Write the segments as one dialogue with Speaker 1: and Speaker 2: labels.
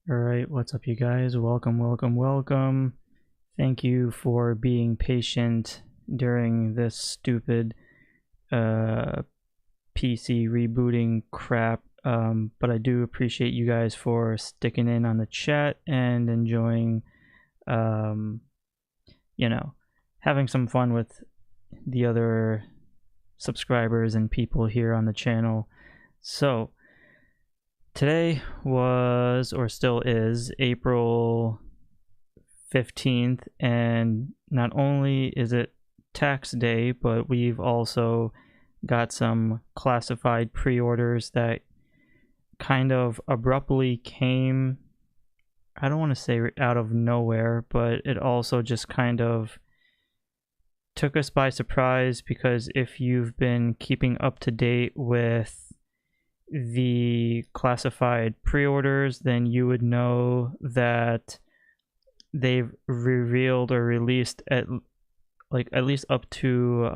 Speaker 1: Alright, what's up you guys? Welcome. Thank you for being patient during this stupid PC rebooting crap. But I do appreciate you guys for sticking in on the chat and enjoying, having some fun with the other subscribers and people here on the channel. So, today was, or still is, April 15th, and not only is it tax day, but we've also got some classified pre-orders that kind of abruptly came, I don't want to say out of nowhere, but it also just kind of took us by surprise, because if you've been keeping up to date with the classified pre-orders, then you would know that they've revealed or released at least up to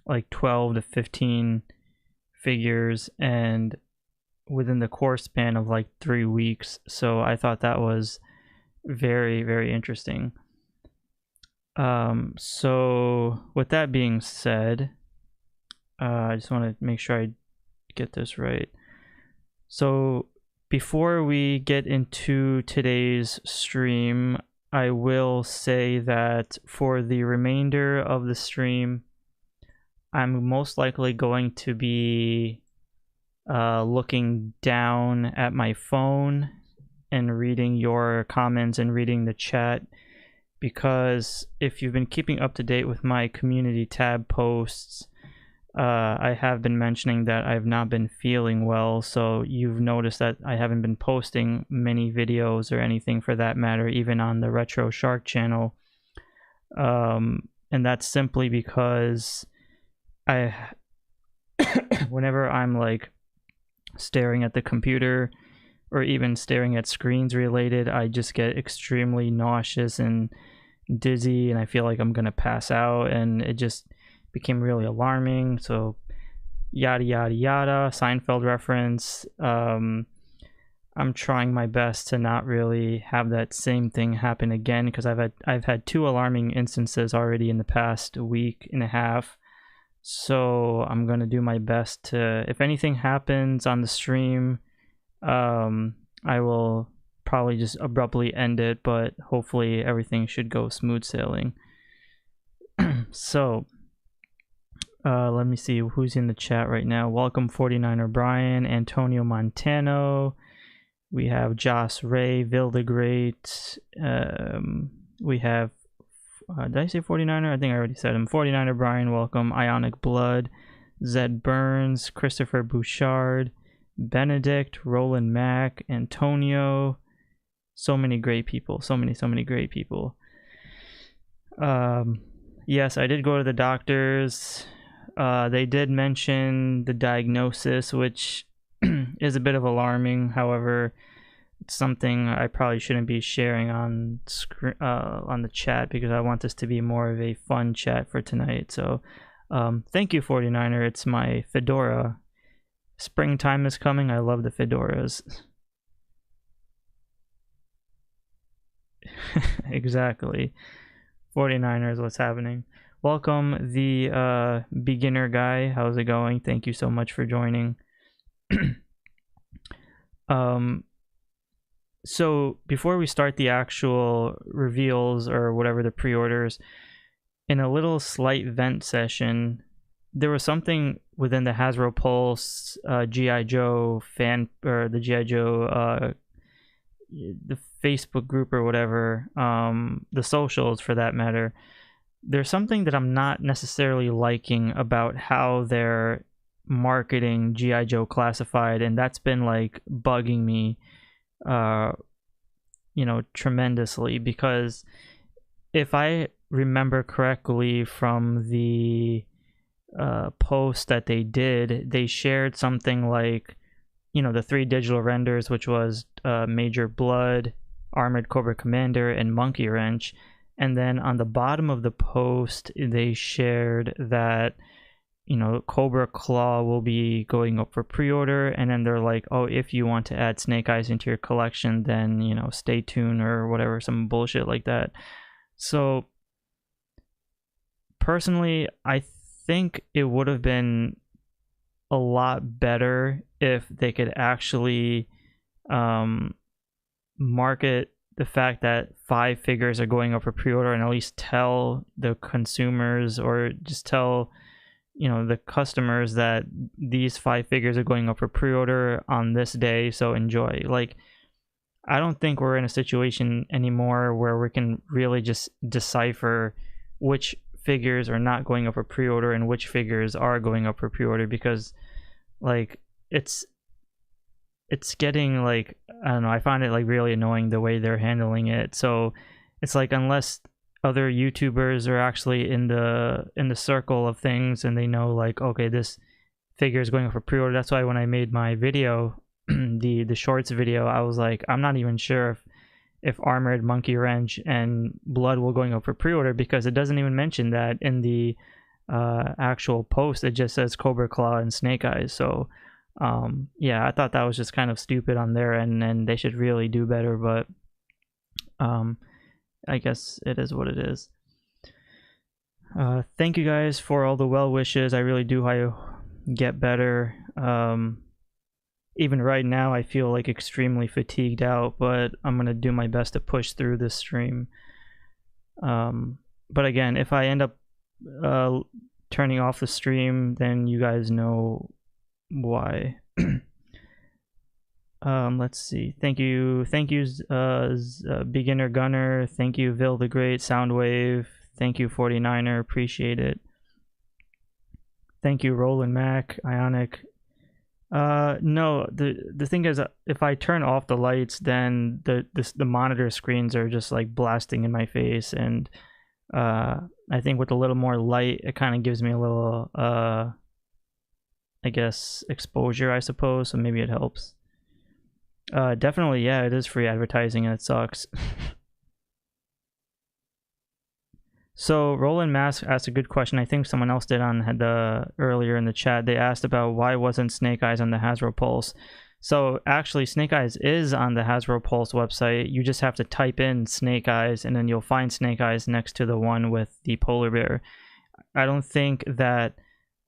Speaker 1: like 12 to 15 figures, and within the course span of like 3 weeks. So I thought that was very, very interesting. So with that being said, I just want to make sure I get this right. So before we get into today's stream, I will say that for the remainder of the stream, I'm most likely going to be looking down at my phone and reading your comments and reading the chat, because if you've been keeping up to date with my community tab posts, I have been mentioning that I've not been feeling well, so you've noticed that I haven't been posting many videos or anything for that matter, even on the Retro Shark channel. And that's simply because whenever I'm like staring at the computer or even staring at screens related, I just get extremely nauseous and dizzy, and I feel like I'm gonna pass out, and it just became really alarming. So yada yada yada, Seinfeld reference. I'm trying my best to not really have that same thing happen again, because I've had 2 alarming instances already in the past week and a half. So I'm gonna do my best to, if anything happens on the stream, I will probably just abruptly end it, but hopefully everything should go smooth sailing. So let me see who's in the chat right now. Welcome 49er Brian, Antonio Montano, we have Joss Ray, Vilda Great, we have did I say 49er? I think I already said him. 49er Brian, welcome. Ionic Blood, Zed Burns, Christopher Bouchard, Benedict, Roland Mack, Antonio. So many great people. So many great people. Yes, I did go to the doctors. They did mention the diagnosis, which is a bit of alarming. However, it's something I probably shouldn't be sharing on the chat, because I want this to be more of a fun chat for tonight. So thank you, 49er. It's my fedora. Springtime is coming. I love the fedoras. Exactly. 49ers, what's happening? Welcome, the beginner guy. How's it going? Thank you so much for joining. So before we start the actual reveals or whatever, the pre-orders, in a little slight vent session, there was something within the Hasbro Pulse GI Joe fan, or the GI Joe the Facebook group or whatever, the socials for that matter. There's something that I'm not necessarily liking about how they're marketing GI Joe Classified, and that's been like bugging me tremendously, because if I remember correctly from the post that they did, they shared something like, the 3 digital renders, which was Major Bludd, Armored Cobra Commander, and Monkeywrench. And then on the bottom of the post, they shared that you know, Cobra Claw will be going up for pre-order, and then they're like, oh, if you want to add Snake Eyes into your collection, then, you know, stay tuned or whatever, some bullshit like that. So personally, I think it would have been a lot better if they could actually market the fact that 5 figures are going up for pre-order, and at least tell the consumers, or just tell, you know, the customers that these 5 figures are going up for pre-order on this day, so enjoy. Like, I don't think we're in a situation anymore where we can really just decipher which figures are not going up for pre-order and which figures are going up for pre-order, because like it's getting, like, I don't know, I find it like really annoying the way they're handling it. So it's like, unless other YouTubers are actually in the circle of things and they know, like, okay, this figure is going up for pre-order. That's why when I made my video, the shorts video, I was like, I'm not even sure if Armored, Monkeywrench, and Bludd will going up for pre-order, because it doesn't even mention that in the actual post. It just says Cobra Claw and Snake Eyes. So yeah, I thought that was just kind of stupid on their end, and they should really do better, but I guess it is what it is. Thank you guys for all the well wishes. I really do hope I get better. Even right now, I feel like extremely fatigued out, but I'm gonna do my best to push through this stream. But again, if I end up turning off the stream, then you guys know why. Let's see. Thank you, Beginner Gunner. Thank you, Vil the Great, Soundwave. Thank you, 49er. Appreciate it. Thank you, Roland Mac, Ionic. No, the thing is, if I turn off the lights, then the monitor screens are just like blasting in my face, and I think with a little more light, it kind of gives me a little I guess exposure, I suppose, so maybe it helps. Definitely, yeah, it is free advertising and it sucks. So Roland Mask asked a good question. I think someone else did on earlier in the chat. They asked about why wasn't Snake Eyes on the Hasbro Pulse. So actually, Snake Eyes is on the Hasbro Pulse website. You just have to type in Snake Eyes, and then you'll find Snake Eyes next to the one with the polar bear. I don't think that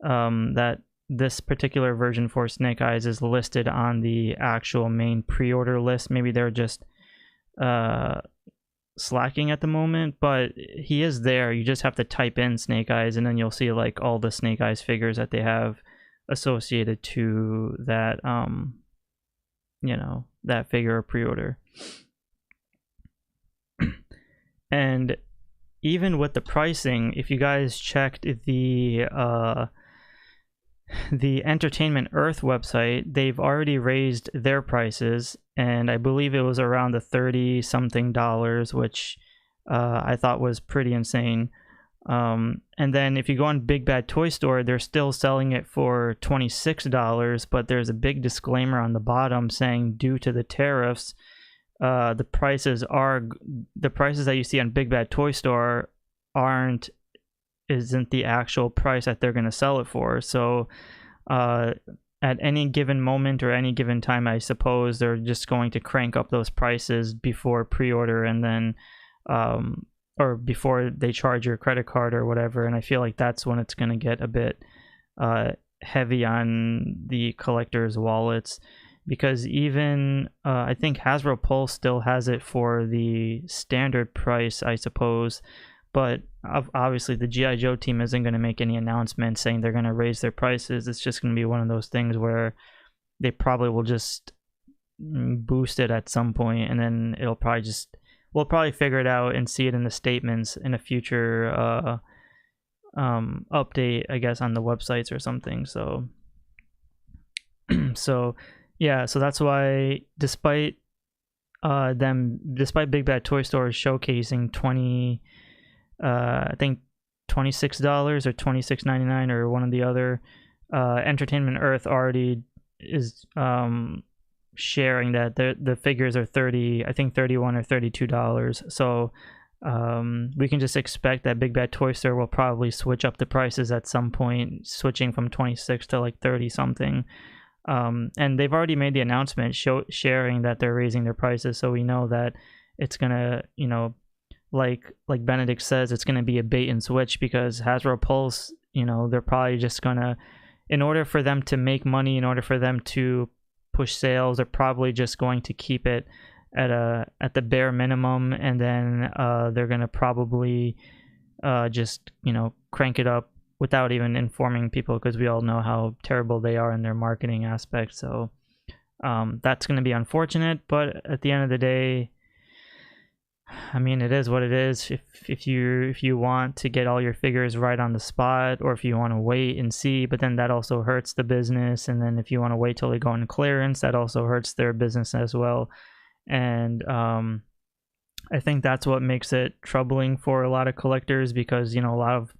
Speaker 1: that this particular version for Snake Eyes is listed on the actual main pre-order list. Maybe they're just slacking at the moment, but he is there. You just have to type in Snake Eyes, and then you'll see like all the Snake Eyes figures that they have associated to that you know, that figure or pre-order. And even with the pricing, if you guys checked the Entertainment Earth website, they've already raised their prices, and I believe it was around the $30-something, which I thought was pretty insane. And then if you go on Big Bad Toy Store, they're still selling it for $26, but there's a big disclaimer on the bottom saying due to the tariffs, the prices that you see on Big Bad Toy Store isn't the actual price that they're going to sell it for. So at any given moment or any given time, I suppose they're just going to crank up those prices before pre-order, and then or before they charge your credit card or whatever. And I feel like that's when it's going to get a bit heavy on the collectors' wallets, because even I think Hasbro Pulse still has it for the standard price, I suppose. But obviously the G.I. Joe team isn't going to make any announcements saying they're going to raise their prices. It's just going to be one of those things where they probably will just boost it at some point, and then we'll probably figure it out and see it in the statements in a future update, I guess, on the websites or something. So so yeah, so that's why despite Big Bad Toy Store showcasing I think $26 or $26.99 or one of the other, Entertainment Earth already is sharing that the figures are I think $31 or $32. So We can just expect that Big Bad Toy Store will probably switch up the prices at some point, switching from 26 to like 30 something. And they've already made the announcement sharing that they're raising their prices, so we know that it's gonna, you know, like Benedict says, it's gonna be a bait and switch, because Hasbro Pulse, you know, they're probably just gonna, in order for them to make money, in order for them to push sales, they're probably just going to keep it at the bare minimum, and then they're gonna probably just, you know, crank it up without even informing people, because we all know how terrible they are in their marketing aspect. So that's gonna be unfortunate, but at the end of the day, I mean, it is what it is. If you want to get all your figures right on the spot, or if you want to wait and see, but then that also hurts the business. And then if you want to wait till they go on clearance, that also hurts their business as well. And I think that's what makes it troubling for a lot of collectors, because, you know, a lot of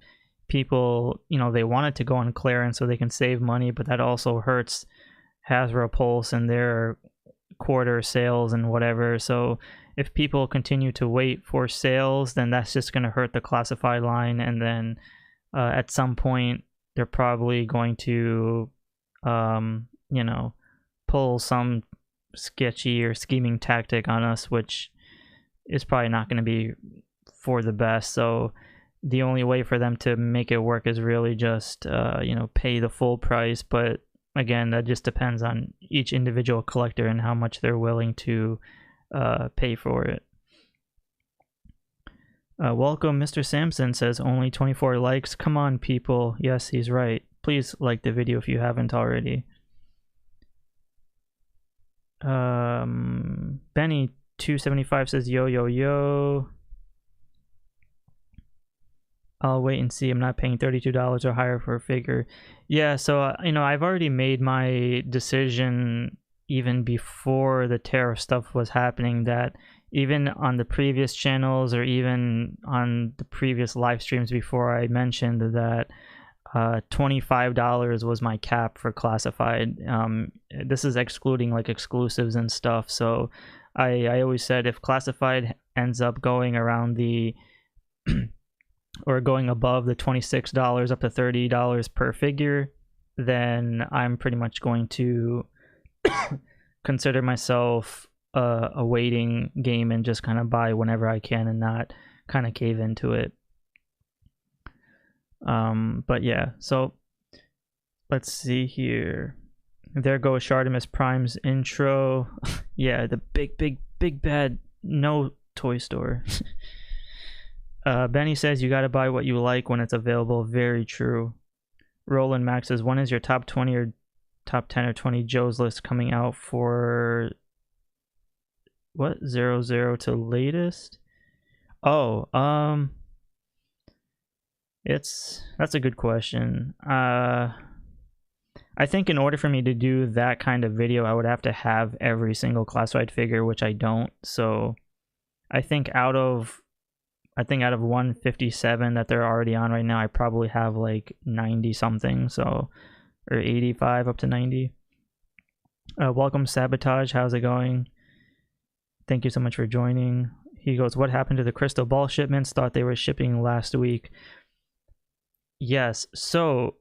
Speaker 1: people, you know, they want it to go on clearance so they can save money, but that also hurts Hasbro Pulse and their quarter sales and whatever. So if people continue to wait for sales, then that's just going to hurt the classified line, and then at some point they're probably going to you know, pull some sketchy or scheming tactic on us, which is probably not going to be for the best. So the only way for them to make it work is really just you know, pay the full price. But again, that just depends on each individual collector and how much they're willing to pay for it. Welcome, Mr. Sampson says only 24 likes. Come on, people. Yes, he's right. Please like the video if you haven't already. Benny 275 says yo yo yo. I'll wait and see. I'm not paying $32 or higher for a figure. Yeah, so you know, I've already made my decision even before the tariff stuff was happening, that even on the previous channels, or even on the previous live streams before, I mentioned that $25 was my cap for classified. This is excluding like exclusives and stuff. So I always said, if classified ends up going around the or going above the $26 up to $30 per figure, then I'm pretty much going to consider myself a waiting game and just kind of buy whenever I can and not kind of cave into it. But yeah, so let's see here. There goes Sharknews Prime's intro. Yeah, the big bad no toy store. Benny says you gotta buy what you like when it's available. Very true. Roland Max says, when is your top 20 or top 10 or 20 Joe's list coming out for what? 00 to latest? Oh, that's a good question. I think in order for me to do that kind of video, I would have to have every single classified figure, which I don't. So I think out of 157 that they're already on right now, I probably have like 90 something, so, or 85 up to 90. Welcome Sabotage, how's it going? Thank you so much for joining. He goes, what happened to the crystal ball shipments? Thought they were shipping last week. Yes, so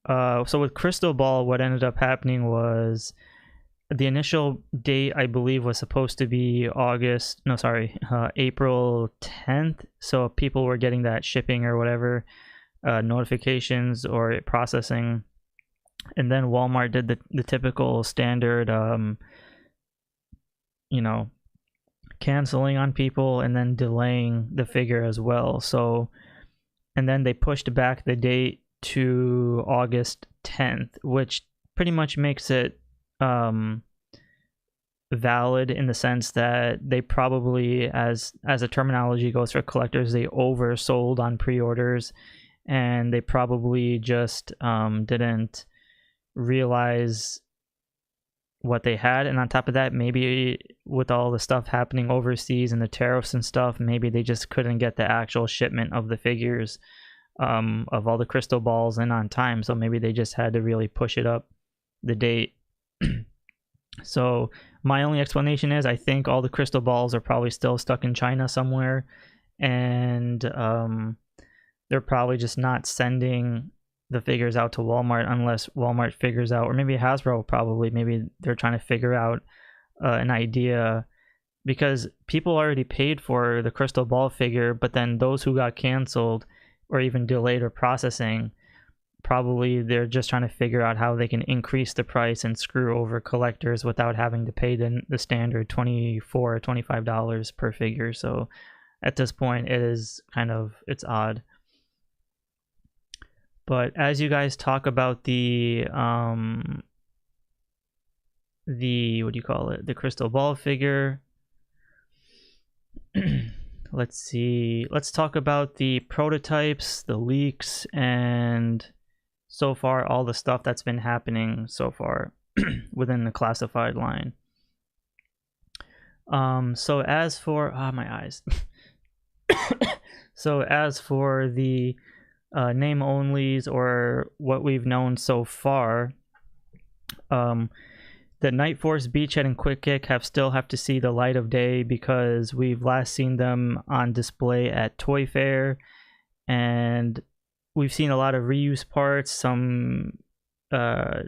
Speaker 1: with crystal ball, what ended up happening was the initial date, I believe, was supposed to be April 10th. So people were getting that shipping or whatever notifications or processing, and then Walmart did the typical standard, you know, canceling on people and then delaying the figure as well. So, and then they pushed back the date to August 10th, which pretty much makes it valid in the sense that they probably, as a terminology goes for collectors, they oversold on pre-orders, and they probably just didn't realize what they had. And on top of that, maybe with all the stuff happening overseas and the tariffs and stuff, maybe they just couldn't get the actual shipment of the figures, of all the crystal balls in on time. So maybe they just had to really push it up, the date. So my only explanation is I think all the crystal balls are probably still stuck in China somewhere, and they're probably just not sending the figures out to Walmart unless Walmart figures out, or maybe Hasbro probably, maybe they're trying to figure out an idea, because people already paid for the crystal ball figure, but then those who got canceled or even delayed or processing, probably they're just trying to figure out how they can increase the price and screw over collectors without having to pay the standard $24 or $25 per figure. So at this point it is kind of, it's odd. But as you guys talk about the what do you call it, the crystal ball figure, let's see, let's talk about the prototypes, the leaks, and so far all the stuff that's been happening so far within the classified line. So as for my eyes so as for the name onlys, or what we've known so far, the NIGHTFORCE, BEACHHEAD, and QUICKKICK have to see the light of day, because we've last seen them on display at Toy Fair, and we've seen a lot of reuse parts. Some the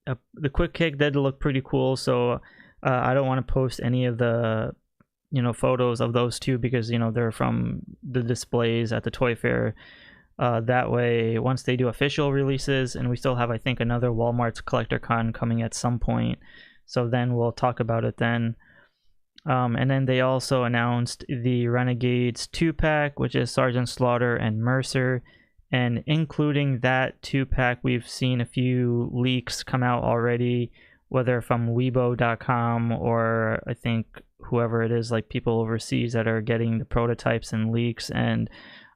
Speaker 1: QUICKKICK did look pretty cool, so I don't want to post any of the photos of those two, because they're from the displays at the Toy Fair. That way, once they do official releases, and we still have, I think, another Walmart's Collector Con coming at some point, so then we'll talk about it then. And then they also announced the Renegades 2-pack, which is Sergeant Slaughter and Mercer, and including that 2-pack, we've seen a few leaks come out already, whether from Weibo.com or I think whoever it is, like people overseas that are getting the prototypes and leaks. And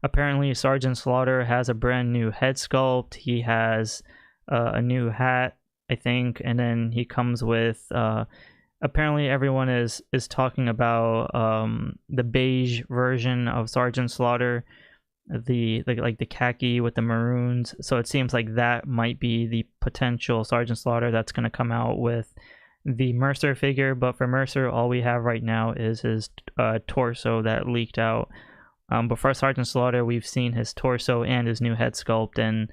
Speaker 1: apparently Sergeant Slaughter has a brand new head sculpt. He has a new hat, I think, and then he comes with apparently everyone is talking about the beige version of Sergeant Slaughter, the khaki with the maroons. So it seems like that might be the potential Sergeant Slaughter that's going to come out with the Mercer figure. But for Mercer, all we have right now is his torso that leaked out. But for Sergeant Slaughter, we've seen his torso and his new head sculpt, and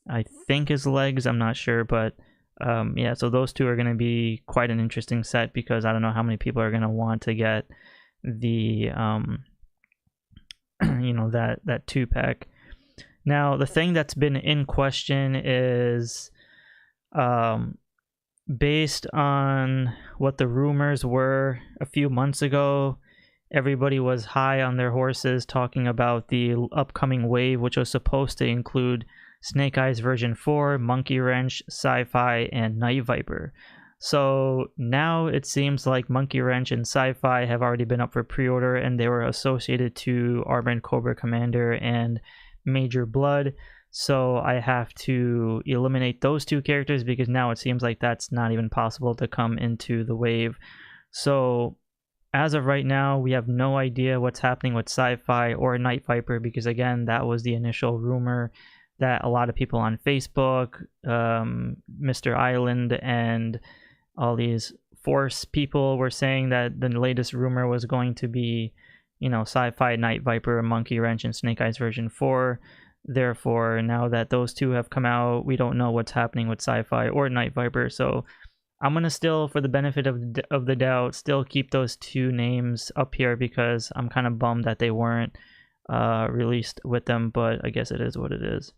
Speaker 1: I think his legs, I'm not sure, but yeah, so those two are going to be quite an interesting set, because I don't know how many people are going to want to get the that 2-pack. Now the thing that's been in question is based on what the rumors were a few months ago, everybody was high on their horses talking about the upcoming wave, which was supposed to include Snake Eyes version 4, Monkeywrench, Sci-Fi, and Night Viper. So now it seems like Monkeywrench and Sci-Fi have already been up for pre-order, and they were associated to Armored Cobra Commander and Major Bludd. So I have to eliminate those two characters, because now it seems like that's not even possible to come into the wave. So as of right now, we have no idea what's happening with Sci-Fi or Night Viper, because again, that was the initial rumor that a lot of people on Facebook, Mr. Island, and all these Force people were saying that the latest rumor was going to be, Sci-Fi, Night Viper, Monkeywrench, and Snake Eyes version 4. Therefore, now that those two have come out, we don't know what's happening with Sci-Fi or Night Viper. So I'm going to still, for the benefit of the doubt, still keep those two names up here, because I'm kind of bummed that they weren't released with them, but I guess it is what it is.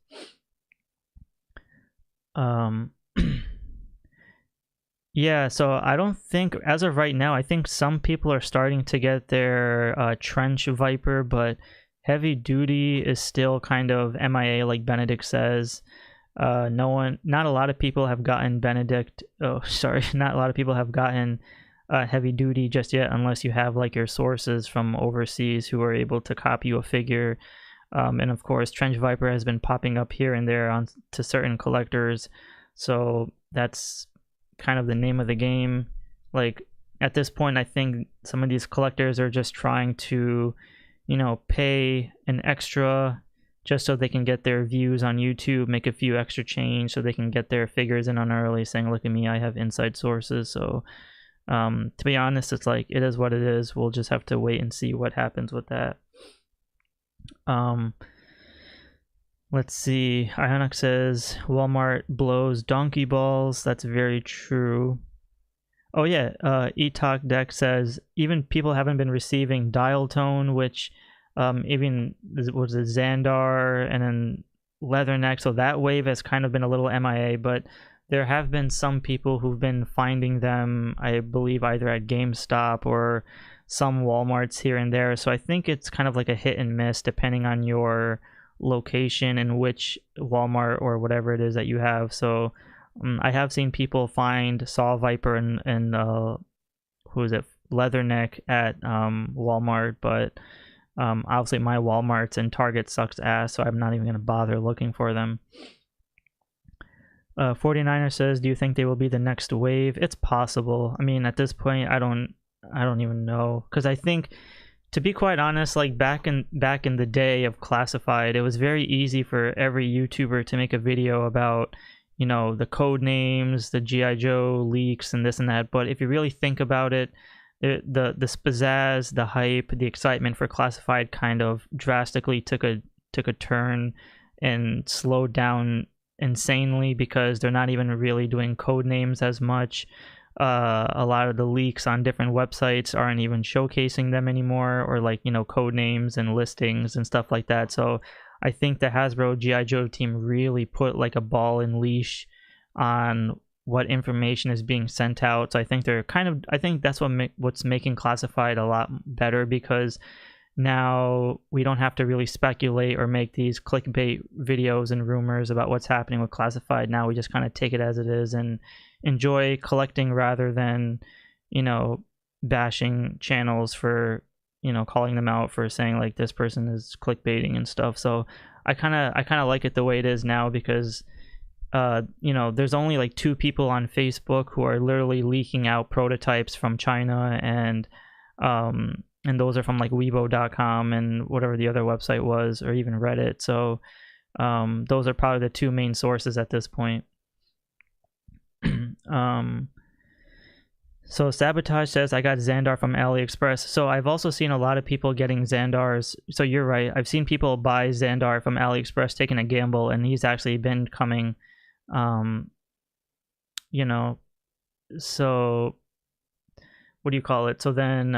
Speaker 1: Yeah, so I don't think, as of right now, I think some people are starting to get their Trench Viper, but Heavy Duty is still kind of MIA, like Benedict says. Not a lot of people have gotten not a lot of people have gotten Heavy Duty just yet, unless you have like your sources from overseas who are able to copy you a figure. And of course, Trench Viper has been popping up here and there on to certain collectors, so that's kind of the name of the game. Like at this point, I think some of these collectors are just trying to, pay an extra just so they can get their views on YouTube, make a few extra change so they can get their figures in on early, saying, look at me, I have inside sources. So to be honest, it's like, it is what it is. We'll just have to wait and see what happens with that. Let's see. Ionic says Walmart blows donkey balls. That's very true. Oh yeah, Etalk Deck says even people haven't been receiving dial tone, which even was it Xandar and then Leatherneck. So that wave has kind of been a little MIA, but there have been some people who've been finding them, I believe, either at GameStop or some Walmarts here and there. So I think it's kind of like a hit and miss depending on your location and which Walmart or whatever it is that you have. So I have seen people find Saw Viper and who is it, Leatherneck at Walmart, but obviously my Walmarts and Target sucks ass, so I'm not even gonna bother looking for them. 49er says, do you think they will be the next wave? It's possible. I mean, at this point, I don't even know, because I think, to be quite honest, like back in the day of Classified, it was very easy for every YouTuber to make a video about, you know, the code names, the G.I. Joe leaks and this and that. But if you really think about it, the pizzazz, the hype, the excitement for Classified kind of drastically took a turn and slowed down insanely, because they're not even really doing code names as much. A lot of the leaks on different websites aren't even showcasing them anymore, or like, you know, code names and listings and stuff like that. So I think the Hasbro G.I. Joe team really put like a ball and leash on what information is being sent out. So I think they're kind of, I think that's what's making Classified a lot better, because now we don't have to really speculate or make these clickbait videos and rumors about what's happening with Classified. Now we just kind of take it as it is and enjoy collecting, rather than, you know, bashing channels for, you know, calling them out for saying like this person is clickbaiting and stuff. So I kind of like it the way it is now, because you know, there's only like 2 people on Facebook who are literally leaking out prototypes from China, and those are from like Weibo.com and whatever the other website was, or even Reddit. So those are probably the 2 main sources at this point. So Sabotage says, I got Xandar from AliExpress. So I've also seen a lot of people getting Xandars. So you're right, I've seen people buy Xandar from AliExpress, taking a gamble, and he's actually been coming, you know, so what do you call it? So then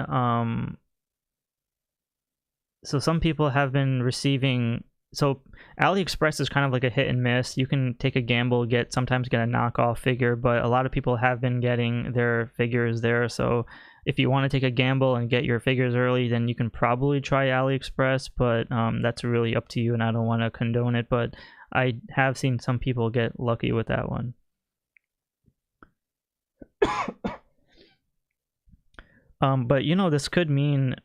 Speaker 1: so some people have been receiving, so AliExpress is kind of like a hit and miss. You can take a gamble, sometimes get a knockoff figure, but a lot of people have been getting their figures there. So if you want to take a gamble and get your figures early, then you can probably try AliExpress, but that's really up to you, and I don't want to condone it, but I have seen some people get lucky with that one. But you know, this could mean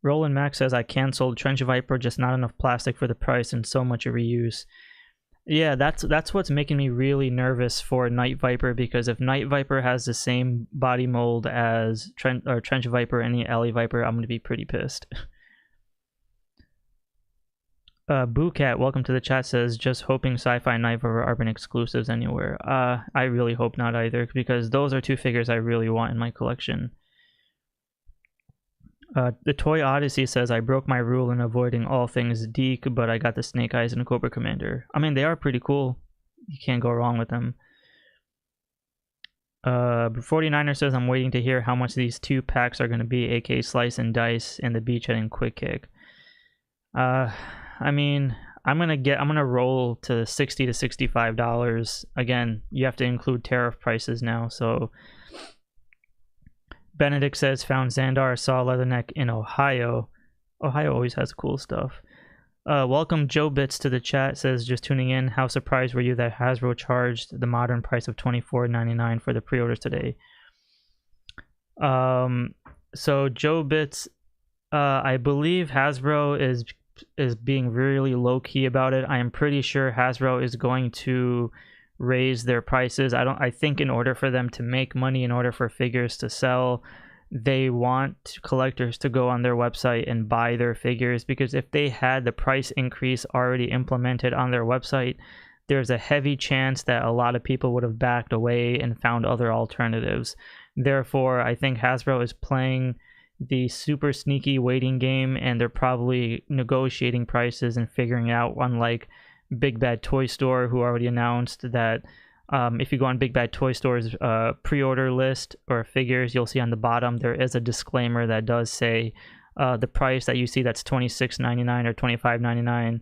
Speaker 1: Roland Max says, I canceled Trench Viper, just not enough plastic for the price and so much reuse. Yeah, that's what's making me really nervous for Night Viper, because if Night Viper has the same body mold as Trench Viper and the Alley Viper, I'm going to be pretty pissed. Boocat, welcome to the chat, says, just hoping Sci-Fi and Night Viper are been exclusives anywhere. I really hope not either, because those are 2 figures I really want in my collection. The Toy Odyssey says, I broke my rule in avoiding all things Deke, but I got the Snake Eyes and Cobra Commander. I mean, they are pretty cool. You can't go wrong with them. 49er says, I'm waiting to hear how much these 2 packs are going to be, aka Slice and Dice and the Beachhead and QUICKKICK. I mean, I'm gonna roll to $60 to $65. Again, you have to include tariff prices now, so Benedict says, found Xandar, Saw Leatherneck in Ohio. Ohio always has cool stuff. Welcome Joe Bits to the chat, says, just tuning in. How surprised were you that Hasbro charged the modern price of $24.99 for the pre-orders today? So Joe Bits, I believe Hasbro is being really low-key about it. I am pretty sure Hasbro is going to raise their prices. I think in order for them to make money, in order for figures to sell, they want collectors to go on their website and buy their figures, because if they had the price increase already implemented on their website, there's a heavy chance that a lot of people would have backed away and found other alternatives. Therefore, I think Hasbro is playing the super sneaky waiting game, and they're probably negotiating prices and figuring out, unlike Big Bad Toy Store, who already announced that if you go on Big Bad Toy Store's pre-order list or figures, you'll see on the bottom there is a disclaimer that does say the price that you see, that's $26.99 or $25.99.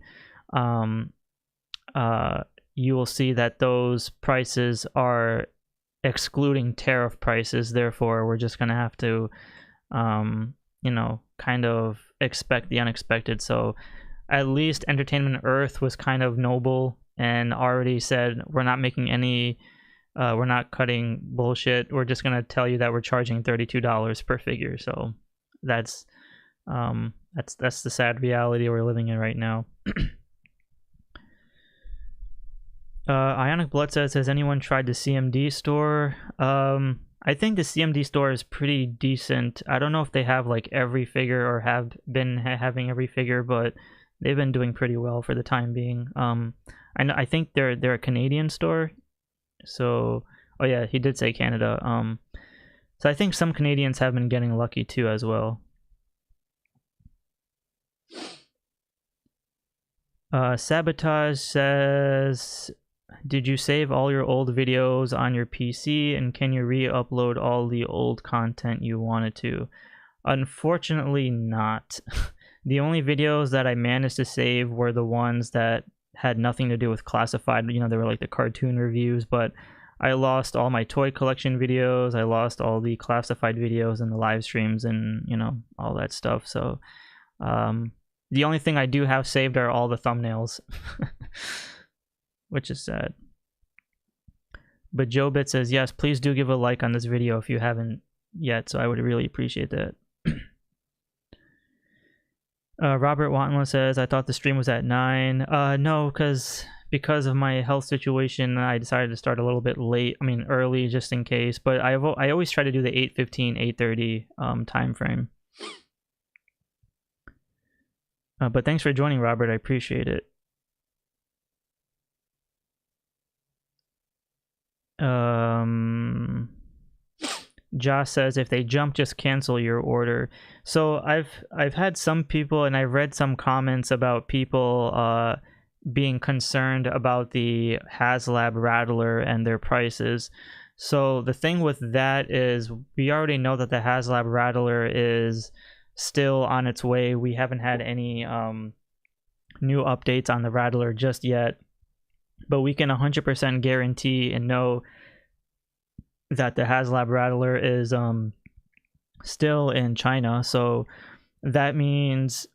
Speaker 1: You will see that those prices are excluding tariff prices. Therefore, we're just gonna have to, you know, kind of expect the unexpected. So at least Entertainment Earth was kind of noble and already said, we're not making any, we're not cutting bullshit. We're just gonna tell you that we're charging $32 per figure. So that's the sad reality we're living in right now. Ionic Blood says, has anyone tried the CMD store? I think the CMD store is pretty decent. I don't know if they have like every figure or have been having every figure, but they've been doing pretty well for the time being. I think they're a Canadian store. So, oh yeah, he did say Canada. So I think some Canadians have been getting lucky too as well. Sabotage says, did you save all your old videos on your PC, and can you re-upload all the old content you wanted to? Unfortunately not. The only videos that I managed to save were the ones that had nothing to do with classified. You know, they were like the cartoon reviews, but I lost all my toy collection videos. I lost all the classified videos and the live streams and, you know, all that stuff. So the only thing I do have saved are all the thumbnails, which is sad. But JoeBit says, yes, please do give a like on this video if you haven't yet. So I would really appreciate that. Robert Wantless says, I thought the stream was at 9. No, because of my health situation, I decided to start a little bit late. I mean, early, just in case. But I always try to do the 8:15, 8:30 time frame. But thanks for joining, Robert. I appreciate it. Josh says, if they jump, just cancel your order. So I've had some people, and I've read some comments about people being concerned about the HASLAB Rattler and their prices. So the thing with that is, we already know that the HASLAB Rattler is still on its way. We haven't had any new updates on the Rattler just yet, but we can 100% guarantee and know that the HASLAB Rattler is still in China. So that means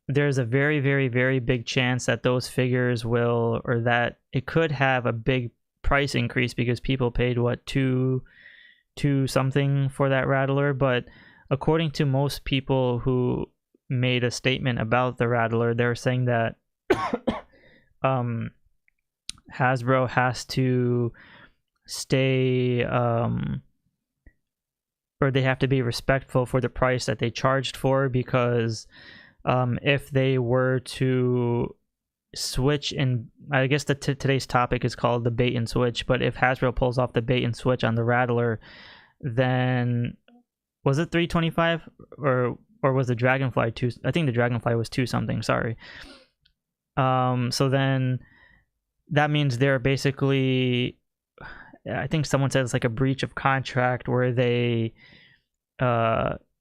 Speaker 1: there's a very, very, very big chance that those figures will, or that it could have a big price increase, because people paid what, two something for that Rattler. But according to most people who made a statement about the Rattler, they're saying that Hasbro has to stay, or they have to be respectful for the price that they charged for, because if they were to switch, and I guess today's topic is called the bait and switch, but if Hasbro pulls off the bait and switch on the Rattler, then was it 325 or was the Dragonfly 2? I think the Dragonfly was 2 something, sorry. So then that means they're basically, I think someone said it's like a breach of contract, where they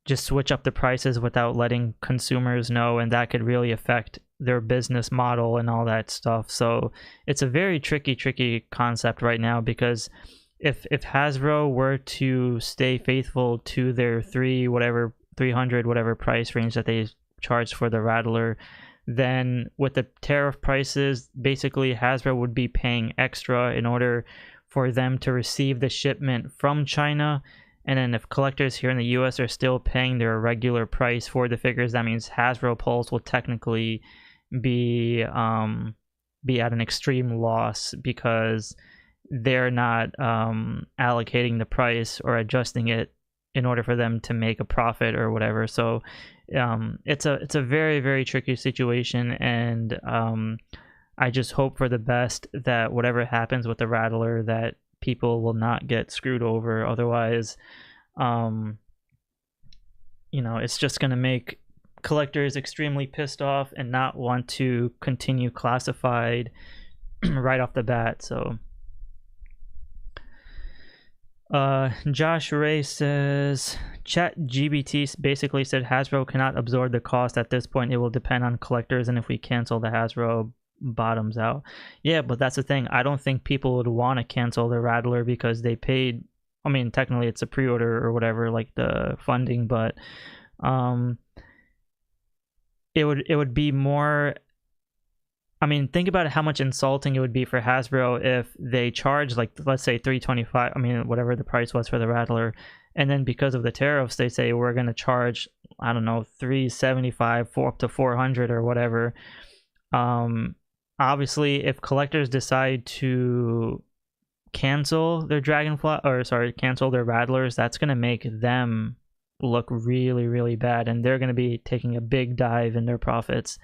Speaker 1: just switch up the prices without letting consumers know, and that could really affect their business model and all that stuff. So it's a very tricky concept right now, because if Hasbro were to stay faithful to their 300 whatever price range that they charged for the Rattler, then with the tariff prices, basically Hasbro would be paying extra in order for them to receive the shipment from China. And then if collectors here in the US are still paying their regular price for the figures, that means Hasbro Pulse will technically be at an extreme loss, because they're not allocating the price or adjusting it in order for them to make a profit or whatever. So it's a very, very tricky situation, and I just hope for the best that whatever happens with the Rattler, that people will not get screwed over. Otherwise, you know, it's just going to make collectors extremely pissed off and not want to continue classified right off the bat. So Josh Ray says ChatGPT basically said Hasbro cannot absorb the cost at this point. It will depend on collectors, and if we cancel, the Hasbro bottoms out. Yeah, but that's the thing. I don't think people would want to cancel the Rattler because they paid. I mean, technically it's a pre-order or whatever, like the funding, but it would be more. I mean, think about how much insulting it would be for Hasbro if they charge, like, let's say $325, I mean, whatever the price was for the Rattler, and then because of the tariffs, they say we're going to charge, I don't know, $375 for up to $400 or whatever. Obviously, if collectors decide to cancel their cancel their Rattlers, that's going to make them look really, really bad, and they're going to be taking a big dive in their profits.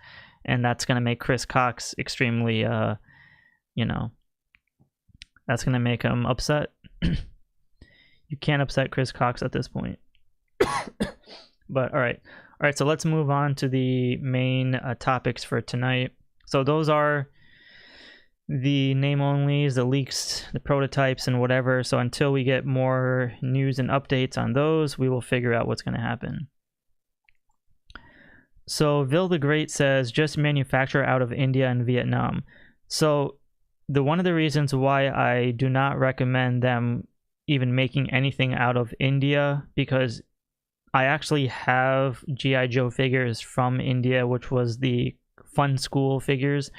Speaker 1: And that's going to make Chris Cox extremely, you know, that's going to make him upset. You can't upset Chris Cox at this point. But all right, so let's move on to the main topics for tonight. So those are the name-onlys, the leaks, the prototypes, and whatever. So until we get more news and updates on those, we will figure out what's going to happen. So Vil the Great says just manufacture out of India and Vietnam. So one of the reasons why I do not recommend them even making anything out of India, because I actually have G.I. Joe figures from India, which was the Fun School figures.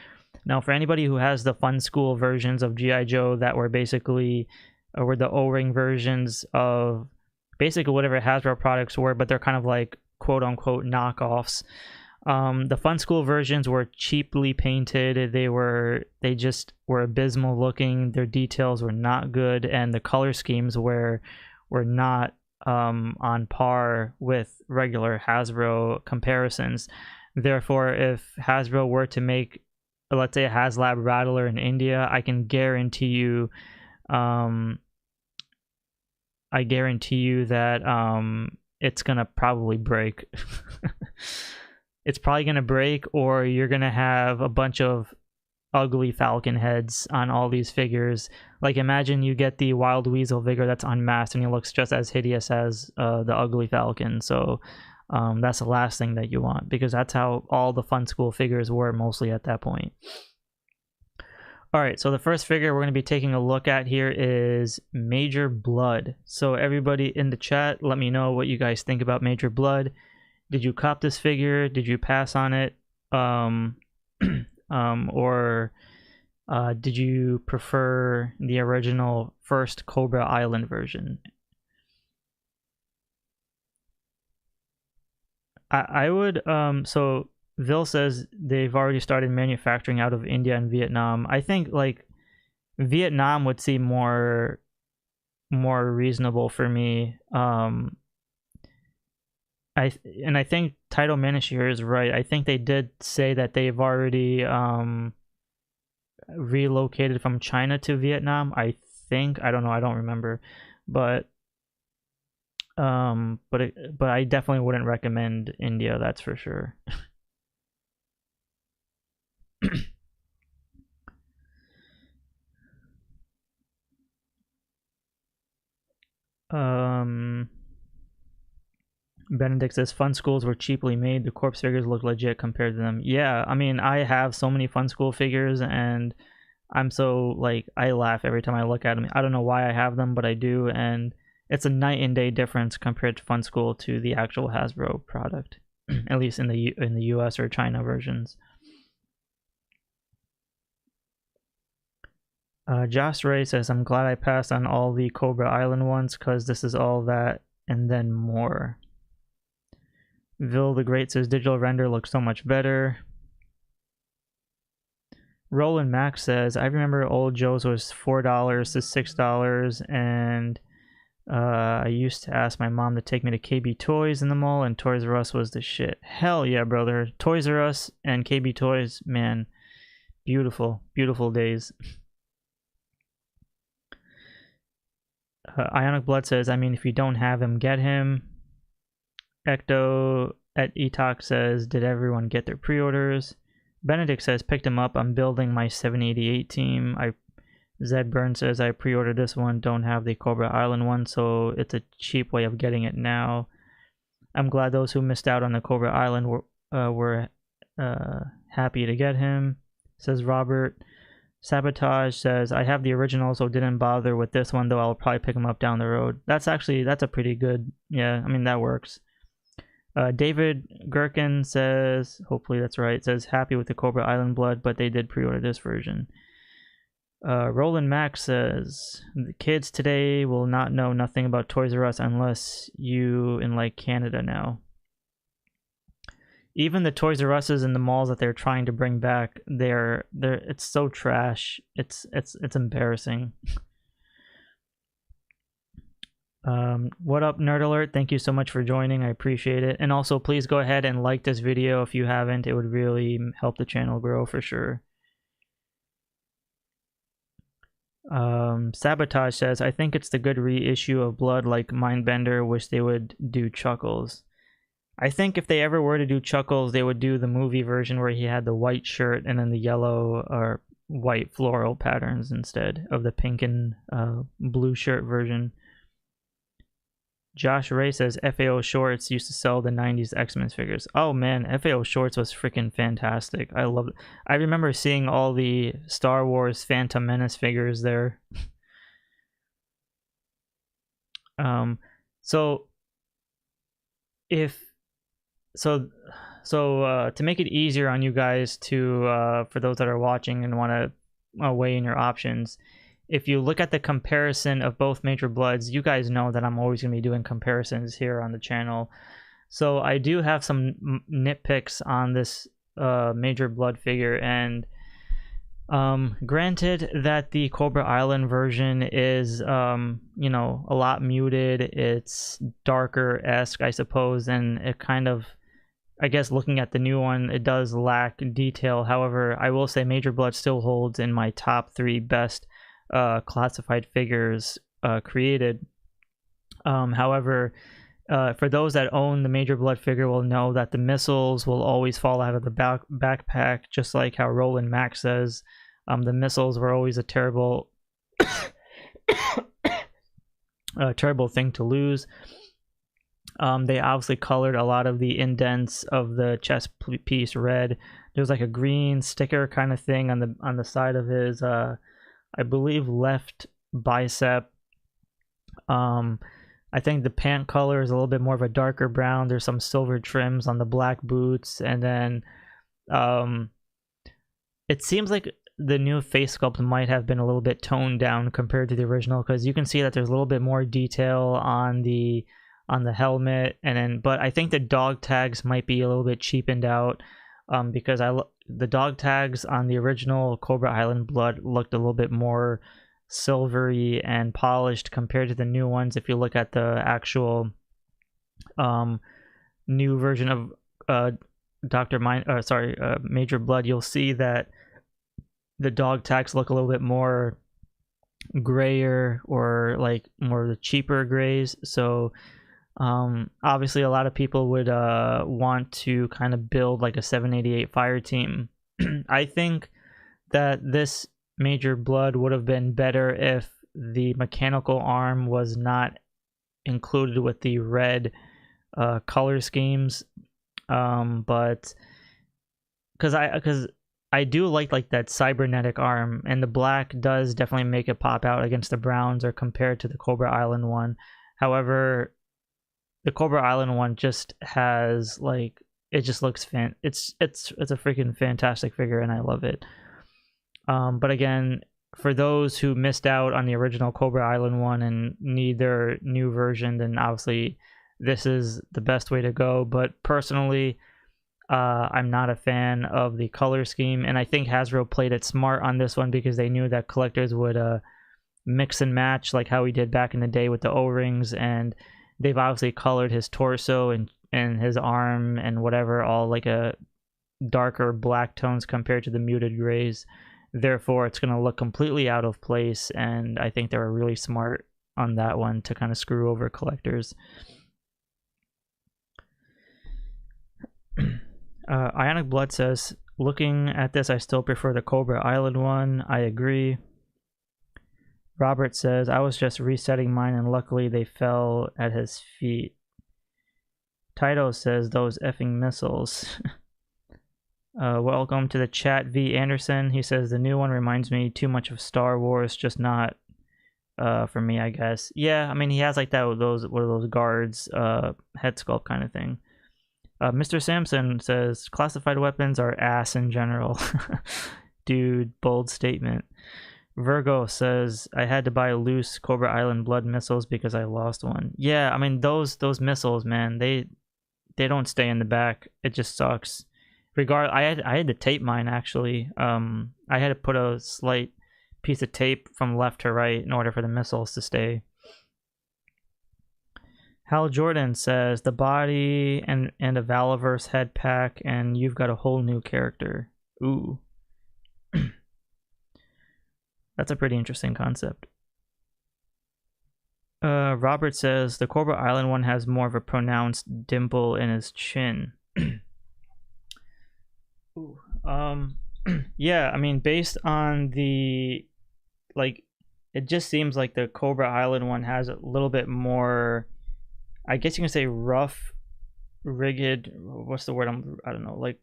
Speaker 1: Now, for anybody who has the Fun School versions of G.I. Joe that were basically were the O-ring versions of basically whatever Hasbro products were, but they're kind of like quote-unquote knockoffs. The Fun School versions were cheaply painted. They just were abysmal looking. Their details were not good, and the color schemes were not on par with regular Hasbro comparisons. Therefore, if Hasbro were to make, let's say, a Haslab Rattler in India, I can guarantee you that it's gonna probably break. It's probably gonna break, or you're gonna have a bunch of ugly falcon heads on all these figures. Like, imagine you get the Wild Weasel figure that's unmasked and he looks just as hideous as the ugly falcon. So that's the last thing that you want, because that's how all the Fun School figures were mostly at that point. Alright, so the first figure we're going to be taking a look at here is Major Bludd. So everybody in the chat, let me know what you guys think about Major Bludd. Did you cop this figure? Did you pass on it? Or did you prefer the original first Cobra Island version? I would, so Vil says they've already started manufacturing out of India and Vietnam. I think like Vietnam would seem more reasonable for me. I think Title Manishir is right. I think they did say that they've already relocated from China to Vietnam. I think, I don't know, I don't remember, but I definitely wouldn't recommend India, that's for sure. Benedict says Fun Schools were cheaply made. The corpse figures look legit compared to them. Yeah, I mean, I have so many Fun School figures, and I'm so, like, I laugh every time I look at them. I don't know why I have them, but I do, and it's a night and day difference compared to Fun School to the actual Hasbro product, at least in the US or China versions. Josh Ray says, I'm glad I passed on all the Cobra Island ones, because this is all that and then more. Vil the Great says, digital render looks so much better. Roland Max says, I remember old Joe's was $4 to $6, and I used to ask my mom to take me to KB Toys in the mall, and Toys R Us was the shit. Hell yeah, brother. Toys R Us and KB Toys, man. Beautiful, beautiful days. Ionic Blood says, I mean, if you don't have him, get him. Ecto at Etok says, did everyone get their pre-orders? Benedict says, picked him up. I'm building my 788 team. Zed Burn says, I pre-ordered this one. Don't have the Cobra Island one, so it's a cheap way of getting it now. I'm glad those who missed out on the Cobra Island were happy to get him, says Robert. Sabotage says, I have the original, so didn't bother with this one, though I'll probably pick them up down the road. That's a pretty good, yeah, I mean, that works. David Gherkin says, hopefully that's right, says, happy with the Cobra Island Blood, but they did pre-order this version. Roland Max says, the kids today will not know nothing about Toys R Us unless you in like Canada now. Even the Toys R Us's in the malls that they're trying to bring back, it's so trash. It's embarrassing. What up, Nerd Alert? Thank you so much for joining. I appreciate it. And also, please go ahead and like this video if you haven't. It would really help the channel grow for sure. Sabotage says, I think it's the good reissue of Bludd like Mindbender. Wish they would do Chuckles. I think if they ever were to do Chuckles, they would do the movie version where he had the white shirt and then the yellow or white floral patterns instead of the pink and blue shirt version. Josh Ray says, FAO Shorts used to sell the 90s X-Men figures. Oh man, FAO Shorts was freaking fantastic. I love it. I remember seeing all the Star Wars Phantom Menace figures there. To make it easier on you guys to for those that are watching and want to weigh in your options, if you look at the comparison of both Major Bloods, you guys know that I'm always going to be doing comparisons here on the channel. So I do have some nitpicks on this Major Bludd figure, and granted that the Cobra Island version is you know, a lot muted, it's darker-esque, I suppose, and it kind of, I guess looking at the new one, it does lack detail. However, I will say Major Bludd still holds in my top 3 best classified figures created. However, for those that own the Major Bludd figure will know that the missiles will always fall out of the backpack, just like how Roland Max says. The missiles were always a terrible terrible thing to lose. They obviously colored a lot of the indents of the chest piece red. There's like a green sticker kind of thing on the side of his I believe left bicep. I think the pant color is a little bit more of a darker brown. There's some silver trims on the black boots, and then it seems like the new face sculpt might have been a little bit toned down compared to the original, because you can see that there's a little bit more detail on the helmet, and then but I think the dog tags might be a little bit cheapened out, because the dog tags on the original Cobra Island Bludd looked a little bit more silvery and polished compared to the new ones. If you look at the actual new version of Major Bludd, you'll see that the dog tags look a little bit more grayer, or like more of the cheaper grays. So obviously a lot of people would want to kind of build like a 788 fire team. I think that this Major Bludd would have been better if the mechanical arm was not included with the red color schemes, but because I do like that cybernetic arm, and the black does definitely make it pop out against the browns or compared to the Cobra Island one. However, the Cobra Island one just has like, it just looks it's a freaking fantastic figure, and I love it. But again, for those who missed out on the original Cobra Island one and need their new version, then obviously this is the best way to go. But personally, I'm not a fan of the color scheme, and I think Hasbro played it smart on this one because they knew that collectors would mix and match like how he did back in the day with the O-rings, and they've obviously colored his torso and his arm and whatever all like a darker black tones compared to the muted grays. Therefore, it's going to look completely out of place, and I think they were really smart on that one to kind of screw over collectors. Ionic Blood says, looking at this, I still prefer the Cobra Island one. I agree. Robert says, I was just resetting mine and luckily they fell at his feet. Taito says, those effing missiles. Welcome to the chat, V. Anderson. He says, the new one reminds me too much of Star Wars, just not for me, I guess. Yeah, I mean, he has like that with those, what are those guards, head sculpt kind of thing. Mr. Sampson says, classified weapons are ass in general. Dude, bold statement. Virgo says, I had to buy loose Cobra Island Bludd missiles because I lost one. Yeah, I mean, those missiles, man, they don't stay in the back. It just sucks. I had to tape mine, actually. I had to put a slight piece of tape from left to right in order for the missiles to stay. Hal Jordan says, the body and a Valaverse head pack, and you've got a whole new character. Ooh. That's a pretty interesting concept. Robert says, the Cobra Island one has more of a pronounced dimple in his chin. Ooh. Yeah, I mean, based on the, like, it just seems like the Cobra Island one has a little bit more, I guess you can say rough, rigid, what's the word, I don't know, like,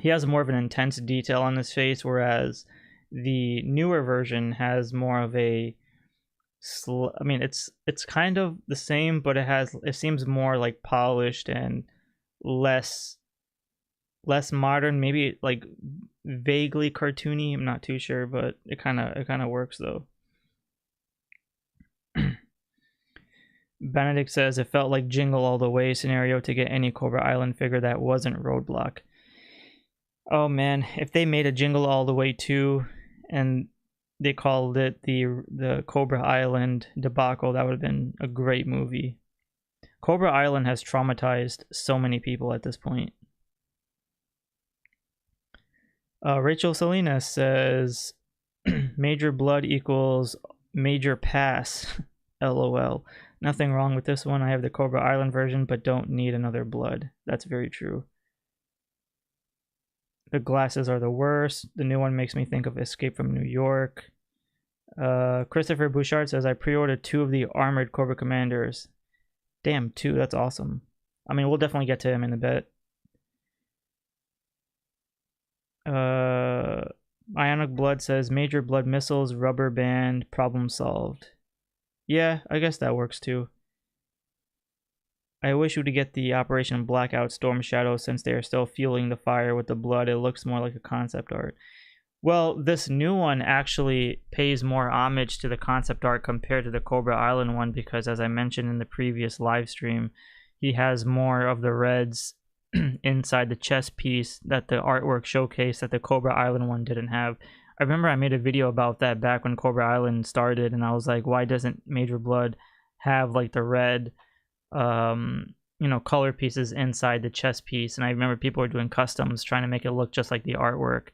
Speaker 1: he has more of an intense detail on his face, whereas the newer version has more of a, I mean, it's kind of the same, but it seems more like polished and less modern, maybe like vaguely cartoony. I'm not too sure, but it kind of works though. Benedict says, it felt like Jingle All the Way scenario to get any Cobra Island figure that wasn't Roadblock. Oh man, if they made a Jingle All the Way 2 and they called it the Cobra Island debacle, that would have been a great movie. Cobra Island has traumatized so many people at this point. Rachel Salinas says, Major Bludd equals major pass. LOL. Nothing wrong with this one. I have the Cobra Island version, but don't need another Bludd. That's very true. The glasses are the worst. The new one makes me think of Escape from New York. Christopher Bouchard says, I pre-ordered 2 of the armored Cobra Commanders. Damn, 2. That's awesome. I mean, we'll definitely get to him in a bit. Ionic Blood says, Major Bludd missiles, rubber band, problem solved. Yeah, I guess that works too. I wish we would get the Operation Blackout Storm Shadow since they are still fueling the fire with the Bludd. It looks more like a concept art. Well, this new one actually pays more homage to the concept art compared to the Cobra Island one because, as I mentioned in the previous live stream, he has more of the reds inside the chest piece that the artwork showcased that the Cobra Island one didn't have. I remember I made a video about that back when Cobra Island started, and I was like, why doesn't Major Bludd have like the red color pieces inside the chest piece? And I remember people were doing customs trying to make it look just like the artwork.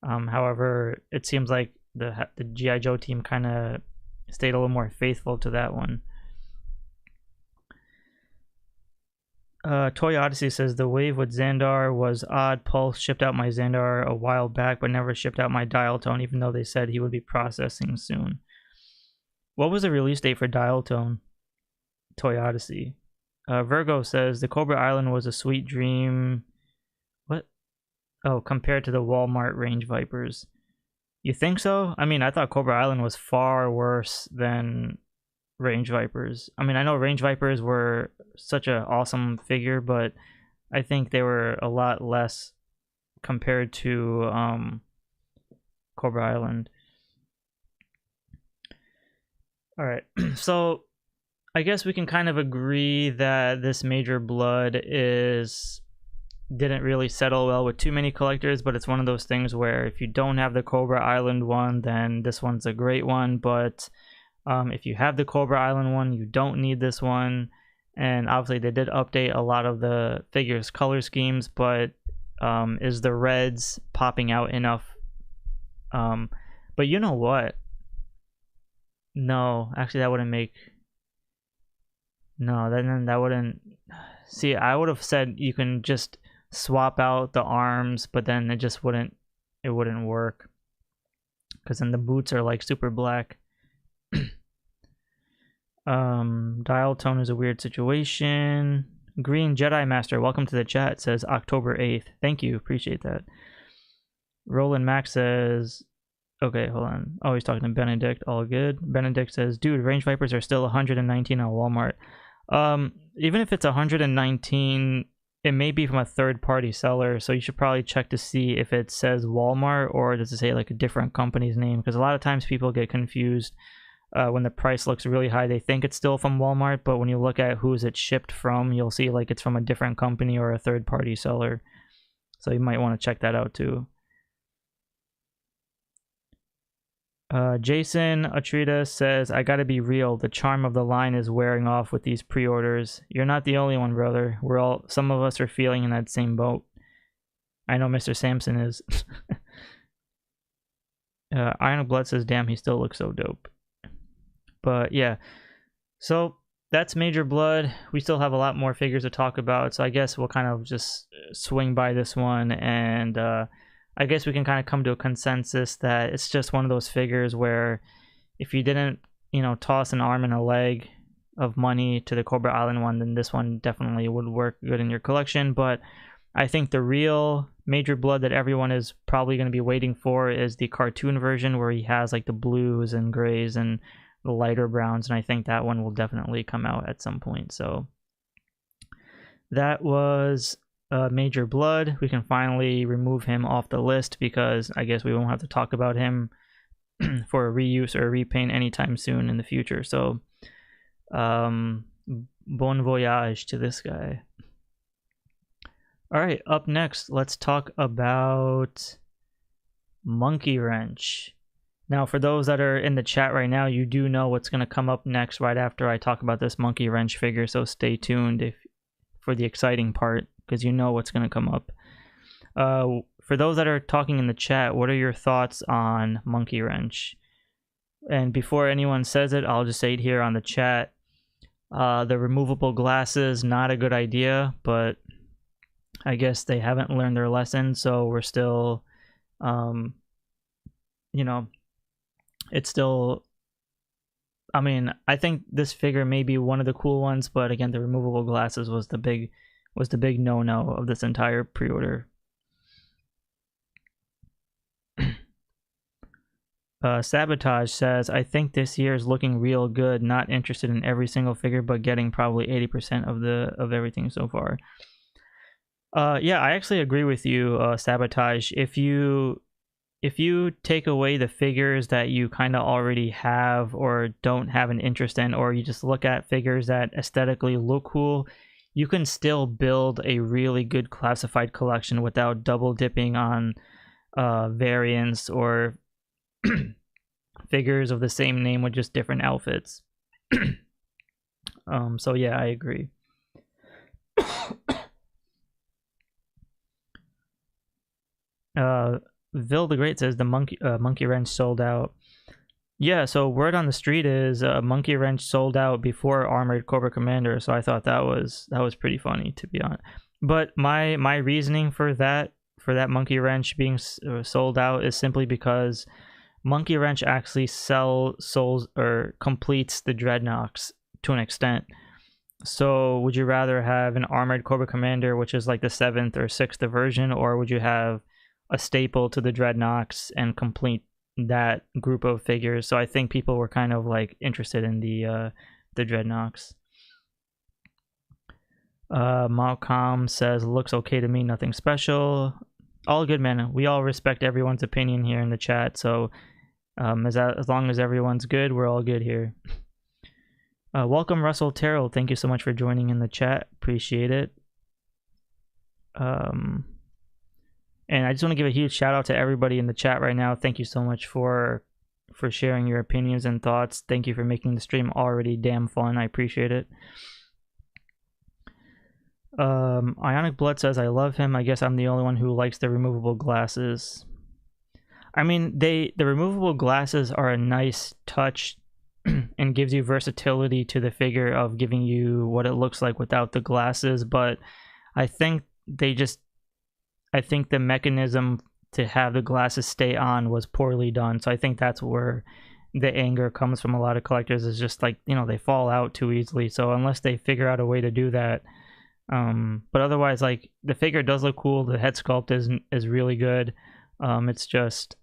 Speaker 1: However, it seems like the G.I. Joe team kind of stayed a little more faithful to that one. Toy Odyssey says, the wave with Xandar was odd. Pulse shipped out my Xandar a while back, but never shipped out my Dial Tone, even though they said he would be processing soon. What was the release date for Dial Tone? Toy Odyssey. Virgo says, the Cobra Island was a sweet dream. What? Oh, compared to the Walmart Range Vipers. You think so? I mean, I thought Cobra Island was far worse than Range Vipers. I mean, I know Range Vipers were such an awesome figure, but I think they were a lot less compared to Cobra Island. Alright, so I guess we can kind of agree that this Major Bludd is didn't really settle well with too many collectors, but it's one of those things where if you don't have the Cobra Island one, then this one's a great one. But if you have the Cobra Island one, you don't need this one. And obviously they did update a lot of the figures color schemes, but is the reds popping out enough? But you know what? No, actually that wouldn't make... No, then that wouldn't... See, I would have said you can just swap out the arms, but then it just wouldn't work. Because then the boots are like super black. Dial tone is a weird situation. Green Jedi Master, welcome to the chat, says October 8th. Thank you, appreciate that. Roland Max says, okay, hold on. Oh, he's talking to Benedict, all good. Benedict says, dude, range vipers are still 119 on Walmart. Even if it's 119, it may be from a third-party seller, so you should probably check to see if it says Walmart or does it say like a different company's name, because a lot of times people get confused. When the price looks really high, they think it's still from Walmart, but when you look at who's it shipped from, you'll see like it's from a different company or a third-party seller. So you might want to check that out too. Jason Atrita says, I gotta be real, the charm of the line is wearing off with these pre-orders. You're not the only one, brother. Some of us are feeling in that same boat. I know Mr. Sampson is. Iron of Blood says, damn, he still looks so dope. But yeah, so that's Major Bludd. We still have a lot more figures to talk about, so I guess we'll kind of just swing by this one, and I guess we can kind of come to a consensus that it's just one of those figures where if you didn't, you know, toss an arm and a leg of money to the Cobra Island one, then this one definitely would work good in your collection. But I think the real Major Bludd that everyone is probably going to be waiting for is the cartoon version where he has like the blues and grays and the lighter browns, and I think that one will definitely come out at some point. So that was Major Bludd. We can finally remove him off the list because I guess we won't have to talk about him for a reuse or a repaint anytime soon in the future. So bon voyage to this guy. All right, up next, let's talk about Monkeywrench. Now, for those that are in the chat right now, you do know what's going to come up next right after I talk about this Monkeywrench figure, so stay tuned for the exciting part, because you know what's going to come up. For those that are talking in the chat, what are your thoughts on Monkeywrench? And before anyone says it, I'll just say it here on the chat. The removable glasses, not a good idea, but I guess they haven't learned their lesson, so we're still, you know, it's still, I mean, I think this figure may be one of the cool ones, but again, the removable glasses was the big no-no of this entire pre-order. Sabotage says, I think this year is looking real good, not interested in every single figure, but getting probably 80% of everything so far. Yeah, I actually agree with you, Sabotage. If you take away the figures that you kind of already have or don't have an interest in, or you just look at figures that aesthetically look cool, you can still build a really good classified collection without double dipping on variants or figures of the same name with just different outfits. So yeah, I agree. Vil the Great says the Monkeywrench sold out. Yeah, so word on the street is Monkeywrench sold out before Armored Cobra Commander, so I thought that was pretty funny, to be honest. But my reasoning for that Monkeywrench being sold out is simply because Monkeywrench actually completes the Dreadnoks to an extent. So would you rather have an Armored Cobra Commander, which is like the 7th or 6th version, or would you have a staple to the Dreadnoks and complete that group of figures? So I think people were kind of like interested in the Dreadnoks. Malcolm says, looks okay to me, nothing special. All good, man. We all respect everyone's opinion here in the chat, so as long as everyone's good, we're all good here. Welcome, Russell Terrell. Thank you so much for joining in the chat. Appreciate it. And I just want to give a huge shout out to everybody in the chat right now. Thank you so much for sharing your opinions and thoughts. Thank you for making the stream already damn fun. I appreciate it. Ionic Blood says, I love him. I guess I'm the only one who likes the removable glasses. I mean, the removable glasses are a nice touch and gives you versatility to the figure of giving you what it looks like without the glasses, but I think the mechanism to have the glasses stay on was poorly done. So I think that's where the anger comes from a lot of collectors, is just like, you know, they fall out too easily. So unless they figure out a way to do that, but otherwise, like, the figure does look cool. The head sculpt is really good. It's just,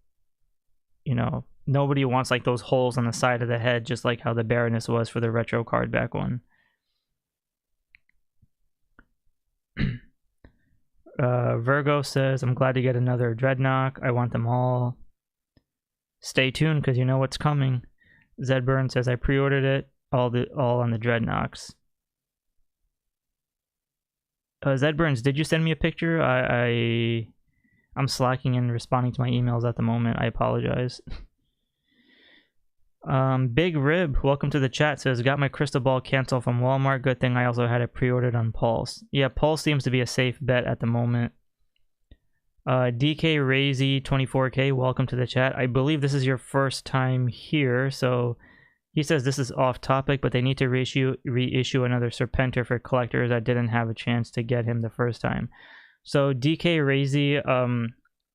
Speaker 1: you know, nobody wants like those holes on the side of the head, just like how the Baroness was for the retro card back one. Virgo says, I'm glad to get another Dreadnok. I want them all. Stay tuned because you know what's coming. Zedburn says, I pre-ordered it. All on the Dreadnoks. Zedburns, did you send me a picture? I'm slacking and responding to my emails at the moment. I apologize. Big Rib, welcome to the chat, says, got my crystal ball canceled from Walmart. Good thing I also had it pre-ordered on Pulse. Yeah, Pulse seems to be a safe bet at the moment. DK Razy 24K, welcome to the chat. I believe this is your first time here, so he says this is off topic, but they need to reissue another Serpenter for collectors that didn't have a chance to get him the first time. So DK Razy,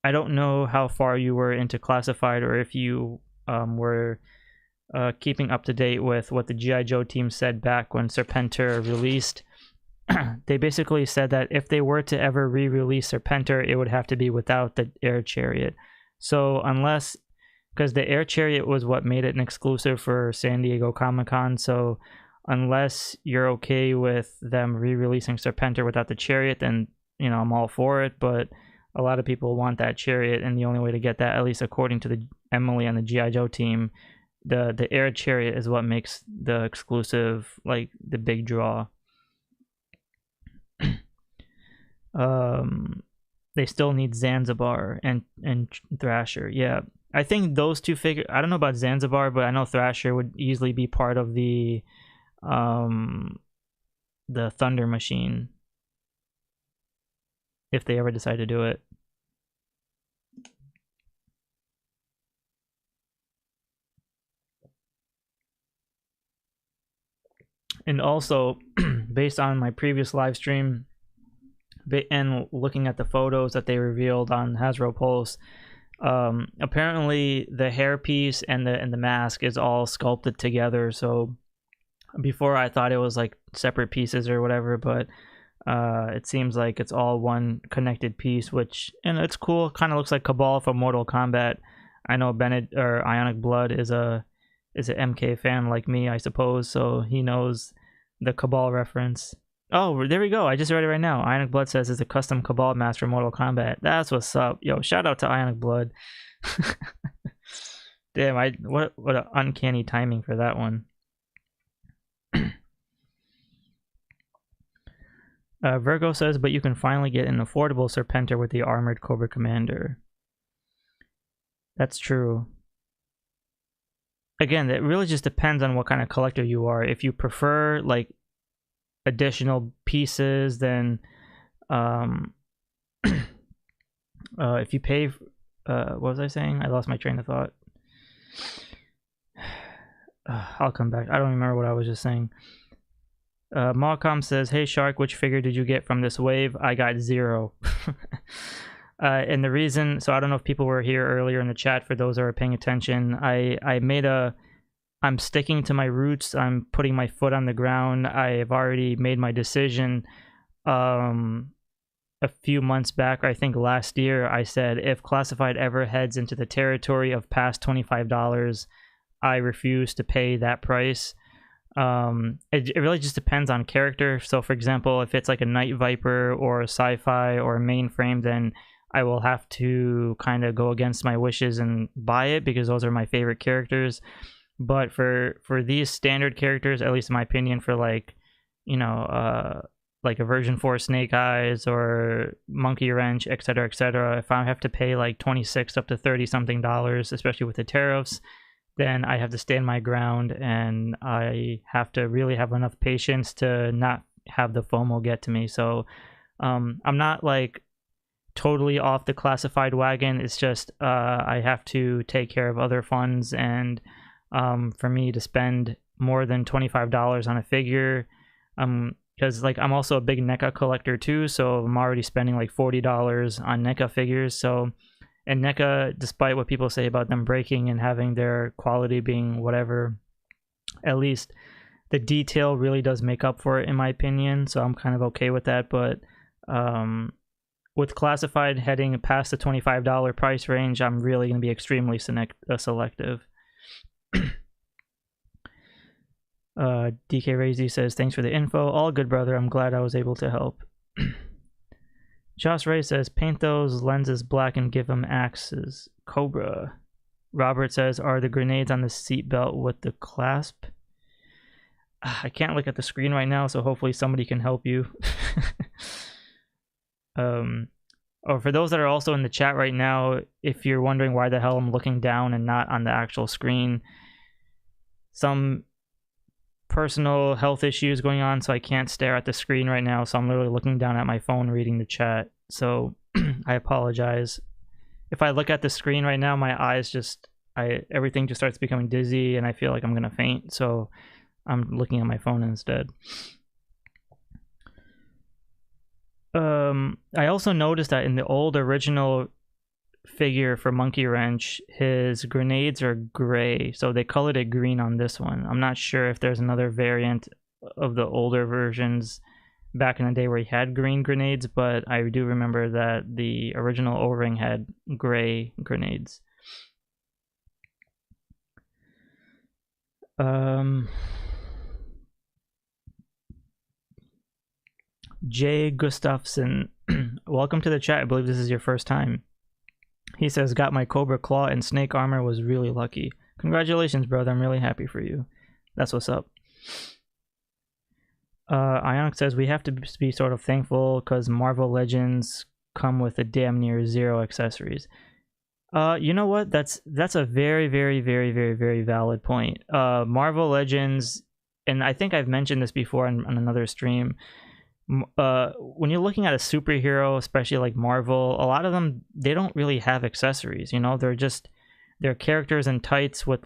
Speaker 1: I don't know how far you were into Classified, or if you were keeping up to date with what the G.I. Joe team said back when Serpenter released. They basically said that if they were to ever re-release Serpenter, it would have to be without the Air Chariot. So unless, because the Air Chariot was what made it an exclusive for San Diego Comic-Con, so unless you're okay with them re-releasing Serpenter without the Chariot, then, you know, I'm all for it. But a lot of people want that Chariot, and the only way to get that, at least according to the Emily and the G.I. Joe team, the Air Chariot is what makes the exclusive, like, the big draw. They still need Zanzibar and Thrasher. Yeah, I think those two figures, I don't know about Zanzibar, but I know Thrasher would easily be part of the Thunder Machine if they ever decide to do it. And also, based on my previous live stream and looking at the photos that they revealed on Hasbro Pulse, apparently the hairpiece and the mask is all sculpted together. So before I thought it was like separate pieces or whatever, but it seems like it's all one connected piece, which, and it's cool. Kind of looks like Cabal from Mortal Kombat. I know Bennett, or Ionic Blood, is an MK fan like me, I suppose, so he knows the Cabal reference. Oh, there we go. I just read it right now. Ionic Blood says it's a custom Cabal mask for Mortal Kombat. That's what's up. Yo, shout out to Ionic Blood. Damn, what an uncanny timing for that one. Virgo says, but you can finally get an affordable Serpenter with the armored Cobra Commander. That's true. Again, it really just depends on what kind of collector you are. If you prefer like additional pieces, then if you pay, what was I saying? I lost my train of thought. I'll come back. I don't remember what I was just saying. Malcolm says, hey Shark, which figure did you get from this wave? I got 0. And the reason, so I don't know if people were here earlier in the chat, for those that are paying attention, I'm sticking to my roots. I'm putting my foot on the ground. I've already made my decision. A few months back, I think last year, I said if Classified ever heads into the territory of past $25, I refuse to pay that price. It really just depends on character. So for example, if it's like a Night Viper or a Sci-Fi or a Mainframe, then I will have to kind of go against my wishes and buy it because those are my favorite characters. But for these standard characters, at least in my opinion, for like, you know, like a version 4 Snake Eyes or Monkeywrench, etc., if I have to pay like 26 up to 30 something dollars, especially with the tariffs, then I have to stand my ground, and I have to really have enough patience to not have the FOMO get to me. So I'm not like totally off the classified wagon. It's just I have to take care of other funds, and for me to spend more than $25 on a figure, because like I'm also a big NECA collector too, so I'm already spending like $40 on NECA figures. So, and NECA, despite what people say about them breaking and having their quality being whatever, at least the detail really does make up for it in my opinion, so I'm kind of okay with that. But with classified heading past the $25 price range, I'm really going to be extremely selective. DK Razy says, thanks for the info. All good, brother. I'm glad I was able to help. Josh Ray says, paint those lenses black and give them axes. Cobra. Robert says, are the grenades on the seatbelt with the clasp? I can't look at the screen right now, so hopefully somebody can help you. Or for those that are also in the chat right now, if you're wondering why the hell I'm looking down and not on the actual screen, some personal health issues going on, so I can't stare at the screen right now, so I'm literally looking down at my phone reading the chat. So I apologize. If I look at the screen right now, my eyes just, everything just starts becoming dizzy and I feel like I'm gonna faint, so I'm looking at my phone instead. I also noticed that in the old original figure for Monkeywrench, his grenades are gray, so they colored it green on this one. I'm not sure if there's another variant of the older versions back in the day where he had green grenades, but I do remember that the original O-ring had gray grenades. Jay Gustafson, welcome to the chat. I believe this is your first time. He says, got my Cobra Claw and snake armor, was really lucky. Congratulations, brother. I'm really happy for you. That's what's up. Ionic says, we have to be sort of thankful because Marvel Legends come with a damn near zero accessories. You know what? That's a very, very, very, very, very valid point. Marvel Legends, and I think I've mentioned this before on another stream, when you're looking at a superhero, especially like Marvel, a lot of them, they don't really have accessories, you know. They're characters in tights with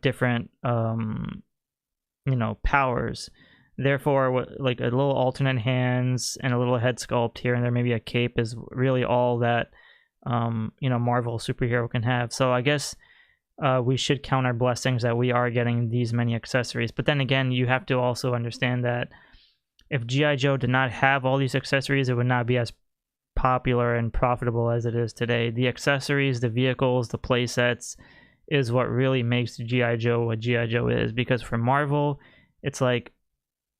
Speaker 1: different you know, powers. Therefore, like a little alternate hands and a little head sculpt here and there, maybe a cape, is really all that you know, Marvel superhero can have. So I guess we should count our blessings that we are getting these many accessories. But then again, you have to also understand that if G.I. Joe did not have all these accessories, it would not be as popular and profitable as it is today. The accessories, the vehicles, the playsets is what really makes G.I. Joe what G.I. Joe is. Because for Marvel, it's like,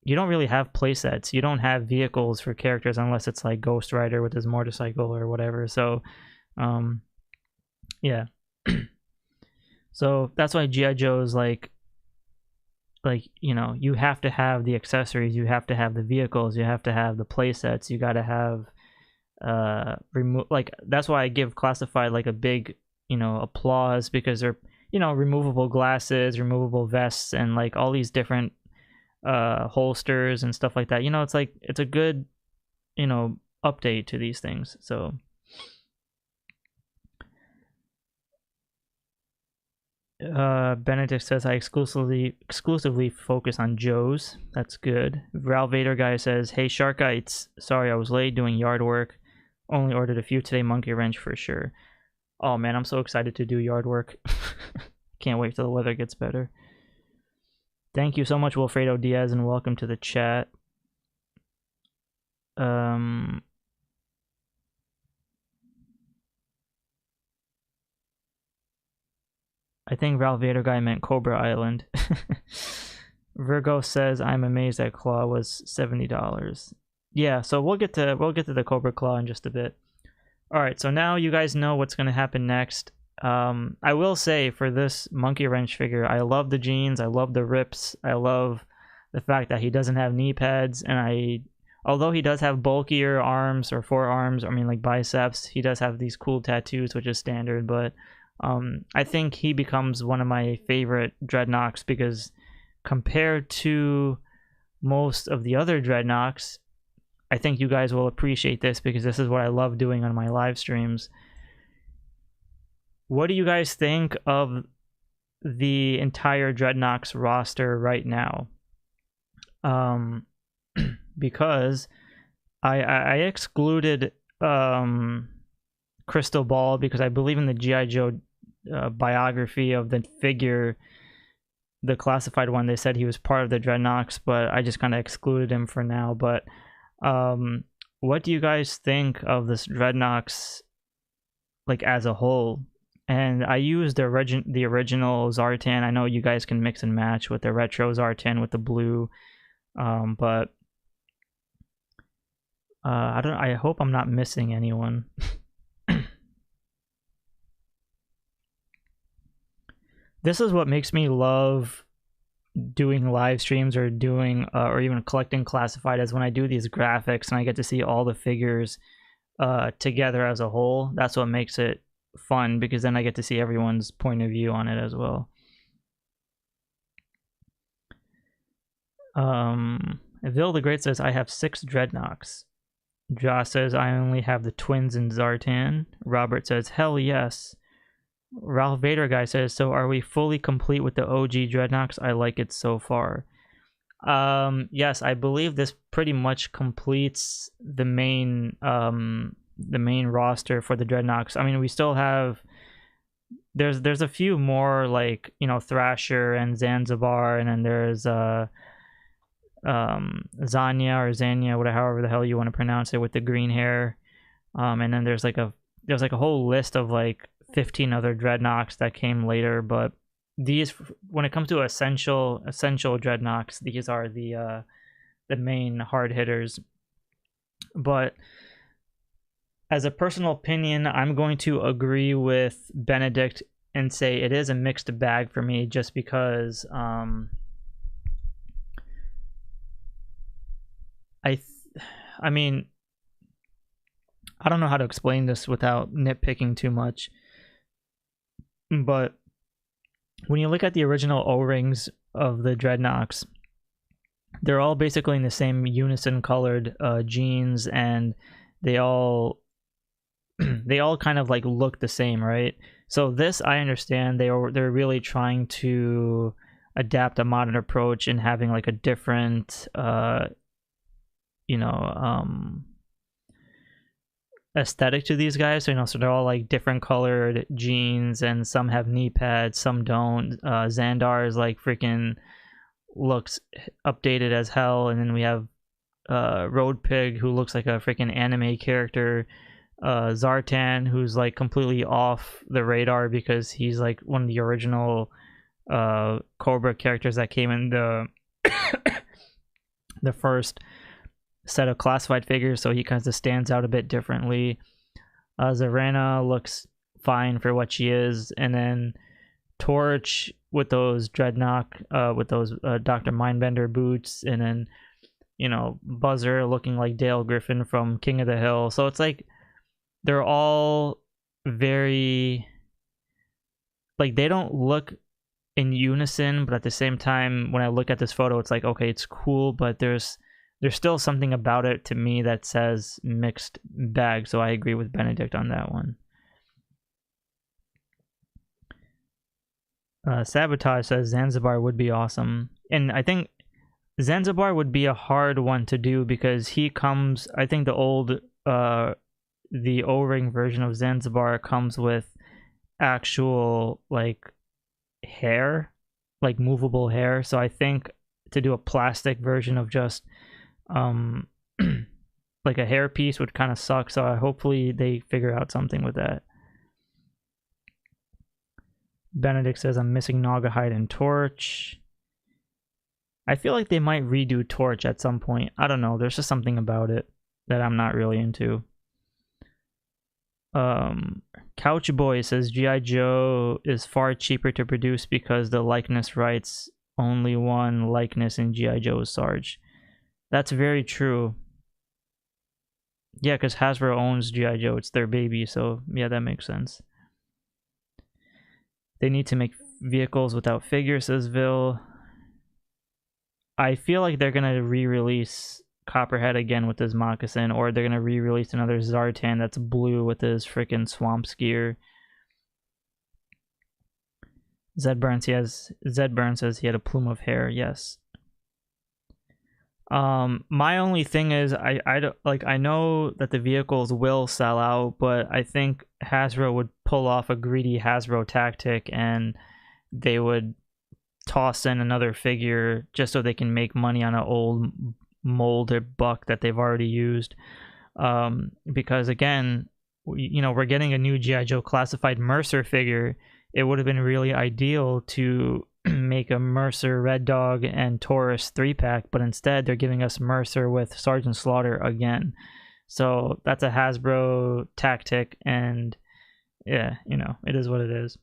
Speaker 1: you don't really have playsets. You don't have vehicles for characters unless it's like Ghost Rider with his motorcycle or whatever. So, yeah. So that's why G.I. Joe is like, you know, you have to have the accessories, you have to have the vehicles, you have to have the playsets, you got to have like, that's why I give Classified like a big, you know, applause, because they're, you know, removable glasses, removable vests, and like all these different holsters and stuff like that. You know, it's like, it's a good, you know, update to these things. So Benedict says, I exclusively focus on Joes. That's good. Ral Vader guy says, hey Sharkites, sorry I was late doing yard work. Only ordered a few today. Monkeywrench for sure. Oh man, I'm so excited to do yard work. Can't wait till the weather gets better. Thank you so much, Wilfredo Diaz, and welcome to the chat. I think Ral Vader guy meant Cobra Island. Virgo says, I'm amazed that Claw was $70. Yeah, so we'll get to the Cobra Claw in just a bit. Alright, so now you guys know what's gonna happen next. I will say, for this Monkeywrench figure, I love the jeans, I love the rips, I love the fact that he doesn't have knee pads, and I although he does have bulkier arms or forearms, I mean like biceps, he does have these cool tattoos, which is standard, but I think he becomes one of my favorite Dreadnoks because compared to most of the other Dreadnoks, I think you guys will appreciate this because this is what I love doing on my live streams. What do you guys think of the entire Dreadnoks roster right now? Because I excluded Crystal Ball because I believe in the G.I. Joe biography of the figure, the classified one, they said he was part of the Dreadnoks, but I just kind of excluded him for now. But what do you guys think of this Dreadnoks like as a whole? And I used the original Zartan. I know you guys can mix and match with the retro Zartan with the blue, but I hope I'm not missing anyone. This is what makes me love doing live streams or doing or even collecting classified, as when I do these graphics and I get to see all the figures together as a whole. That's what makes it fun, because then I get to see everyone's point of view on it as well. Vil the Great says, I have 6 Dreadnoks. Josh says, I only have the twins in Zartan. Robert says, hell yes. Ralph Vader guy says, so are we fully complete with the OG Dreadnoks? I like it so far. Yes, I believe this pretty much completes the main roster for the Dreadnoks. I mean, we still have, there's a few more, like, you know, Thrasher and Zanzibar, and then there's Zanya or Zanya, whatever, however the hell you want to pronounce it, with the green hair. And then there's like a whole list of like 15 other Dreadnoks that came later, but these, when it comes to essential Dreadnoks, these are the main hard hitters. But as a personal opinion, I'm going to agree with Benedict and say it is a mixed bag for me, just because I mean, I don't know how to explain this without nitpicking too much, but when you look at the original O-rings of the Dreadnoks, they're all basically in the same unison colored jeans, and they all kind of like look the same, right? So this, I understand they're really trying to adapt a modern approach and having like a different aesthetic to these guys. So, so they're all like different colored jeans, and some have knee pads, some don't. Xandar is like freaking looks updated as hell, and then we have Road Pig, who looks like a freaking anime character. Zartan, who's like completely off the radar because he's like one of the original Cobra characters that came in the the first set of classified figures, so he kind of stands out a bit differently. Zarana looks fine for what she is, and then Torch with those Dreadnok, with those Dr. Mindbender boots, and then, you know, Buzzer looking like Dale Griffin from King of the Hill. So it's like they're all very, like, they don't look in unison, but at the same time, when I look at this photo, it's like, okay, it's cool, but there's still something about it to me that says mixed bag. So I agree with Benedict on that one. Sabotage says Zanzibar would be awesome, and I think Zanzibar would be a hard one to do because he comes, I think the old the O-ring version of Zanzibar comes with actual like hair, like movable hair. So I think to do a plastic version of just like a hair piece would kind of suck. So hopefully they figure out something with that. Benedict says, I'm missing Naugahyde and Torch. I feel like they might redo Torch at some point. I don't know. There's just something about it that I'm not really into. Couch Boy says, G.I. Joe is far cheaper to produce because the likeness rights only one likeness in G.I. Joe's Sarge. That's very true. Yeah, because Hasbro owns G.I. Joe. It's their baby, so yeah, that makes sense. They need to make vehicles without figures, says Vil. I feel like they're going to re-release Copperhead again with his moccasin, or they're going to re-release another Zartan that's blue with his freaking swamp skier. Zedburn says he had a plume of hair. Yes. My only thing is I know that the vehicles will sell out, but I think Hasbro would pull off a greedy Hasbro tactic and they would toss in another figure just so they can make money on an old molded buck that they've already used. Because again, we're getting a new G.I. Joe Classified Mercer figure. It would have been really ideal to make a Mercer Red Dog and Taurus 3-pack, but instead they're giving us Mercer with Sergeant Slaughter again. So that's a Hasbro tactic, and yeah, it is what it is.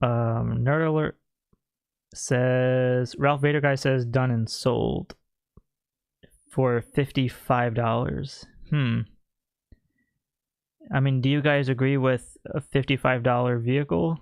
Speaker 1: Nerd Alert says, Ralph Vader Guy says, done and sold for $55. I mean, do you guys agree with a $55 vehicle?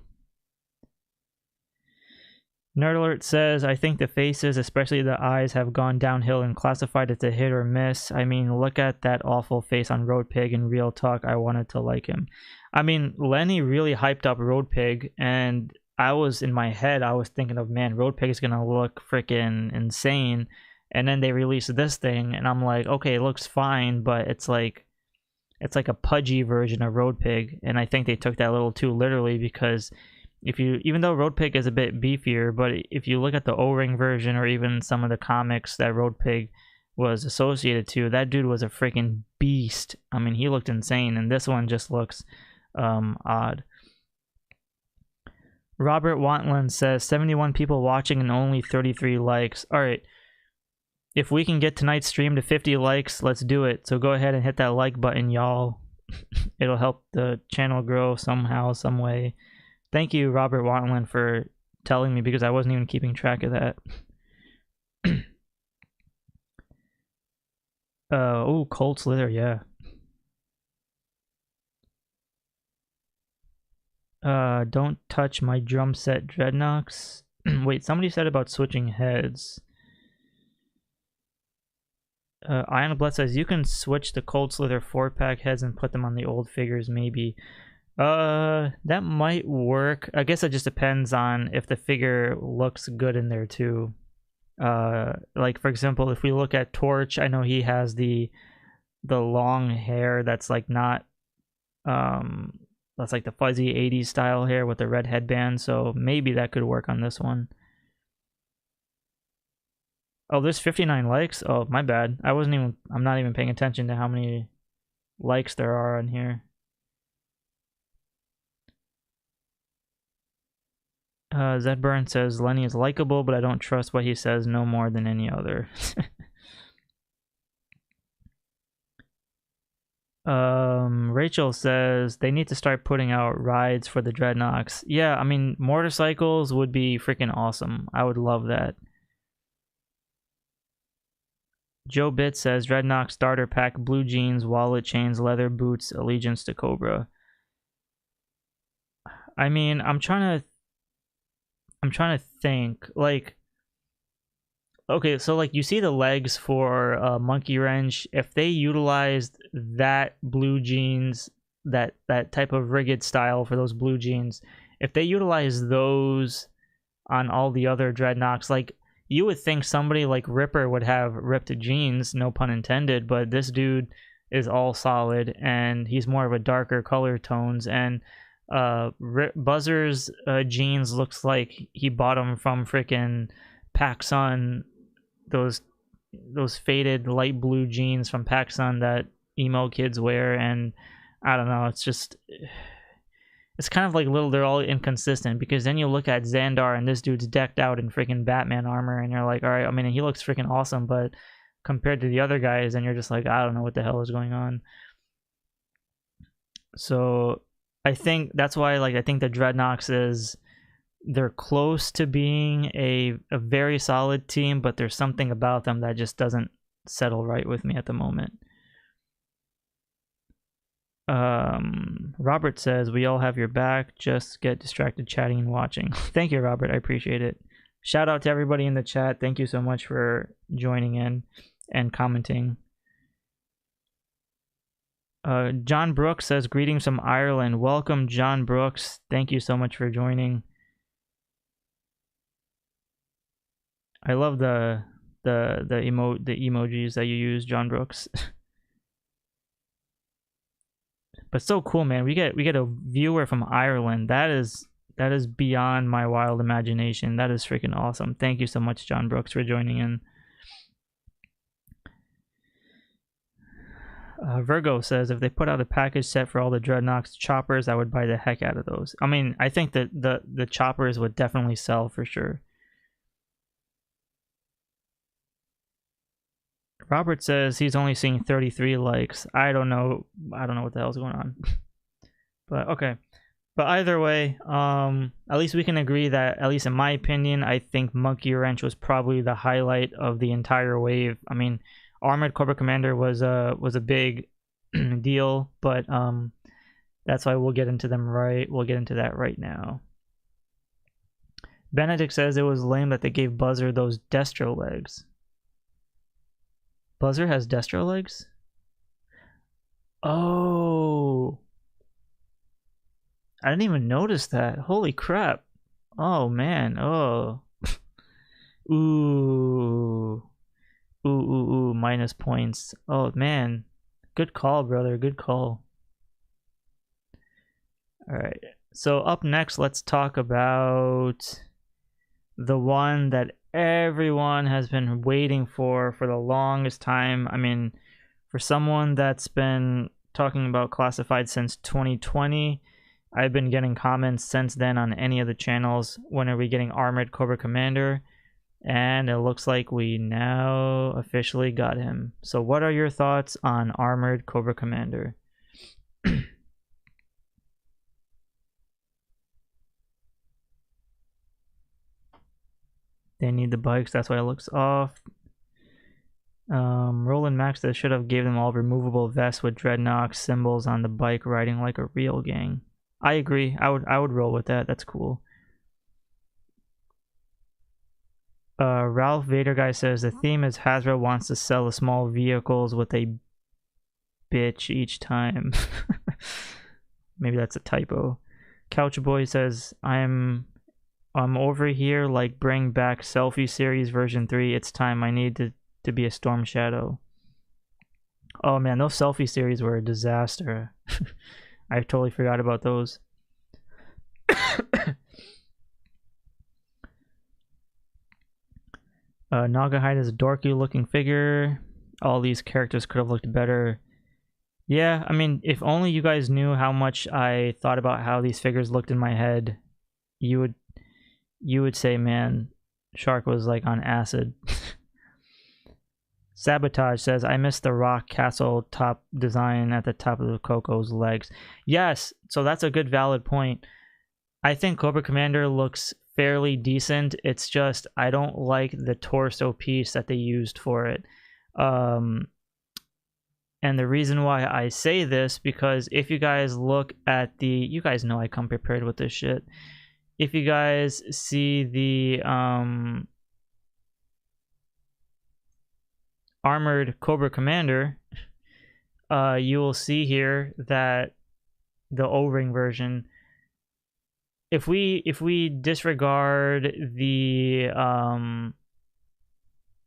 Speaker 1: Nerd Alert says, I think the faces, especially the eyes, have gone downhill and classified as a hit or miss. I mean, look at that awful face on Road Pig, and real talk, I wanted to like him. I mean, Lenny really hyped up Road Pig, and I was thinking of, man, Road Pig is going to look freaking insane. And then they released this thing, and I'm like, okay, it looks fine, but it's like a pudgy version of Road Pig, and I think they took that a little too literally, because even though Road Pig is a bit beefier, but if you look at the O-ring version or even some of the comics that Road Pig was associated to, that dude was a freaking beast. I mean, he looked insane, and this one just looks odd. Robert Wantland says 71 people watching and only 33 likes. All right. If we can get tonight's stream to 50 likes, let's do it. So go ahead and hit that like button, y'all. It'll help the channel grow somehow, some way. Thank you, Robert Wantland, for telling me, because I wasn't even keeping track of that. Oh, Cold Slither, yeah. Don't touch my drum set Dreadnoks. Wait, somebody said about switching heads. Iron Blood says you can switch the Cold Slither 4-pack heads and put them on the old figures, maybe. That might work. I guess it just depends on if the figure looks good in there too. Like for example, if we look at Torch, I know he has the long hair that's like not that's like the fuzzy 80s style hair with the red headband, so maybe that could work on this one. Oh, there's 59 likes? Oh, my bad. I'm not even paying attention to how many likes there are on here. Zedburn says, Lenny is likable, but I don't trust what he says no more than any other. Rachel says, they need to start putting out rides for the Dreadnoks. Yeah, I mean, motorcycles would be freaking awesome. I would love that. Joe Bitt says, Dreadnok starter pack, blue jeans, wallet, chains, leather boots, allegiance to Cobra. I mean, I'm trying to think, like, okay, so like you see the legs for Monkeywrench. If they utilized that blue jeans, that type of rigged style for those blue jeans, if they utilize those on all the other Dreadnoks, like, you would think somebody like Ripper would have ripped jeans, no pun intended, but this dude is all solid, and he's more of a darker color tones, and Buzzer's jeans looks like he bought them from freaking PacSun, those faded light blue jeans from PacSun that emo kids wear, and I don't know, it's kind of like they're all inconsistent, because then you look at Xandar and this dude's decked out in freaking Batman armor, and you're like, all right, I mean, he looks freaking awesome, but compared to the other guys, and you're just like, I don't know what the hell is going on. So I think that's why, like, I think the Dreadnoks is they're close to being a very solid team, but there's something about them that just doesn't settle right with me at the moment. Robert says, we all have your back, just get distracted chatting and watching. Thank you, Robert, I appreciate it. Shout out to everybody in the chat. Thank you so much for joining in and commenting. John Brooks says, greetings from Ireland. Welcome, John Brooks. Thank you so much for joining. I love the emojis that you use, John Brooks. But so cool, man. We get a viewer from Ireland. That is beyond my wild imagination. That is freaking awesome. Thank you so much, John Brooks, for joining in. Virgo says, if they put out a package set for all the Dreadnoks choppers, I would buy the heck out of those. I mean, I think that the choppers would definitely sell for sure. Robert says he's only seeing 33 likes. I don't know what the hell's going on. But okay. But either way, at least we can agree that, at least in my opinion, I think Monkeywrench was probably the highlight of the entire wave. I mean, Armored Cobra Commander was a big deal, but that's why we'll get into them we'll get into that right now. Benedict says it was lame that they gave Buzzer those Destro legs. Buzzer has Destro legs? Oh, I didn't even notice that. Holy crap. Oh man. Oh. Ooh, minus points. Oh man, good call, brother, good call. All right, so up next, let's talk about the one that everyone has been waiting for the longest time. I mean, for someone that's been talking about classified since 2020, I've been getting comments since then on any of the channels. When are we getting Armored Cobra Commander? And it looks like we now officially got him. So what are your thoughts on Armored Cobra Commander? They need the bikes, that's why it looks off. Roland Max, that should have gave them all removable vests with Dreadnok symbols on the bike, riding like a real gang. I agree. I would roll with that. That's cool. Ralph Vader guy says the theme is Hasbro wants to sell the small vehicles with a bitch each time. Maybe that's a typo. Couch Boy says I'm over here, like, bring back Selfie Series version 3. It's time. I need to be a Storm Shadow. Oh man, those Selfie Series were a disaster. I totally forgot about those. Nagahide is a dorky looking figure. All these characters could have looked better. Yeah, I mean, if only you guys knew how much I thought about how these figures looked in my head, you would say, man, Shark was like on acid. Sabotage says, I missed the rock castle top design at the top of the Coco's legs. Yes, so that's a good valid point. I think Cobra Commander looks fairly decent. It's just I don't like the torso piece that they used for it. And the reason why I say this, because if you guys look at the, you guys know I come prepared with this shit. If you guys see the Armored Cobra Commander, you will see here that the O-ring version, if we disregard the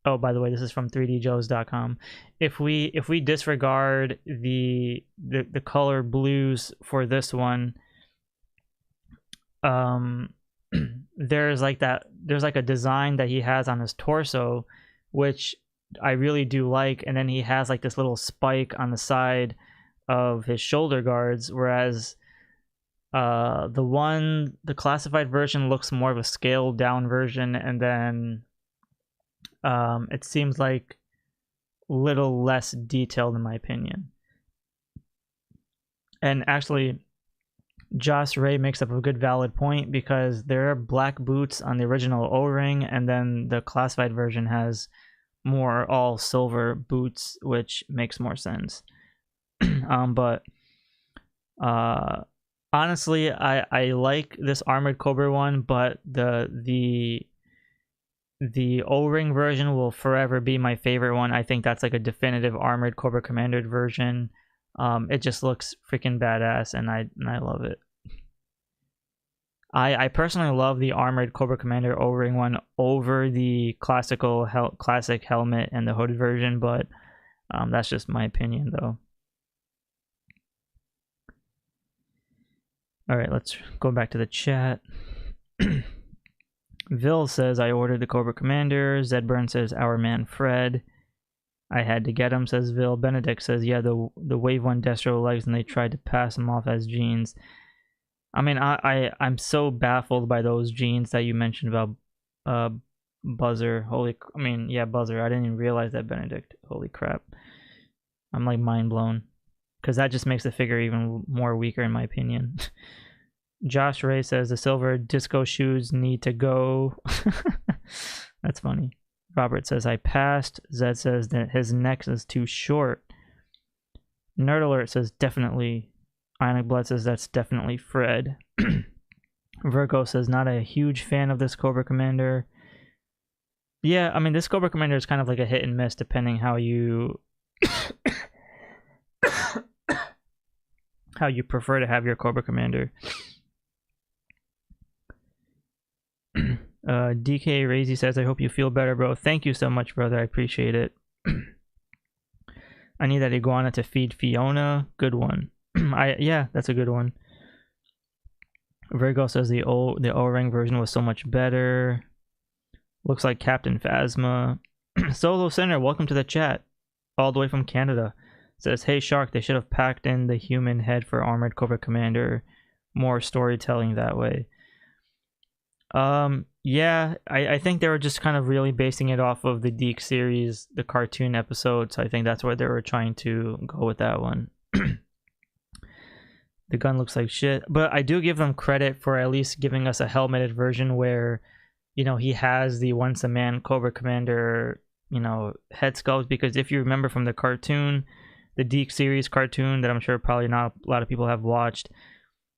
Speaker 1: oh, by the way, this is from 3djoes.com. If we disregard the color blues for this one, there's like a design that he has on his torso, which I really do like, and then he has like this little spike on the side of his shoulder guards, whereas the classified version looks more of a scaled down version, and then it seems like little less detailed in my opinion. And actually, Josh Ray makes up a good valid point because there are black boots on the original O-ring, and then the classified version has more all silver boots, which makes more sense. But honestly, I like this armored Cobra one, but the O-ring version will forever be my favorite one. I think that's like a definitive armored Cobra Commander version. It just looks freaking badass, and I love it. I personally love the armored Cobra Commander O-ring one over the classic helmet and the hooded version, but that's just my opinion though. All right, let's go back to the chat. Vil says, I ordered the Cobra Commander. Zedburn says, our man Fred. I had to get him, says Vil. Benedict says, yeah, the Wave 1 Destro legs, and they tried to pass him off as jeans. I mean, I'm so baffled by those jeans that you mentioned about Buzzer. Yeah, Buzzer. I didn't even realize that, Benedict. Holy crap. I'm like mind blown. Because that just makes the figure even more weaker in my opinion. Josh Ray says the silver disco shoes need to go. That's funny. Robert says I passed. Zed says that his neck is too short. Nerd Alert says definitely. Ionic Blood says that's definitely Fred. Virgo says not a huge fan of this Cobra Commander. Yeah, I mean this Cobra Commander is kind of like a hit and miss depending how you how you prefer to have your Cobra Commander. DK Razy says, I hope you feel better, bro. Thank you so much, brother. I appreciate it. I need that iguana to feed Fiona. Good one. Yeah, that's a good one. Virgo says the O-ring version was so much better. Looks like Captain Phasma. Solo Center, welcome to the chat. All the way from Canada. Says, hey Shark, they should have packed in the human head for Armored Cobra Commander. More storytelling that way. Yeah, I think they were just kind of really basing it off of the Deke series, the cartoon episode, so I think that's why they were trying to go with that one. The gun looks like shit, but I do give them credit for at least giving us a helmeted version where, you know, he has the once a man Cobra Commander, you know, head sculpt, because if you remember from the cartoon, the Deke series cartoon that I'm sure probably not a lot of people have watched,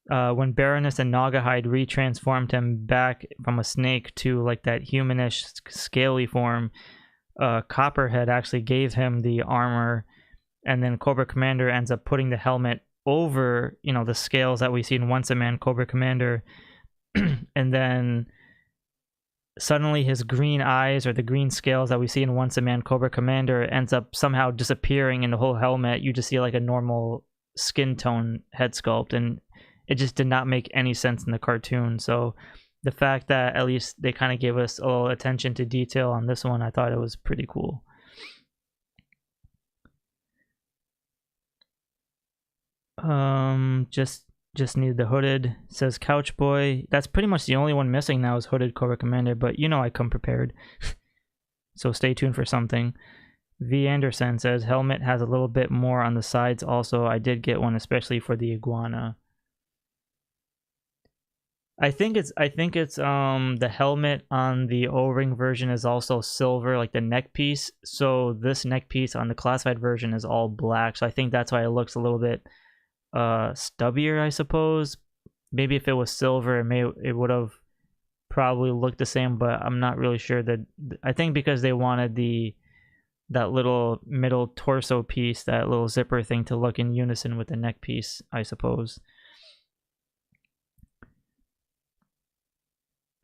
Speaker 1: when Baroness and Nagahide retransformed him back from a snake to like that humanish scaly form, Copperhead actually gave him the armor, and then Cobra Commander ends up putting the helmet over, you know, the scales that we see in Once a Man Cobra Commander, and then suddenly his green eyes, or the green scales that we see in Once a Man Cobra Commander, ends up somehow disappearing in the whole helmet. You just see like a normal skin tone head sculpt, and it just did not make any sense in the cartoon. So the fact that at least they kind of gave us a little attention to detail on this one, I thought it was pretty cool. Just need the hooded, says Couch Boy. That's pretty much the only one missing now is hooded Cobra Commander, but you know I come prepared. So stay tuned for something. V Anderson says helmet has a little bit more on the sides also. I did get one especially for the iguana. I think it's the helmet on the O-ring version is also silver, like the neck piece. So this neck piece on the classified version is all black. So I think that's why it looks a little bit stubbier, I suppose. Maybe if it was silver, it would have probably looked the same, but I'm not really sure. That I think because they wanted that little middle torso piece, that little zipper thing, to look in unison with the neck piece, I suppose.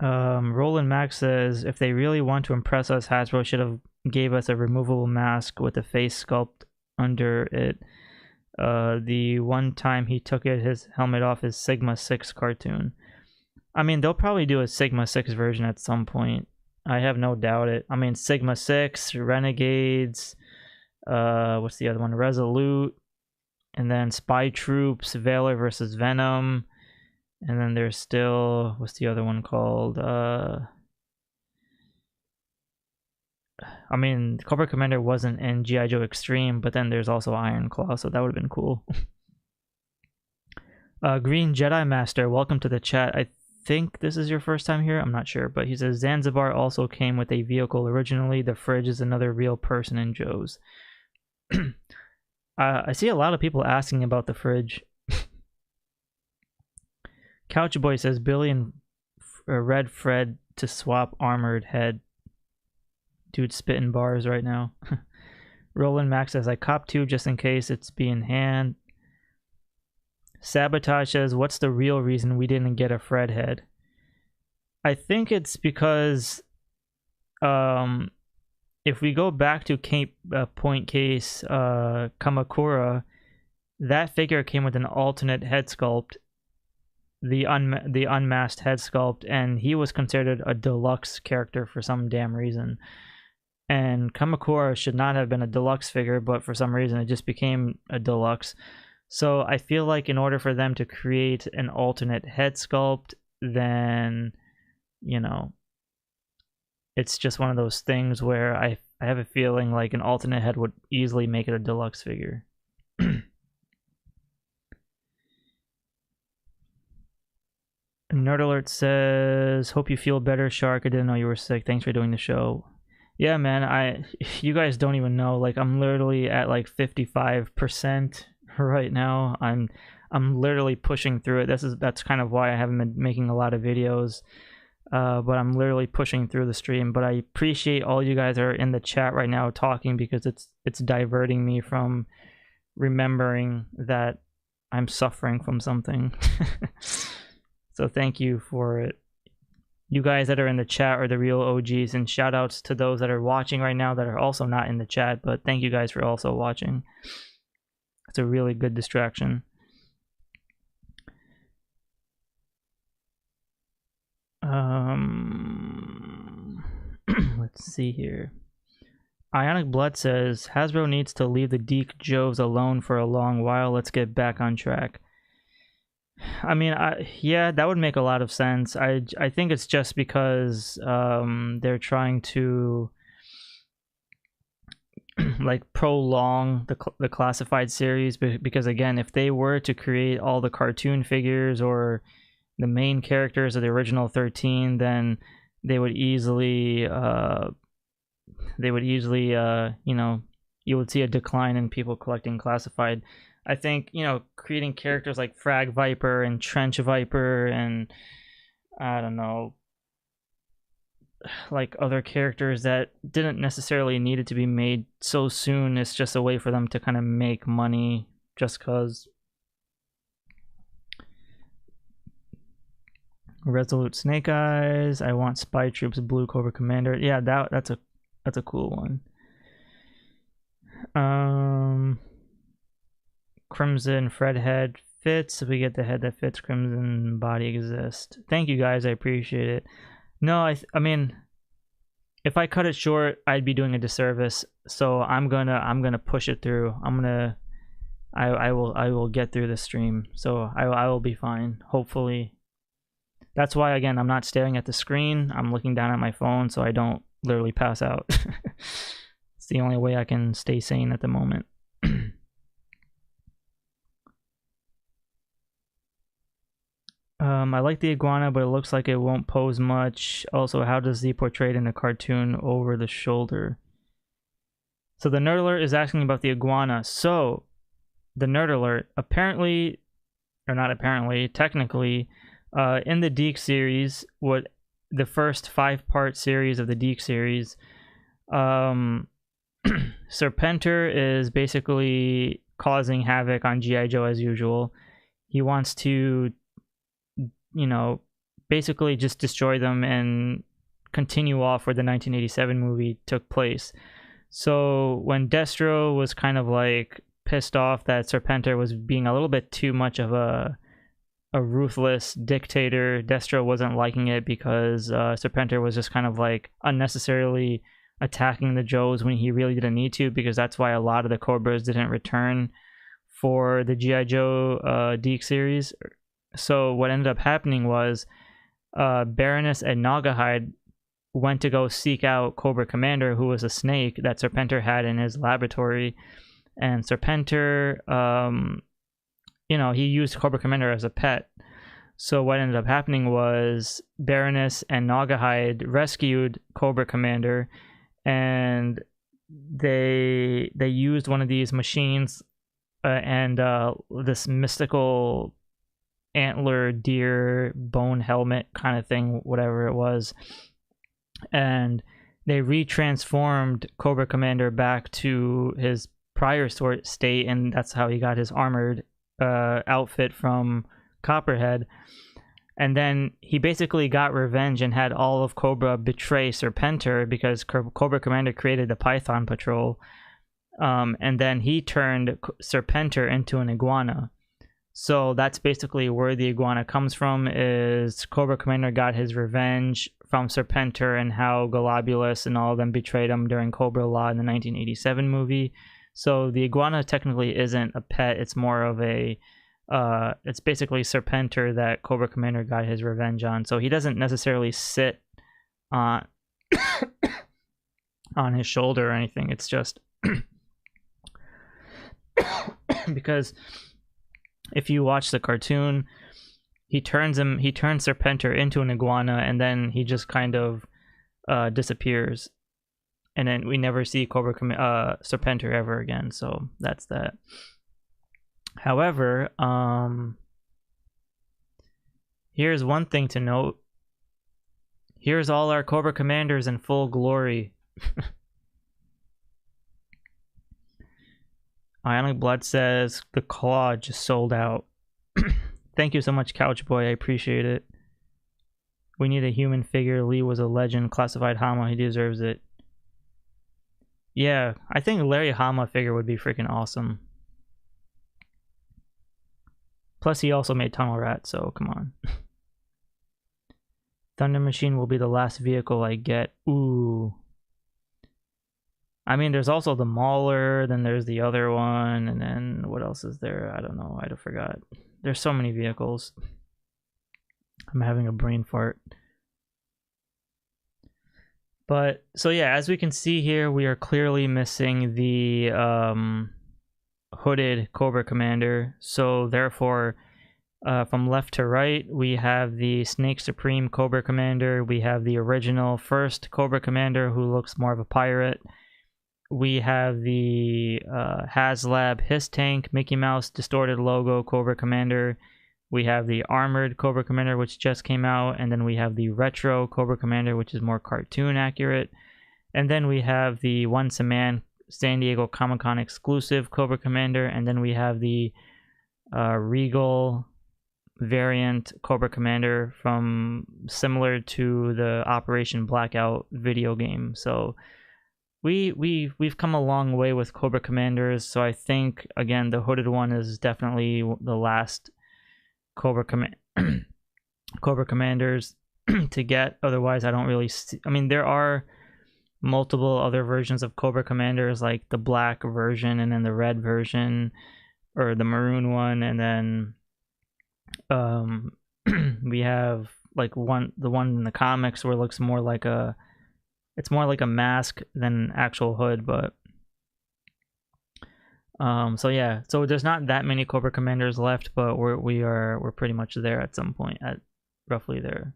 Speaker 1: Roland Max says, if they really want to impress us, Hasbro should have gave us a removable mask with a face sculpt under it. The one time he took his helmet off his Sigma 6 cartoon. I mean, they'll probably do a Sigma 6 version at some point. I have no doubt it. I mean, Sigma 6, Renegades, what's the other one? Resolute, and then Spy Troops, Valor versus Venom. And then there's still, what's the other one called? I mean, Cobra Commander wasn't in G.I. Joe Extreme, but then there's also Iron Claw, so that would have been cool. Green Jedi Master, welcome to the chat. I think this is your first time here. I'm not sure, but he says Zanzibar also came with a vehicle originally. The fridge is another real person in Joe's. I see a lot of people asking about the fridge. Couch Boy says Billy and Red Fred to swap armored head. Dude spitting bars right now. Roland Max says I cop 2 just in case it's being hand. Sabotage says what's the real reason we didn't get a Fred head? I think it's because if we go back to Point Case Kamakura, that figure came with an alternate head sculpt, the unmasked head sculpt, and he was considered a deluxe character for some damn reason. And Kamakura should not have been a deluxe figure, but for some reason it just became a deluxe. So I feel like in order for them to create an alternate head sculpt, then, you know, it's just one of those things where I have a feeling like an alternate head would easily make it a deluxe figure. Nerd Alert says, hope you feel better, Shark. I didn't know you were sick. Thanks for doing the show. Yeah, man, you guys don't even know. Like, I'm literally at like 55% right now. I'm literally pushing through it. That's kind of why I haven't been making a lot of videos. But I'm literally pushing through the stream. But I appreciate all you guys are in the chat right now talking, because it's diverting me from remembering that I'm suffering from something. So thank you for it. You guys that are in the chat are the real OGs, and shout outs to those that are watching right now that are also not in the chat, but thank you guys for also watching. It's a really good distraction. Let's see here. Ionic Blood says Hasbro needs to leave the Deke Joes alone for a long while. Let's get back on track. I mean, yeah, that would make a lot of sense. I think it's just because they're trying to like prolong the classified series, because again, if they were to create all the cartoon figures or the main characters of the original 13, then they would easily you know, you would see a decline in people collecting classified. I think, you know, creating characters like Frag Viper and Trench Viper and, I don't know, like other characters that didn't necessarily need it to be made so soon, it's just a way for them to kind of make money just because. Resolute Snake Eyes. I want Spy Troops Blue Cobra Commander. Yeah, that's a cool one. Crimson Fred head fits. We get the head that fits. Crimson body exists. Thank you guys, I appreciate it. No, I mean, if I cut it short, I'd be doing a disservice. So I'm gonna push it through. I will get through the stream. So I will be fine. Hopefully. That's why, again, I'm not staring at the screen. I'm looking down at my phone so I don't literally pass out. It's the only way I can stay sane at the moment. I like the iguana, but it looks like it won't pose much. Also, how does he portrayed in a cartoon over the shoulder? So the Nerd Alert is asking about the iguana. So, the Nerd Alert, apparently, or not apparently, technically, in the Deke series, what the first 5-part series of the Deke series, Serpentor is basically causing havoc on G.I. Joe as usual. He wants to, you know, basically just destroy them and continue off where the 1987 movie took place. So when Destro was kind of like pissed off that Serpentor was being a little bit too much of a ruthless dictator, Destro wasn't liking it because Serpentor was just kind of like unnecessarily attacking the Joes when he really didn't need to, because that's why a lot of the Cobras didn't return for the G.I. Joe Deke series. So what ended up happening was Baroness and Naugahyde went to go seek out Cobra Commander, who was a snake that Serpentor had in his laboratory, and Serpentor you know, he used Cobra Commander as a pet. So what ended up happening was Baroness and Naugahyde rescued Cobra Commander, and they used one of these machines and this mystical antler deer bone helmet kind of thing, whatever it was, and they retransformed Cobra Commander back to his prior state, and that's how he got his armored outfit from Copperhead. And then he basically got revenge and had all of Cobra betray Serpentor because Cobra Commander created the Python Patrol. And then he turned Serpentor into an iguana. So that's basically where the iguana comes from, is Cobra Commander got his revenge from Serpentor and how Globulus and all of them betrayed him during Cobra Law in the 1987 movie. So the iguana technically isn't a pet, it's more of a it's basically Serpentor that Cobra Commander got his revenge on. So he doesn't necessarily sit on on his shoulder or anything. It's just because if you watch the cartoon, he turns Serpentor into an iguana, and then he just kind of disappears, and then we never see Serpentor ever again. So that's that. However, here's one thing to note. Here's all our Cobra Commanders in full glory. Ionic Blood says the Claw just sold out. Thank you so much, Couchboy. I appreciate it. We need a human figure. Lee was a legend. Classified Hama. He deserves it. Yeah, I think Larry Hama figure would be freaking awesome. Plus, he also made Tunnel Rat, so come on. Thunder Machine will be the last vehicle I get. Ooh. I mean, there's also the Mauler, then there's the other one, and then what else is there? I don't know. I forgot. There's so many vehicles. I'm having a brain fart. But, so yeah, as we can see here, we are clearly missing the hooded Cobra Commander. So therefore, from left to right, we have the Snake Supreme Cobra Commander. We have the original first Cobra Commander, who looks more of a pirate. We have the HASLAB Hiss Tank Mickey Mouse distorted logo Cobra Commander. We have the armored Cobra Commander, which just came out, and then we have the retro Cobra Commander, which is more cartoon accurate. And then we have the Once a Man San Diego Comic-Con exclusive Cobra Commander, and then we have the Regal variant Cobra Commander from similar to the Operation Blackout video game. So we've come a long way with Cobra Commanders. So I think again the hooded one is definitely the last Cobra Commanders to get. Otherwise, I don't really see. I mean, there are multiple other versions of Cobra Commanders, like the black version and then the red version, or the maroon one, and then we have like the one in the comics where it looks more like it's more like a mask than an actual hood. But so yeah, so there's not that many Cobra Commanders left, but we're pretty much there at some point, at roughly there.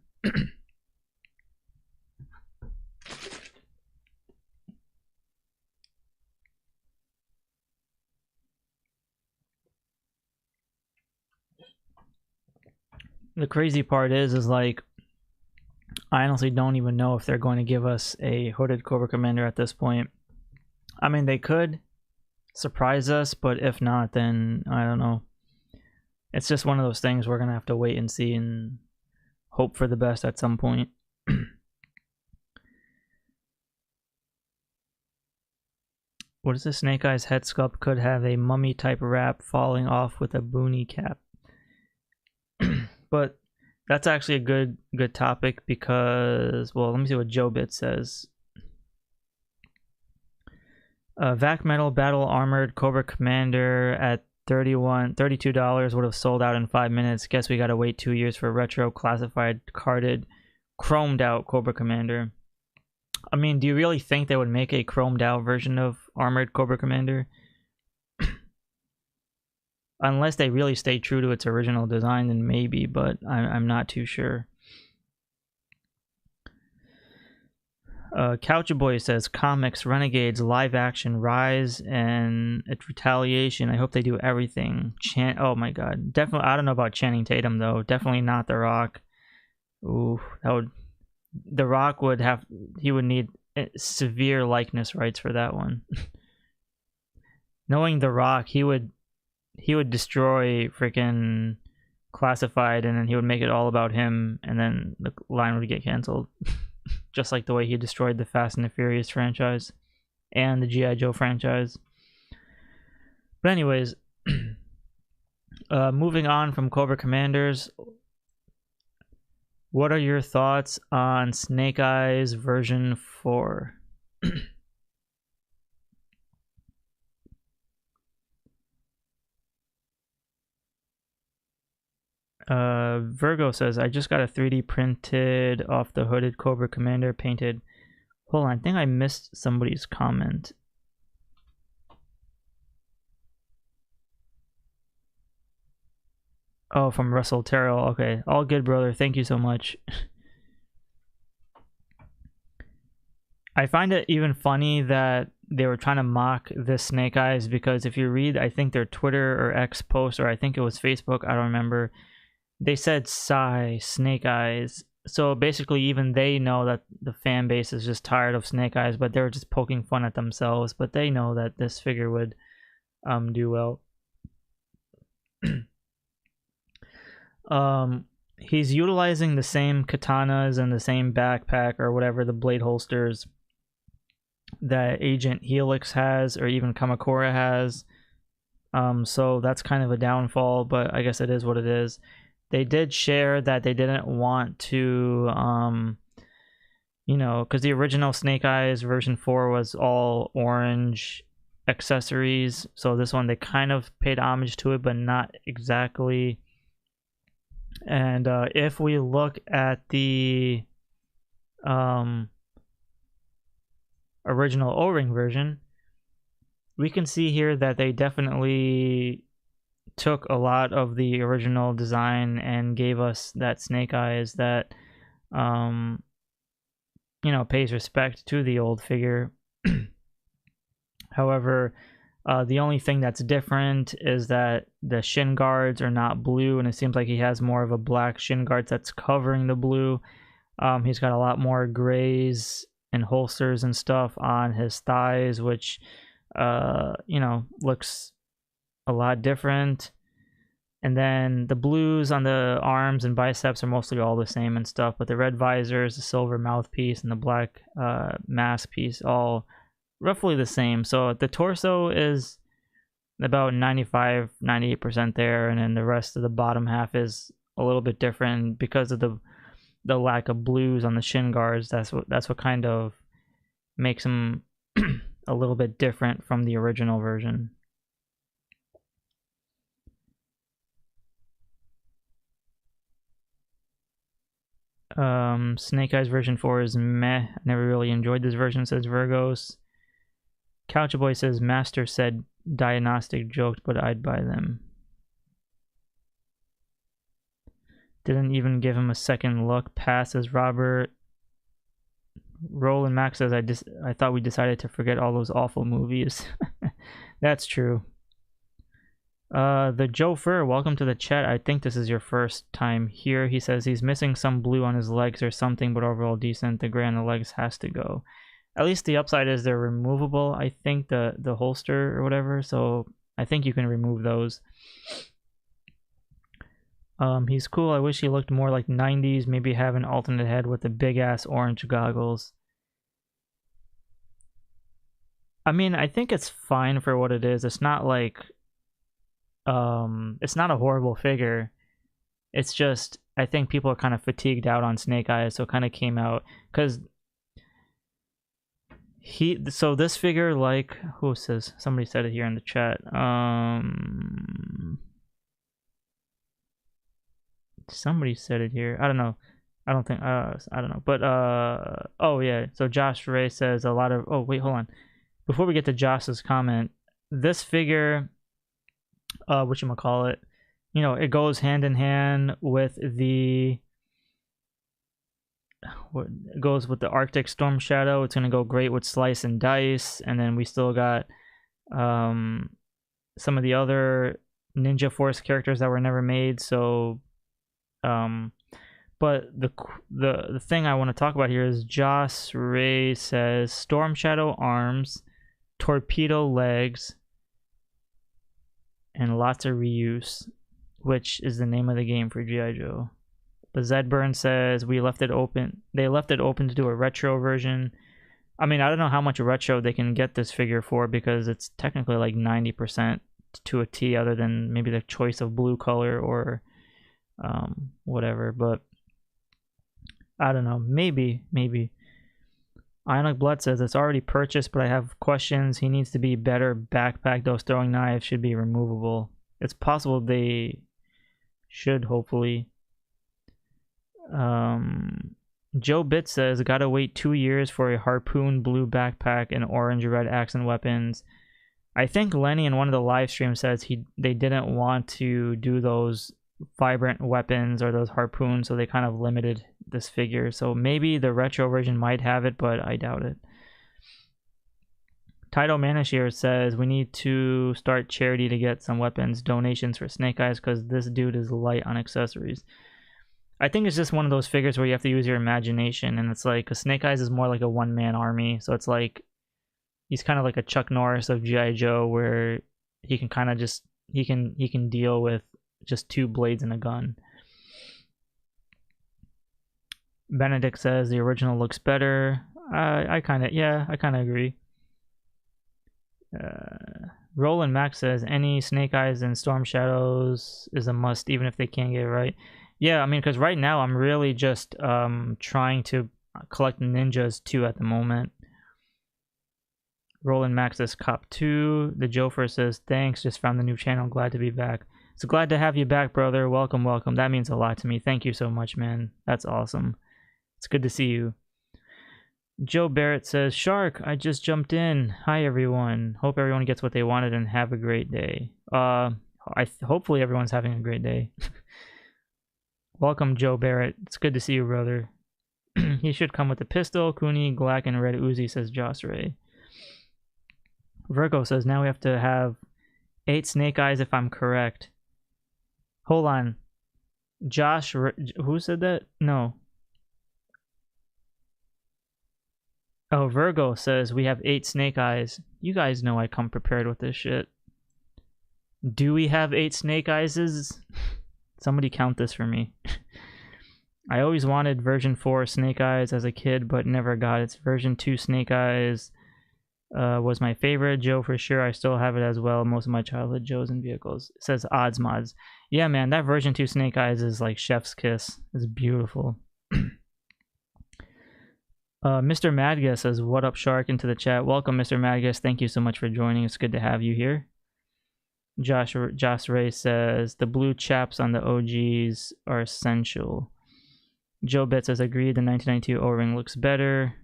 Speaker 1: The crazy part is like, I honestly don't even know if they're going to give us a hooded Cobra Commander at this point. I mean, they could surprise us, but if not, then I don't know. It's just one of those things we're going to have to wait and see and hope for the best at some point. What is this? Snake Eyes head sculpt could have a mummy type wrap falling off with a boonie cap. But that's actually a good topic because, well, let me see what JoeBit says. Vac Metal Battle Armored Cobra Commander at $32 would have sold out in 5 minutes. Guess we gotta wait 2 years for retro classified carded chromed out Cobra Commander. I mean, do you really think they would make a chromed out version of armored Cobra Commander? Unless they really stay true to its original design, then maybe, but I'm not too sure. Couch Boy says, comics, Renegades, live action, Rise, and its Retaliation. I hope they do everything. Oh my god. Definitely, I don't know about Channing Tatum, though. Definitely not The Rock. Ooh, that would... The Rock would have... He would need severe likeness rights for that one. Knowing The Rock, he would destroy freaking Classified, and then he would make it all about him, and then the line would get canceled. Just like the way he destroyed the Fast and the Furious franchise and the G.I. Joe franchise. But anyways, moving on from Cobra Commanders, what are your thoughts on Snake Eyes version 4? Virgo says, I just got a 3D printed off the hooded Cobra Commander painted. Hold on, I think I missed somebody's comment. Oh, from Russell Terrell. Okay, all good, brother. Thank you so much. I find it even funny that they were trying to mock this Snake Eyes, because if you read, I think their Twitter or X post, or I think it was Facebook, I don't remember, they said sigh, Snake Eyes. So basically even they know that the fan base is just tired of Snake Eyes, but they're just poking fun at themselves. But they know that this figure would do well. He's utilizing the same katanas and the same backpack or whatever, the blade holsters that Agent Helix has, or even Kamakura has. So that's kind of a downfall, but I guess it is what it is. They did share that they didn't want to, you know, because the original Snake Eyes version 4 was all orange accessories. So this one, they kind of paid homage to it, but not exactly. And if we look at the original O-ring version, we can see here that they definitely took a lot of the original design and gave us that Snake Eyes that you know, pays respect to the old figure. However, the only thing that's different is that the shin guards are not blue, and it seems like he has more of a black shin guards that's covering the blue. He's got a lot more grays and holsters and stuff on his thighs, which you know, looks a lot different. And then the blues on the arms and biceps are mostly all the same and stuff, but the red visors, the silver mouthpiece, and the black mask piece, all roughly the same. So the torso is about 95-98% there, and then the rest of the bottom half is a little bit different because of the lack of blues on the shin guards. That's what kind of makes him a little bit different from the original version. Snake Eyes version 4 is meh. I never really enjoyed this version, says Virgos. Couchboy says, Master said Diagnostic joked, but I'd buy them. Didn't even give him a second look. Pass, says Robert. Roland Max says, I thought we decided to forget all those awful movies. That's true. The Joe Fur, welcome to the chat. I think this is your first time here. He says he's missing some blue on his legs or something, but overall decent. The gray on the legs has to go. At least the upside is they're removable, I think, the holster or whatever, so I think you can remove those. He's cool. I wish he looked more like 90s, maybe have an alternate head with the big ass orange goggles. I mean, I think it's fine for what it is. It's not like it's not a horrible figure. It's just, I think people are kind of fatigued out on Snake Eyes, so it kind of came out because so this figure, like, who says, somebody said it here in the chat, somebody said it here, I don't know, I don't know, but oh yeah, so Josh Ray says a lot of, oh wait, hold on, before we get to Josh's comment, this figure whatchamacallit, you know, it goes hand in hand with the it goes with the Arctic Storm Shadow. It's gonna go great with Slice and Dice, and then we still got some of the other Ninja Force characters that were never made. So, but the thing I want to talk about here is Joss Ray says Storm Shadow arms, torpedo legs, and lots of reuse, which is the name of the game for G.I. Joe. But Zedburn says we left it open. They left it open to do a retro version. I mean, I don't know how much retro they can get this figure for, because it's technically like 90% to a T, other than maybe the choice of blue color or whatever. But I don't know. Maybe. Ionic Blood says it's already purchased, but I have questions. He needs to be better backpack. Those throwing knives should be removable. It's possible they should, hopefully. Joe Bit says gotta wait 2 years for a harpoon blue backpack and orange red accent weapons. I think Lenny in one of the live streams says they didn't want to do those vibrant weapons or those harpoons, so they kind of limited this figure. So maybe the retro version might have it, but I doubt it. Taito Manashir says we need to start charity to get some weapons donations for Snake Eyes, because this dude is light on accessories. I think it's just one of those figures where you have to use your imagination, and it's like, 'cause Snake Eyes is more like a one-man army, so it's like he's kind of like a Chuck Norris of G.I. Joe, where he can kind of just he can deal with just 2 blades and a gun. Benedict says the original looks better. I kind of agree. Roland Max says any Snake Eyes and Storm Shadows is a must, even if they can't get it right. Yeah, I mean, because right now I'm really just trying to collect ninjas too at the moment. Roland Max says Cop 2. The Jofer says thanks, just found the new channel, glad to be back. So glad to have you back, brother. Welcome. That means a lot to me. Thank you so much, man. That's awesome. It's good to see you. Joe Barrett says, Shark, I just jumped in. Hi, everyone. Hope everyone gets what they wanted and have a great day. Hopefully everyone's having a great day. Welcome, Joe Barrett. It's good to see you, brother. He should come with a pistol, Kuni, Glack, and Red Uzi, says Joss Ray. Virgo says, now we have to have 8 Snake Eyes if I'm correct. Hold on. Josh, who said that? No. Oh, Virgo says we have 8 Snake Eyes. You guys know I come prepared with this shit. Do we have 8 Snake Eyeses? Somebody count this for me. I always wanted version 4 Snake Eyes as a kid, but never got it. Version 2 Snake Eyes was my favorite. Joe for sure. I still have it as well. Most of my childhood Joes and vehicles. It says Odds Mods. Yeah, man, that version 2 Snake Eyes is like chef's kiss. It's beautiful. Mr. Madgas says, what up, Shark, into the chat. Welcome, Mr. Madgas. Thank you so much for joining. It's good to have you here. Josh Ray says, the blue chaps on the OGs are essential. Joe Bet says, agreed, the 1992 O-ring looks better.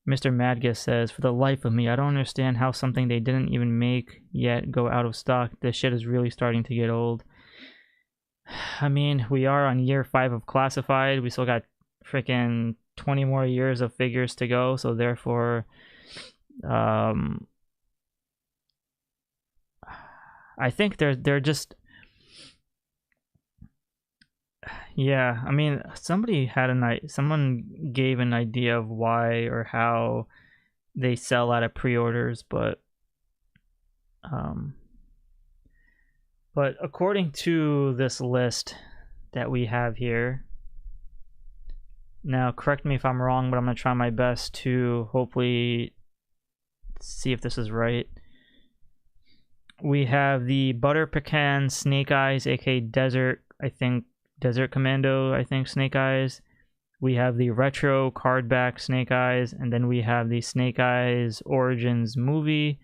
Speaker 1: Mr. Madgas says, for the life of me, I don't understand how something they didn't even make yet go out of stock. This shit is really starting to get old. I mean, we are on year 5 of Classified. We still got freaking 20 more years of figures to go, so therefore I think they're just, yeah, I mean, someone gave an idea of why or how they sell out of pre-orders, but according to this list that we have here, now correct me if I'm wrong, but I'm gonna try my best to hopefully see if this is right. We have the Butter Pecan Snake Eyes, aka Desert Commando, Snake Eyes. We have the Retro Cardback Snake Eyes, and then we have the Snake Eyes Origins movie,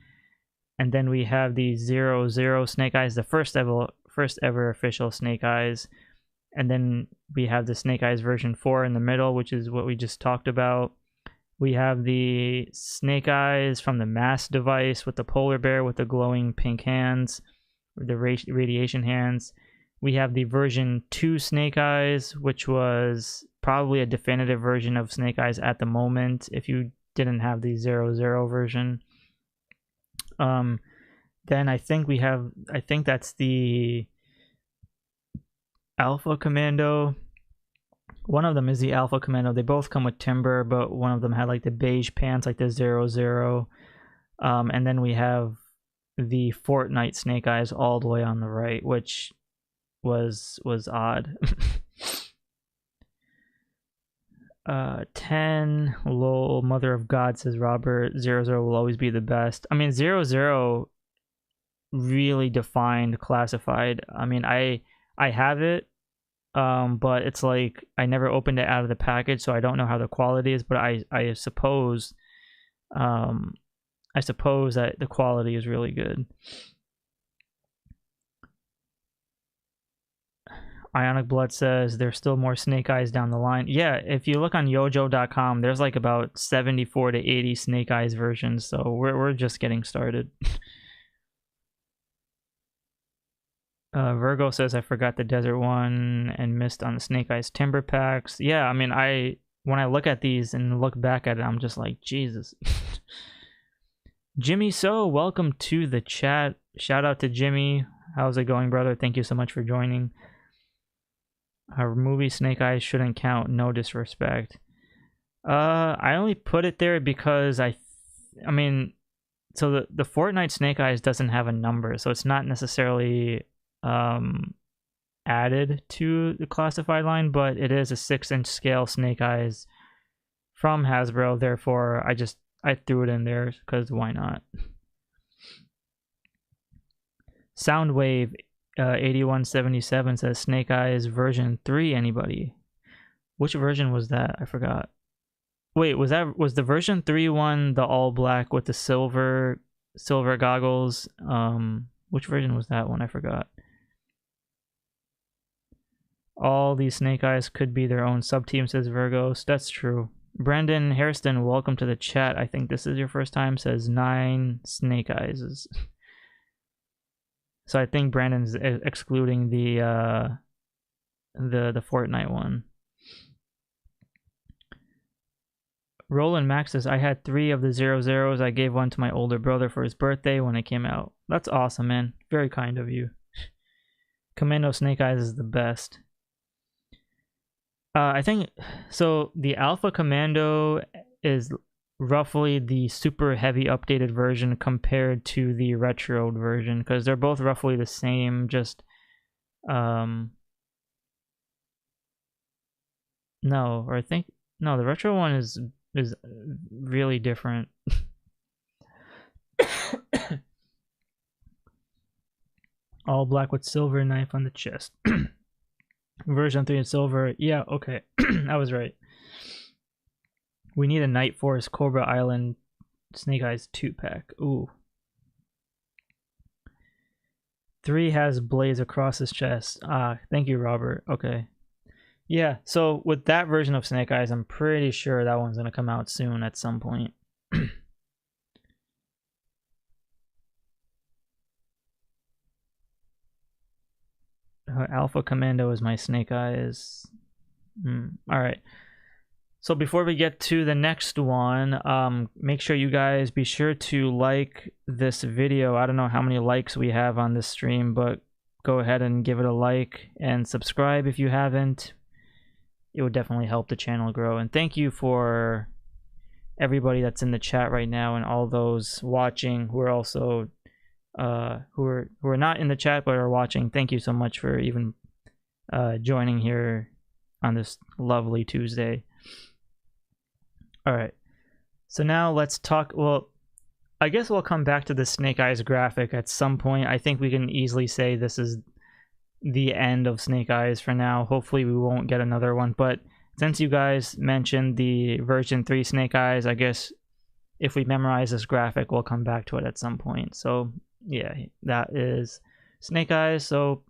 Speaker 1: and then we have the 00 Snake Eyes, the first ever official Snake Eyes, and then we have the Snake Eyes version 4 in the middle, which is what we just talked about. We have the Snake Eyes from the Mass device with the polar bear with the glowing pink hands. the radiation hands. We have the version 2 Snake Eyes, which was probably a definitive version of Snake Eyes at the moment if you didn't have the 00 version. Then I think that's the Alpha Commando. One of them is the Alpha Commando. They both come with timber, but one of them had like the beige pants, like the 00. And then we have the Fortnite Snake Eyes all the way on the right, which was odd. 10 lol, mother of God, says Robert. 00 will always be the best. I mean, 00 really defined classified. I mean, I have it, but it's like I never opened it out of the package, so I don't know how the quality is, but I suppose that the quality is really good. Ionic Blood says there's still more Snake Eyes down the line. Yeah, if you look on yojo.com, there's like about 74 to 80 Snake Eyes versions, so we're just getting started. Virgo says I forgot the desert one and missed on the Snake Eyes timber packs. Yeah, I mean, when I look at these and look back at it, I'm just like, Jesus. Jimmy So, welcome to the chat. Shout out to Jimmy. How's it going, brother? Thank you so much for joining. Our movie Snake Eyes shouldn't count, no disrespect. I only put it there because I mean, so the Fortnite Snake Eyes doesn't have a number, so it's not necessarily added to the classified line, but it is a 6-inch scale Snake Eyes from Hasbro. Therefore, I threw it in there because why not? Soundwave 8177 says Snake Eyes version 3. Anybody? Which version was that? I forgot. Wait, was the version 3 one the all black with the silver goggles? Which version was that one? I forgot. All these Snake Eyes could be their own sub-team, says Virgos. That's true. Brandon Hairston, welcome to the chat. I think this is your first time, says 9 Snake Eyes. So I think Brandon's excluding the Fortnite one. Roland Max says I had 3 of the 00s. I gave one to my older brother for his birthday when it came out. That's awesome, man. Very kind of you. Commando Snake Eyes is the best. I think so. The Alpha Commando is roughly the super heavy updated version compared to the retroed version, because they're both roughly the same, just no, or I think no, the retro one is really different. All black with silver knife on the chest. Version 3 in silver. Yeah, okay. I was right. We need a NIGHTFORCE Cobra Island Snake Eyes 2-pack. Ooh. 3 has blades across his chest. Thank you, Robert. Okay. Yeah, so with that version of Snake Eyes, I'm pretty sure that one's going to come out soon at some point. Alpha Commando is my Snake Eyes. Alright. So before we get to the next one, make sure you guys be sure to like this video. I don't know how many likes we have on this stream, but go ahead and give it a like and subscribe if you haven't. It would definitely help the channel grow. And thank you for everybody that's in the chat right now and all those watching who are also who are not in the chat but are watching. Thank you so much for even joining here on this lovely Tuesday. All right, so now let's talk. Well, I guess we'll come back to the Snake Eyes graphic at some point. I think we can easily say this is the end of Snake Eyes for now. Hopefully we won't get another one, but since you guys mentioned the version 3 Snake Eyes, I guess if we memorize this graphic, we'll come back to it at some point. So yeah, that is Snake Eyes, so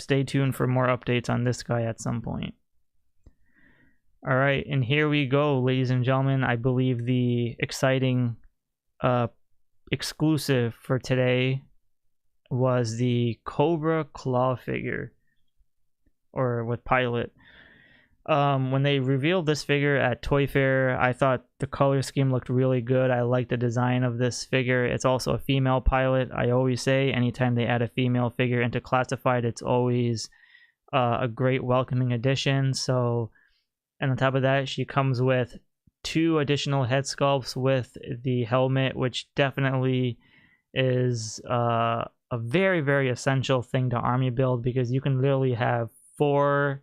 Speaker 1: stay tuned for more updates on this guy at some point. All right, and here we go, ladies and gentlemen. I believe the exciting exclusive for today, was the Cobra Claw figure, or with Pilot. When they revealed this figure at Toy Fair, I thought the color scheme looked really good. I like the design of this figure. It's also a female Pilot. I always say anytime they add a female figure into Classified, it's always a great welcoming addition. So, and on top of that, she comes with 2 additional head sculpts with the helmet, which definitely is a very, very essential thing to army build, because you can literally have 4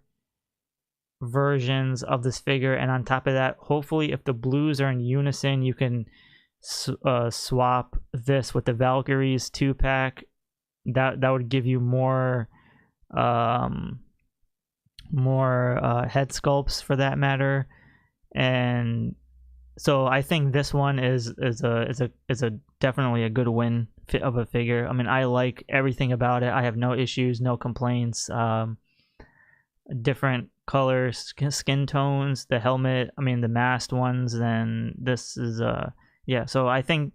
Speaker 1: versions of this figure, and on top of that, hopefully if the blues are in unison, you can swap this with the Valkyries 2-pack. That would give you more head sculpts for that matter. And so I think this one is a definitely a good win of a figure. I mean, I like everything about it. I have no issues, no complaints. Different colors, skin tones, the helmet, I mean the masked ones, and this is yeah, so I think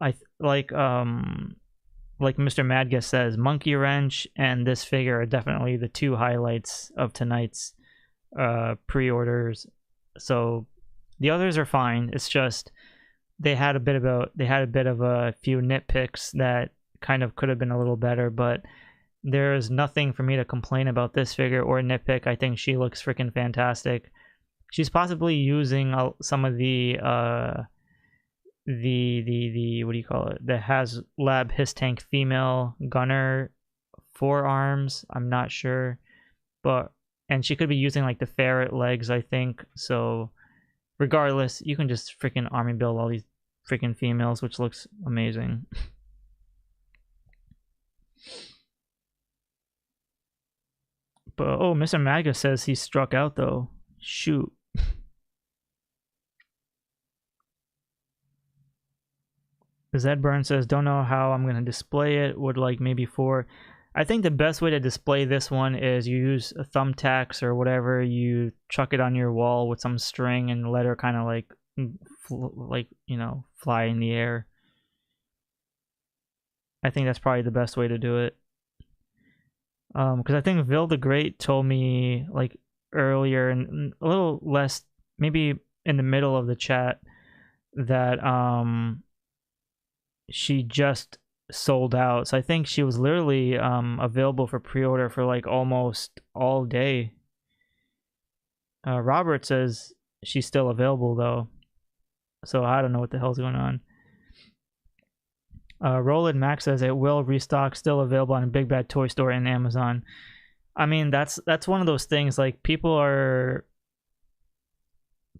Speaker 1: like Mr. Madgus says, Monkeywrench and this figure are definitely the 2 highlights of tonight's pre-orders. So the others are fine. It's just they had a bit of a few nitpicks that kind of could have been a little better, but there's nothing for me to complain about this figure or nitpick. I think she looks freaking fantastic. She's possibly using some of the what do you call it? The HASLAB His Tank female gunner forearms. I'm not sure, and she could be using like the ferret legs, I think. So regardless, you can just freaking army build all these freaking females, which looks amazing. But oh, Mr. Maga says he struck out though. Shoot. Zed Burn says, don't know how I'm gonna display it. Would like maybe 4. I think the best way to display this one is you use thumbtacks or whatever. You chuck it on your wall with some string and let her kind of like you know, fly in the air. I think that's probably the best way to do it. Because I think Vil the Great told me like earlier and a little less, maybe in the middle of the chat, that she just sold out. So I think she was literally available for pre-order for like almost all day. Robert says she's still available though, so I don't know what the hell's going on. Roland Max says it will restock, still available on Big Bad Toy Store and Amazon. I mean, that's one of those things, like people are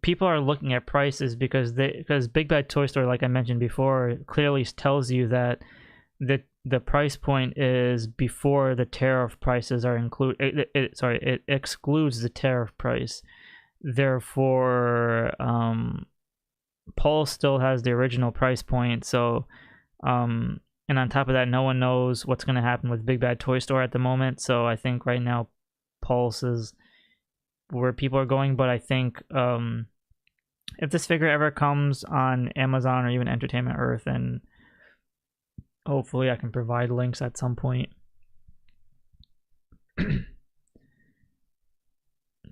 Speaker 1: looking at prices because Big Bad Toy Store, like I mentioned before, clearly tells you that the price point is before the tariff prices are included. It excludes the tariff price. Therefore, Pulse still has the original price point. So and on top of that, no one knows what's going to happen with Big Bad Toy Store at the moment. So I think right now Pulse is where people are going. But I think if this figure ever comes on Amazon or even Entertainment Earth, and hopefully I can provide links at some point.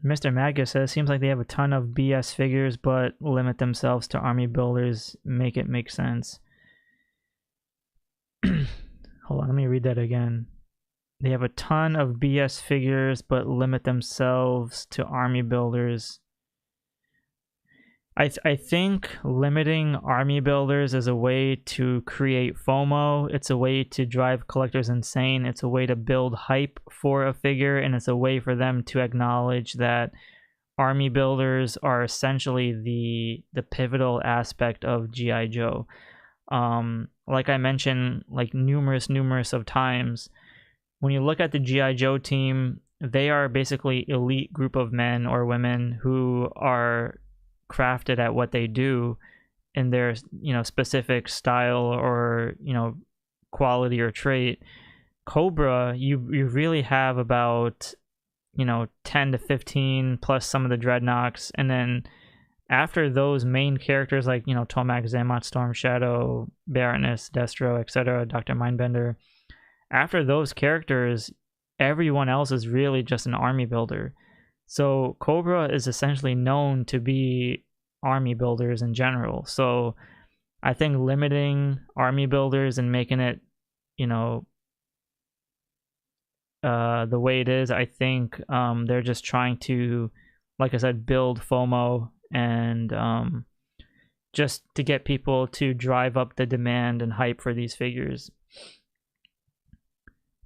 Speaker 1: Mr. Magus says, seems like they have a ton of BS figures but limit themselves to army builders. Make it make sense. Hold on, let me read that again. They have a ton of BS figures but limit themselves to army builders. I think limiting army builders is a way to create FOMO. It's a way to drive collectors insane. It's a way to build hype for a figure, and it's a way for them to acknowledge that army builders are essentially the pivotal aspect of G.I. Joe. Like I mentioned, like numerous of times, when you look at the G.I. Joe team, they are basically elite group of men or women who are crafted at what they do in their, you know, specific style or, you know, quality or trait. Cobra, you really have about, you know, 10 to 15 plus some of the Dreadnoks, and then after those main characters like, you know, Tomac, Zammot, Storm Shadow, Baroness, Destro, etc., Dr. Mindbender, after those characters, everyone else is really just an army builder. So Cobra is essentially known to be army builders in general. So I think limiting army builders and making it, you know, the way it is, I think they're just trying to, like I said, build FOMO and just to get people to drive up the demand and hype for these figures.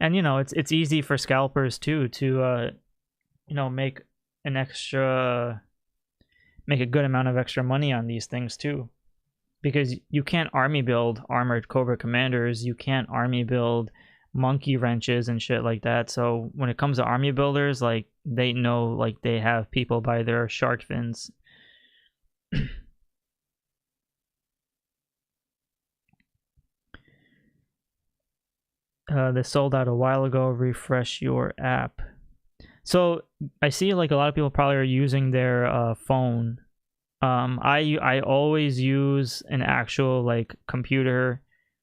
Speaker 1: And, you know, it's easy for scalpers too to, you know, make a good amount of extra money on these things too. Because you can't army build armored Cobra Commanders, you can't army build Monkeywrenches and shit like that. So when it comes to army builders, like, they know, like, they have people by their shark fins. They sold out a while ago. Refresh your app. So I see, like, a lot of people probably are using their phone. I always use an actual, like, computer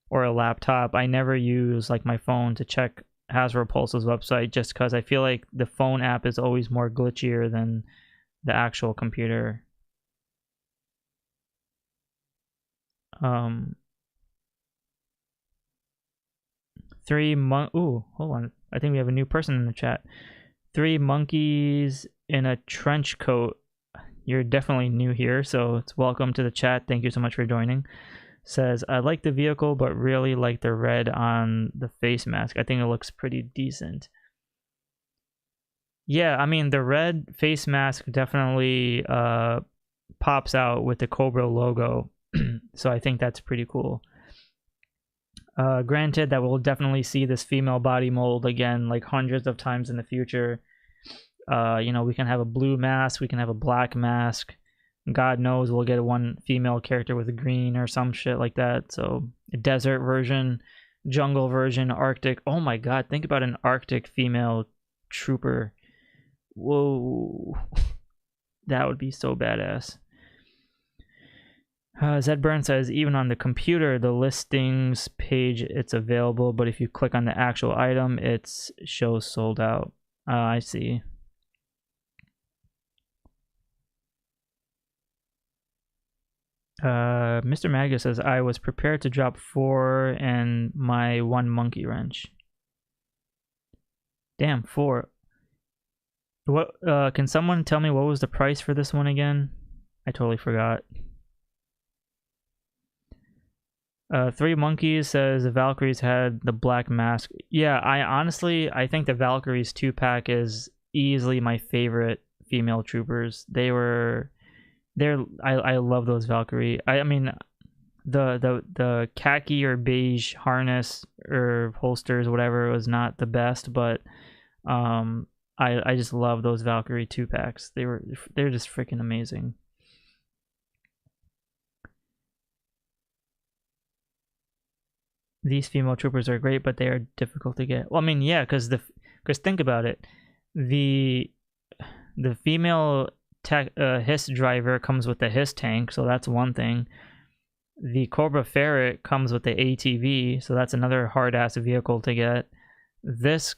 Speaker 1: or a laptop. I never use, like, my phone to check Hasbro Pulse's website, just because I feel like the phone app is always more glitchier than the actual computer. Ooh, hold on. I think we have a new person in the chat. 3 monkeys in a trench coat. You're definitely new here, so it's welcome to the chat. Thank you so much for joining. Says, I like the vehicle, but really like the red on the face mask. I think it looks pretty decent. Yeah, I mean, the red face mask definitely pops out with the Cobra logo. So I think that's pretty cool. Granted that we'll definitely see this female body mold again, like, hundreds of times in the future. You know, we can have a blue mask, we can have a black mask. God knows we'll get one female character with a green or some shit like that. So a desert version, jungle version, Arctic. Oh my god, think about an Arctic female trooper. Whoa. That would be so badass. Zed Burn says, even on the computer, the listings page, it's available, but if you click on the actual item, it shows sold out. I see. Mr. Magus says, I was prepared to drop 4 and my 1 Monkeywrench. Damn, 4. What? Can someone tell me what was the price for this one again? I totally forgot. 3 Monkeys says the Valkyries had the black mask. Yeah, I think the Valkyries 2-pack is easily my favorite female troopers. I love those Valkyrie. I mean, the khaki or beige harness or holsters, whatever, was not the best, but I just love those Valkyrie 2-packs. They're just freaking amazing. These female troopers are great, but they are difficult to get. Well, I mean, yeah, because think about it, the female Hiss driver comes with the Hiss tank, so that's one thing. The Cobra Ferret comes with the ATV, so that's another hard-ass vehicle to get. This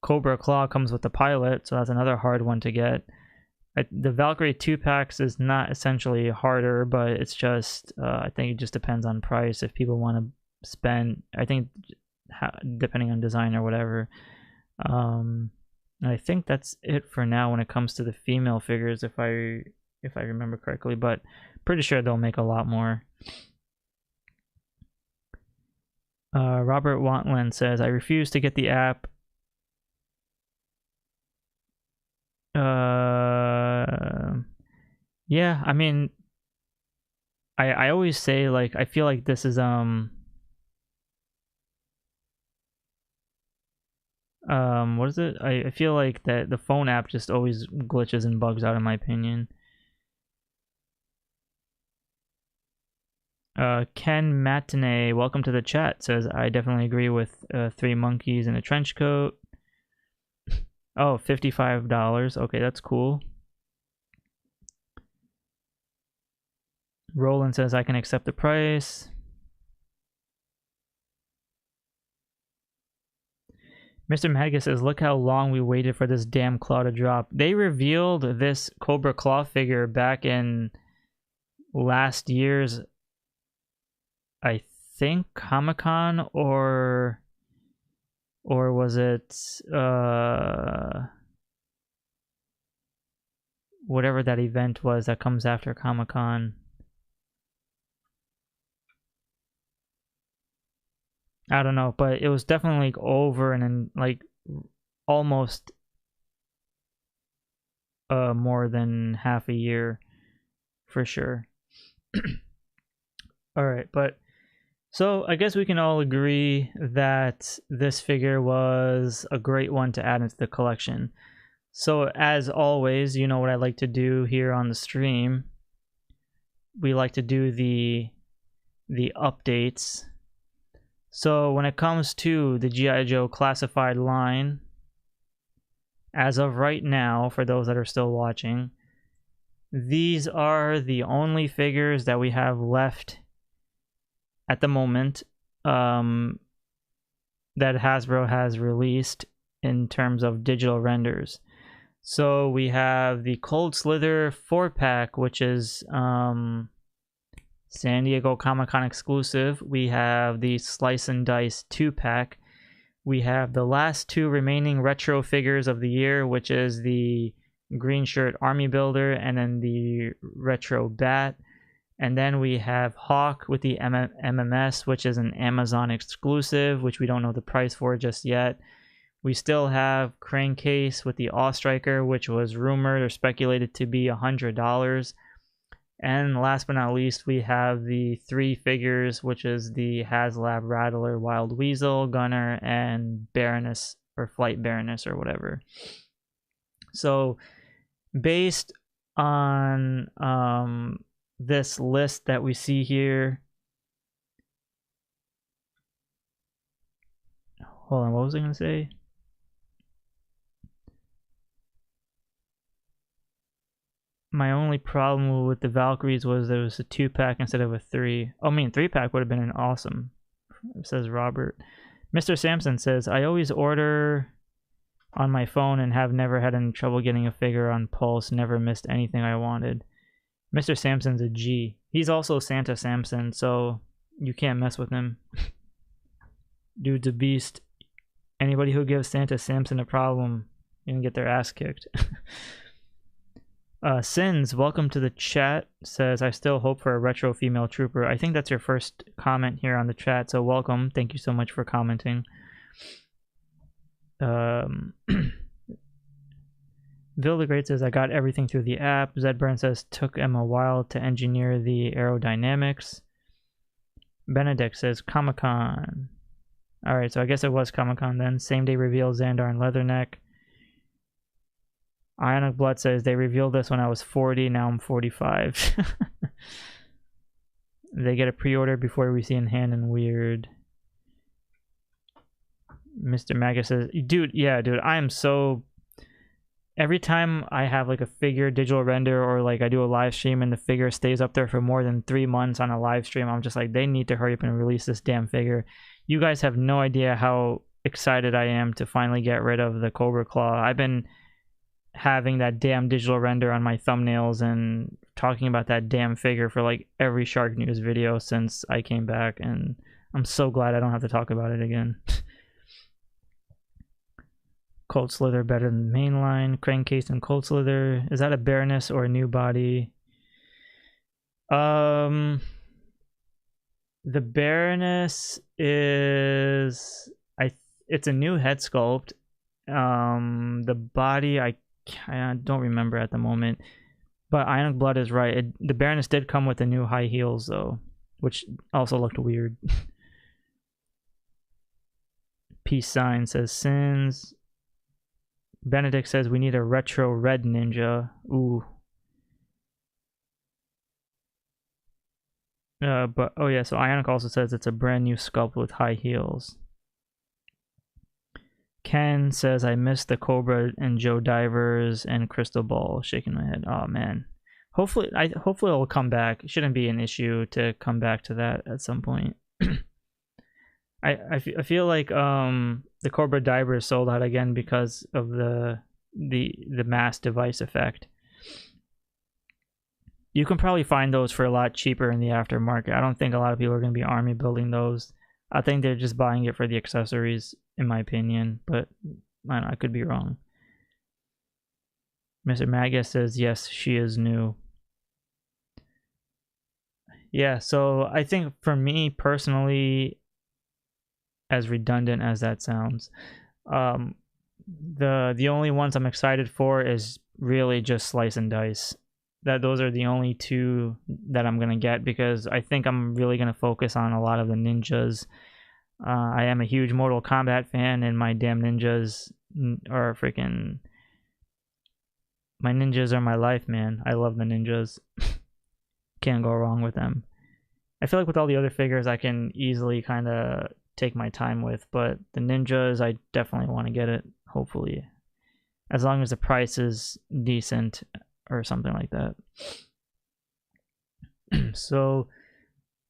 Speaker 1: Cobra Claw comes with the pilot, so that's another hard one to get. The Valkyrie 2-packs is not essentially harder, but it's just, I think it just depends on price. If people want to spend, I think, depending on design or whatever. I think that's it for now when it comes to the female figures, if I remember correctly, but pretty sure they'll make a lot more. Robert Wantland says, I refuse to get the app. Yeah, I mean, I always say, like, I feel like this is what is it? I feel like that the phone app just always glitches and bugs out, in my opinion. Ken Matinee, welcome to the chat, says, I definitely agree with 3 monkeys in a trench coat. Oh, $55. Okay, that's cool. Roland says, I can accept the price. Mr. Magic says, look how long we waited for this damn claw to drop. They revealed this Cobra Claw figure back in last year's, I think, Comic-Con, or was it whatever that event was that comes after Comic-Con. I don't know, but it was definitely like over and then like almost more than half a year for sure. All right, but so I guess we can all agree that this figure was a great one to add into the collection. So as always, you know what I like to do here on the stream. We like to do the updates. So when it comes to the GI Joe Classified line, as of right now, for those that are still watching, these are the only figures that we have left at the moment that Hasbro has released in terms of digital renders. So we have the Cold Slither 4-pack, which is San Diego Comic-Con exclusive. We have the Slice and Dice 2-pack. We have the last two remaining retro figures of the year, which is the Greenshirt Army Builder and then the Retro Bat. And then we have Hawk with the MMS, which is an Amazon exclusive, which we don't know the price for just yet. We still have Crankcase with the Awe Striker, which was rumored or speculated to be $100. And last but not least, we have the three figures, which is the Haslab Rattler, Wild Weasel, Gunner, and Baroness, or Flight Baroness, or whatever. So, based on this list that we see here, hold on, what was I going to say? My only problem with the Valkyries was there was a 2-pack instead of a 3. Oh, I mean, 3-pack would have been an awesome, says Robert. Mr. Sampson says, I always order on my phone and have never had any trouble getting a figure on Pulse, never missed anything I wanted. Mr. Sampson's a G. He's also Santa Sampson, so you can't mess with him. Dude's a beast. Anybody who gives Santa Sampson a problem, you can get their ass kicked. Sins, welcome to the chat, says, I still hope for a retro female trooper. I think that's your first comment here on the chat, so welcome. Thank you so much for commenting. Bill the Great says, I got everything through the app. Zedburn says, took him a while to engineer the aerodynamics. Benedict says, Comic-Con. Alright, so I guess it was Comic-Con then. Same day reveal, Xandar and Leatherneck. Ionic Blood says, they revealed this when I was 40, now I'm 45. They get a pre-order before we see in hand and weird. Mr. Magus says, dude, yeah, dude, I am so... Every time I have like a figure digital render or like I do a live stream and the figure stays up there for more than 3 months on a live stream, I'm just like, they need to hurry up and release this damn figure. You guys have no idea how excited I am to finally get rid of the Cobra Claw. I've been having that damn digital render on my thumbnails and talking about that damn figure for like every SHARKNEWZ video since I came back, and I'm so glad I don't have to talk about it again. Cold Slither better than mainline. Crankcase and Cold Slither. Is that a Baroness or a new body? The Baroness is... it's a new head sculpt. The body, I don't remember at the moment. But Ionic Blood is right. The Baroness did come with the new high heels, though, which also looked weird. Peace sign says Sins. Benedict says we need a retro red ninja. Ooh. But oh yeah, so Ionic also says it's a brand new sculpt with high heels. Ken says I missed the Cobra and Joe Divers and Crystal Ball. Shaking my head. Oh man. Hopefully it'll come back. It shouldn't be an issue to come back to that at some point. I feel like the Cobra Diver sold out again because of the mass device effect. You can probably find those for a lot cheaper in the aftermarket. I don't think a lot of people are going to be army building those. I think they're just buying it for the accessories, in my opinion, but I could be wrong. Mr. Magus says, yes, she is new. Yeah, so I think for me personally, as redundant as that sounds, the only ones I'm excited for is really just Slice and Dice. Those are the only two that I'm gonna get, because I think I'm really gonna focus on a lot of the ninjas. I am a huge Mortal Kombat fan, and my damn ninjas are freaking... My ninjas are my life, man. I love the ninjas. Can't go wrong with them. I feel like with all the other figures, I can easily kind of take my time with, but the ninjas, I definitely want to get it, hopefully. As long as the price is decent or something like that. So,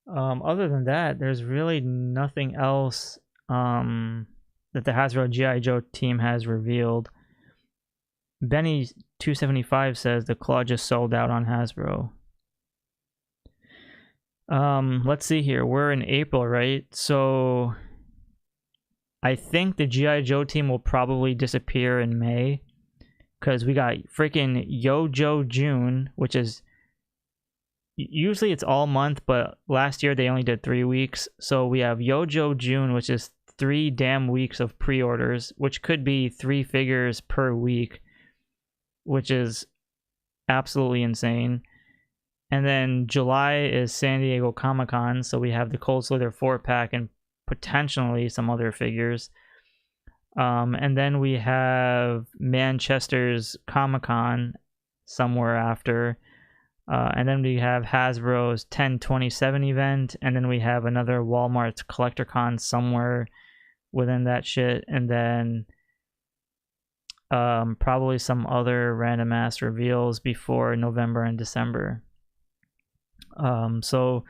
Speaker 1: other than that, there's really nothing else that the Hasbro G.I. Joe team has revealed. Benny275 says the Claw just sold out on Hasbro. Let's see here. We're in April, right? So I think the G.I. Joe team will probably disappear in May, because we got freaking Yo-Joe June, which is usually it's all month, but last year they only did 3 weeks. So we have Yo-Joe June, which is 3 damn weeks of pre-orders, which could be 3 figures per week, which is absolutely insane. And then July is San Diego Comic-Con, so we have the Cold Slither 4-pack and potentially some other figures. And then we have Manchester's Comic-Con somewhere after. And then we have Hasbro's 10/27 event, and then we have another Walmart's Collector Con somewhere within that shit, and then probably some other random ass reveals before November and December. So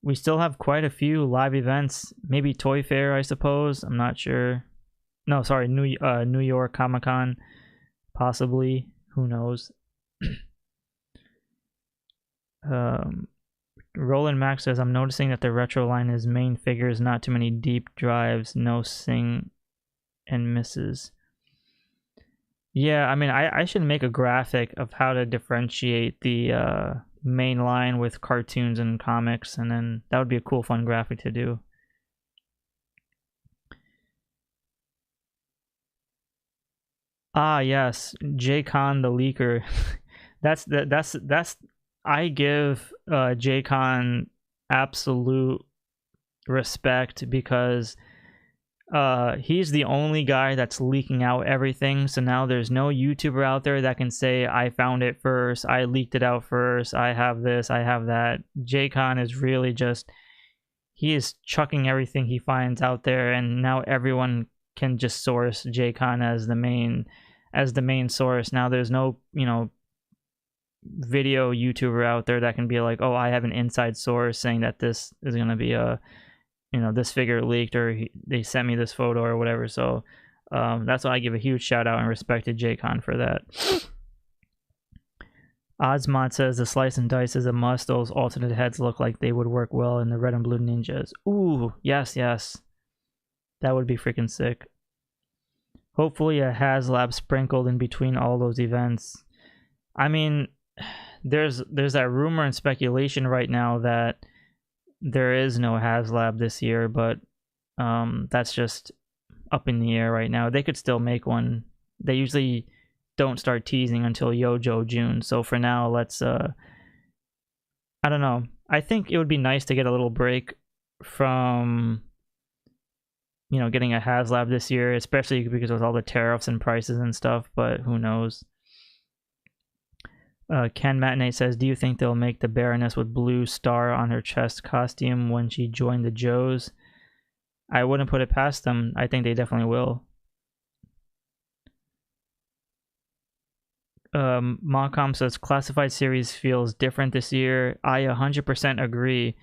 Speaker 1: we still have quite a few live events. Maybe Toy Fair, I suppose. I'm not sure. No, sorry, New York Comic-Con, possibly. Who knows? Roland Max says, I'm noticing that the retro line is main figures, not too many deep drives, no sing and misses. Yeah, I mean, I should make a graphic of how to differentiate the main line with cartoons and comics, and then that would be a cool, fun graphic to do. Ah, yes, J-Con the leaker. that's I give J-Con absolute respect, because he's the only guy that's leaking out everything. So now there's no YouTuber out there that can say, I found it first, I leaked it out first, I have this, I have that. J-Con is really just, he is chucking everything he finds out there, and now everyone can just source J-Con as the main source. Now there's no, video YouTuber out there that can be like, oh, I have an inside source saying that this is going to be a, this figure leaked, or they sent me this photo or whatever. So that's why I give a huge shout out and respect to J-Con for that. Ozmont says the Slice and Dice is a must. Those alternate heads look like they would work well in the red and blue ninjas. Ooh, yes. That would be freaking sick. Hopefully a HASLAB sprinkled in between all those events. I mean, there's that rumor and speculation right now that there is no HASLAB this year, but that's just up in the air right now. They could still make one. They usually don't start teasing until Yo-Joe June, so for now, let's I don't know. I think it would be nice to get a little break from getting a HASLAB this year, especially because of all the tariffs and prices and stuff, but who knows. Ken Matinee says, do you think they'll make the Baroness with blue star on her chest costume when she joined the Joes? I wouldn't put it past them. I think they definitely will. Moncom says, classified series feels different this year. I 100% agree.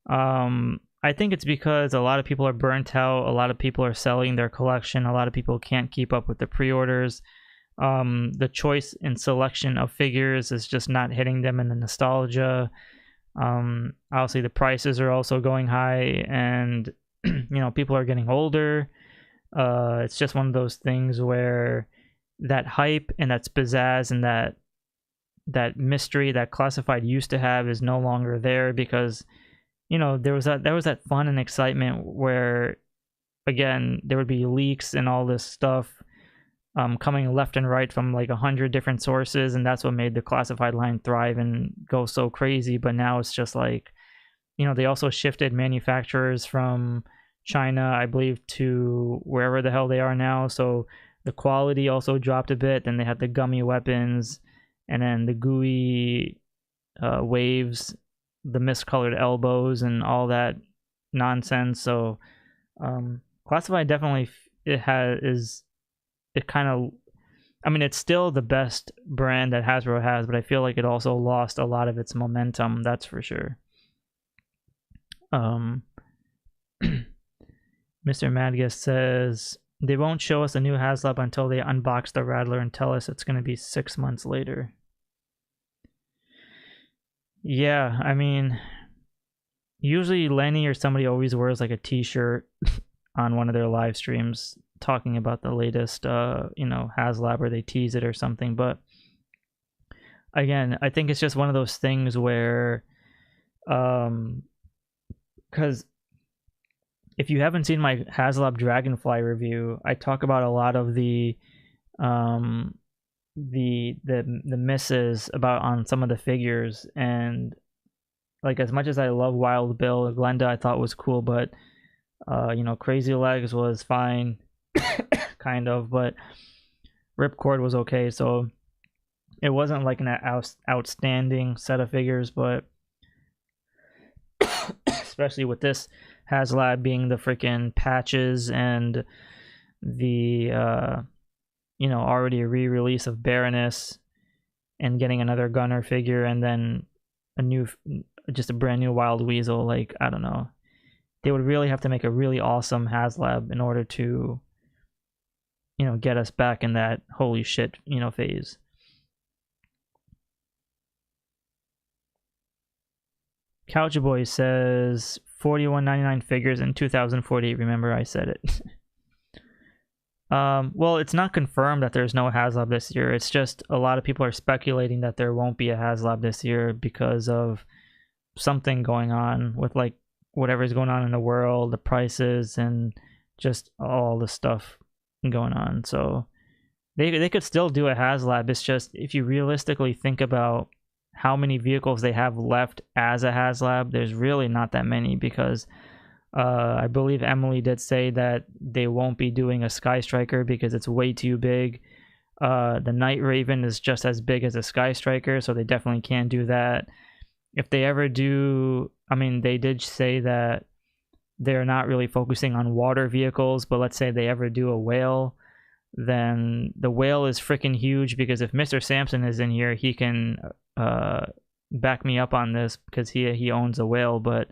Speaker 1: I I think it's because a lot of people are burnt out, a lot of people are selling their collection, a lot of people can't keep up with the pre-orders. The choice and selection of figures is just not hitting them in the nostalgia. Obviously the prices are also going high, and you know, people are getting older. It's just one of those things where that hype and that pizzazz and that mystery that Classified used to have is no longer there, because you know, there was that fun and excitement where, again, there would be leaks and all this stuff coming left and right from like 100 different sources, and that's what made the Classified line thrive and go so crazy. But now it's just like, you know, they also shifted manufacturers from China, I believe, to wherever the hell they are now, so the quality also dropped a bit. Then they had the gummy weapons, and then the gooey waves, the miscolored elbows, and all that nonsense. So Classified definitely I mean, it's still the best brand that Hasbro has, but I feel like it also lost a lot of its momentum, that's for sure. Mr. Madgas says they won't show us a new HASLAB until they unbox the Rattler and tell us it's going to be 6 months later. Yeah, I mean, usually Lenny or somebody always wears like a t-shirt on one of their live streams talking about the latest you know, HASLAB, or they tease it or something. But again, I think it's just one of those things where because if you haven't seen my HASLAB Dragonfly review, I talk about a lot of the misses about on some of the figures. And like, as much as I love Wild Bill, Glenda I thought was cool, but you know, Crazy Legs was fine kind of, but Ripcord was okay. So it wasn't like an outstanding set of figures, but especially with this HASLAB being the freaking patches and the you know, already a re-release of Baroness, and getting another Gunner figure, and then just a brand new Wild Weasel. Like, I don't know, they would really have to make a really awesome HASLAB in order to, you know, get us back in that holy shit, you know, phase. Couch Boy says $41.99 figures in 2048. Remember I said it. Well, it's not confirmed that there's no HASLAB this year. It's just a lot of people are speculating that there won't be a HASLAB this year because of something going on with like whatever's going on in the world, the prices, and just all the stuff going on. So they could still do a HASLAB. It's just, if you realistically think about how many vehicles they have left as a HASLAB, there's really not that many, because I believe Emily did say that they won't be doing a Sky Striker because it's way too big. The Night Raven is just as big as a Sky Striker, so they definitely can't do that. If they ever do, I mean, they did say that they're not really focusing on water vehicles, but let's say they ever do a whale, then the whale is freaking huge, because if Mr. Sampson is in here, he can back me up on this, because he owns a whale. But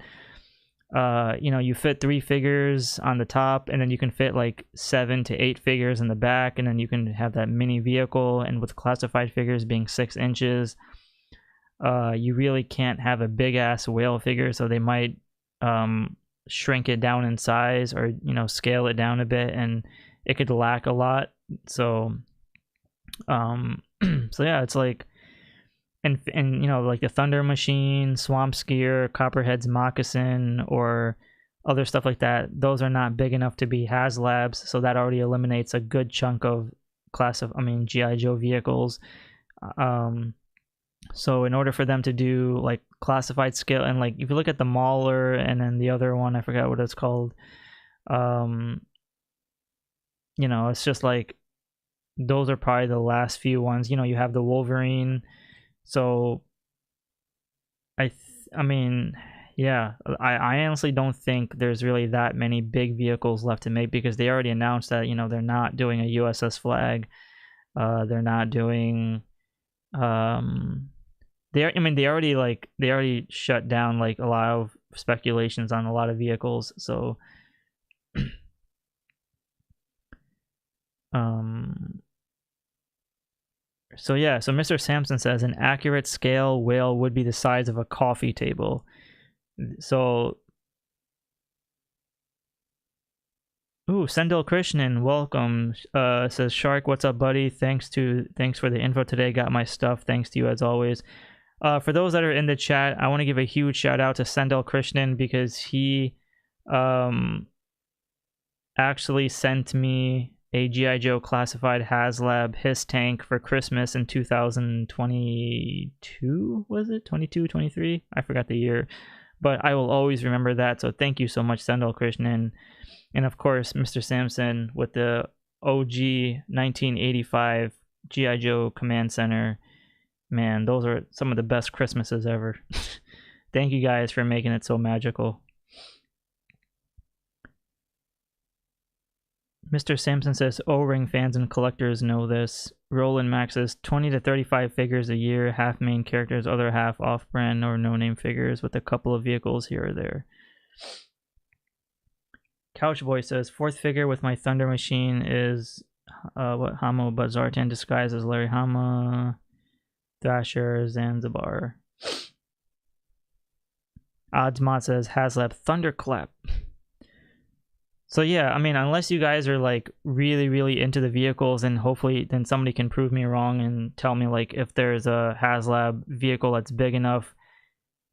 Speaker 1: you know, you fit 3 figures on the top, and then you can fit like 7 to 8 figures in the back, and then you can have that mini vehicle. And with Classified figures being 6 inches, you really can't have a big ass whale figure, so they might shrink it down in size, or, you know, scale it down a bit, and it could lack a lot. So so yeah, it's like, and you know, like the Thunder Machine, Swamp Skier, Copperhead's Moccasin, or other stuff like that, those are not big enough to be HASLABs, so that already eliminates a good chunk of GI Joe vehicles. So in order for them to do like Classified scale, and like if you look at the Mauler and then the other one, I forgot what it's called, you know, it's just like those are probably the last few ones. You know, you have the Wolverine. So I mean, yeah, I honestly don't think there's really that many big vehicles left to make, because they already announced that, you know, they're not doing a USS Flag. They're not doing they already shut down like a lot of speculations on a lot of vehicles. So so yeah, so Mr. Sampson says an accurate scale whale would be the size of a coffee table. So ooh, Sendil Krishnan, welcome. Says Shark, what's up, buddy? Thanks for the info today. Got my stuff. Thanks to you as always. For those that are in the chat, I want to give a huge shout out to Sendil Krishnan because he actually sent me a GI Joe Classified HASLAB his tank for Christmas in 2022, was it? 22, 23? I forgot the year. But I will always remember that, so thank you so much, Sendil Krishnan. And of course, Mr. Sampson with the OG 1985 GI Joe Command Center. Man, those are some of the best Christmases ever. Thank you guys for making it so magical. Mr. Sampson says, O-Ring fans and collectors know this. Roland Max says 20 to 35 figures a year, half main characters, other half off-brand or no-name figures with a couple of vehicles here or there. Couchboy says, fourth figure with my Thunder Machine is what Hamo but Zartan disguised as Larry Hama, Thrasher, Zanzibar. Oddsmot says, HASLAB Thunderclap. So yeah, I mean, unless you guys are like really into the vehicles, and hopefully then somebody can prove me wrong and tell me like if there's a HASLAB vehicle that's big enough,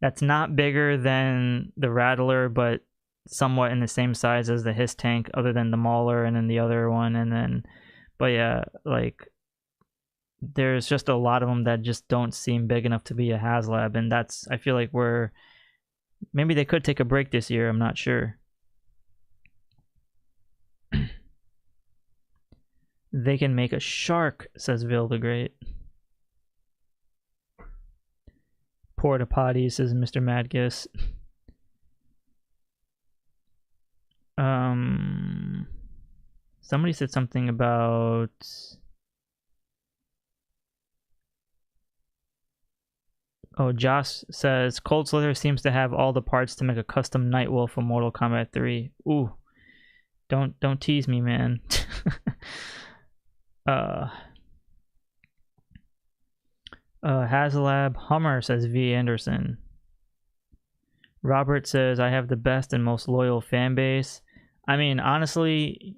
Speaker 1: that's not bigger than the Rattler, but somewhat in the same size as the HISS tank, other than the Mauler and then the other one, and then, but yeah, like there's just a lot of them that just don't seem big enough to be a HASLAB, and that's, I feel like maybe they could take a break this year, I'm not sure. They can make a shark, says Vil the Great. Porta potty, says Mr. Madgus. Somebody said something about Josh says Cold Slither seems to have all the parts to make a custom Nightwolf for Mortal Kombat 3. Ooh. Don't tease me, man. HASLAB Hummer, says V. Anderson. Robert says, I have the best and most loyal fan base. I mean, honestly,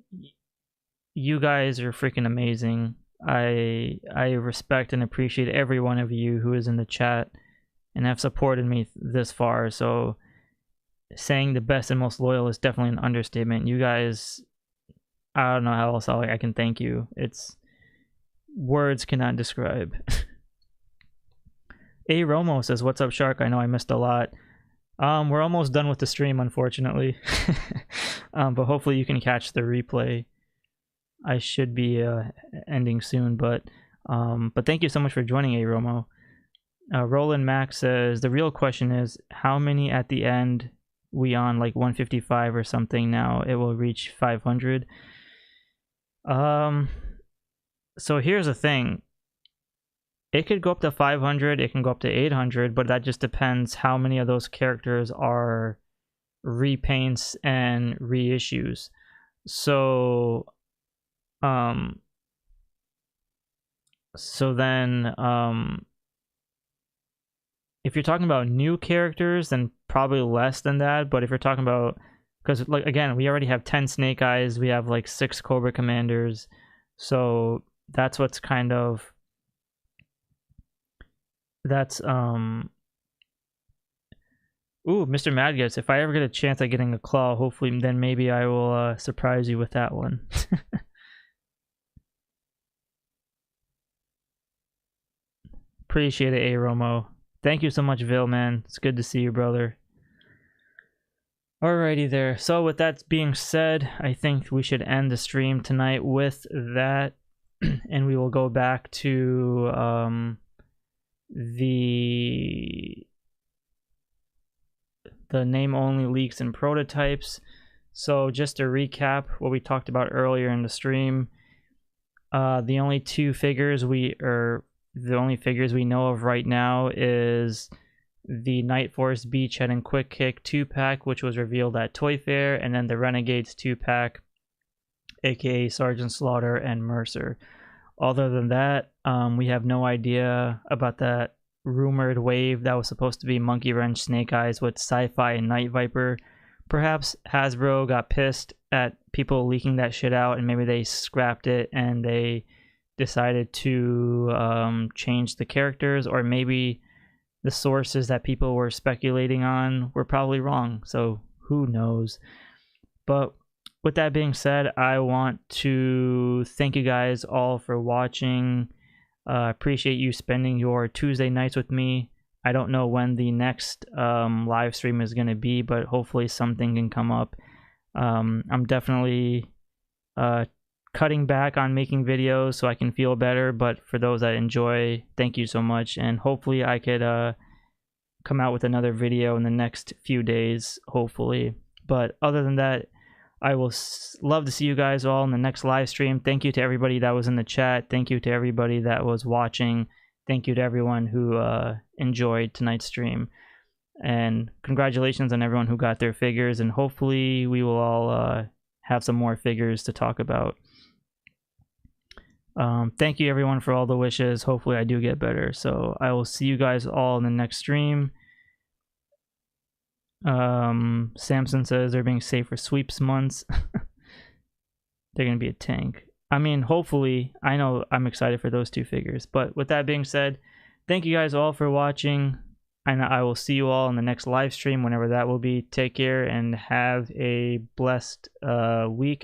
Speaker 1: you guys are freaking amazing. I respect and appreciate every one of you who is in the chat and have supported me this far. So saying the best and most loyal is definitely an understatement. You guys, I don't know how else I can thank you. It's words cannot describe. A Romo says, what's up, Shark? I know I missed a lot. We're almost done with the stream, unfortunately. But hopefully you can catch the replay. I should be ending soon, but thank you so much for joining, A Romo. Roland Max says, the real question is how many at the end we on, like 155 or something now, it will reach 500. So here's the thing. It could go up to 500, it can go up to 800, but that just depends how many of those characters are repaints and reissues. So then if you're talking about new characters, then probably less than that. But if you're talking about, because like again, we already have 10 Snake Eyes, we have like 6 Cobra Commanders, so that's what's kind of, that's ooh, Mr. Madguts, if I ever get a chance at getting a claw, hopefully then maybe I will surprise you with that one. Appreciate it, A Romo. Thank you so much, Vil, man. It's good to see you, brother. Alrighty there. So with that being said, I think we should end the stream tonight with that, and we will go back to the name only leaks and prototypes. So just to recap what we talked about earlier in the stream, the only figures we know of right now is the NIGHTFORCE, BEACHHEAD, and QUICKKICK 2-pack, which was revealed at Toy Fair, and then the Renegades 2-pack, aka Sergeant Slaughter and Mercer. Other than that, we have no idea about that rumored wave that was supposed to be Monkeywrench, Snake Eyes with Sci-Fi and Night Viper. Perhaps Hasbro got pissed at people leaking that shit out, and maybe they scrapped it and they decided to change the characters, or maybe the sources that people were speculating on were probably wrong, so who knows. But with that being said, I want to thank you guys all for watching. Appreciate you spending your Tuesday nights with me. I don't know when the next live stream is going to be, but hopefully something can come up. I'm definitely cutting back on making videos so I can feel better, but for those that enjoy, thank you so much, and hopefully I could come out with another video in the next few days, hopefully. But other than that, I will love to see you guys all in the next live stream. Thank you to everybody that was in the chat. Thank you to everybody that was watching. Thank you to everyone who enjoyed tonight's stream. And congratulations on everyone who got their figures. And hopefully we will all have some more figures to talk about. Thank you everyone for all the wishes. Hopefully I do get better. So I will see you guys all in the next stream. Samson says they're being safe for sweeps months. They're gonna be a tank. I mean, hopefully. I know I'm excited for those two figures. But with that being said, thank you guys all for watching, and I will see you all in the next live stream, whenever that will be. Take care and have a blessed week.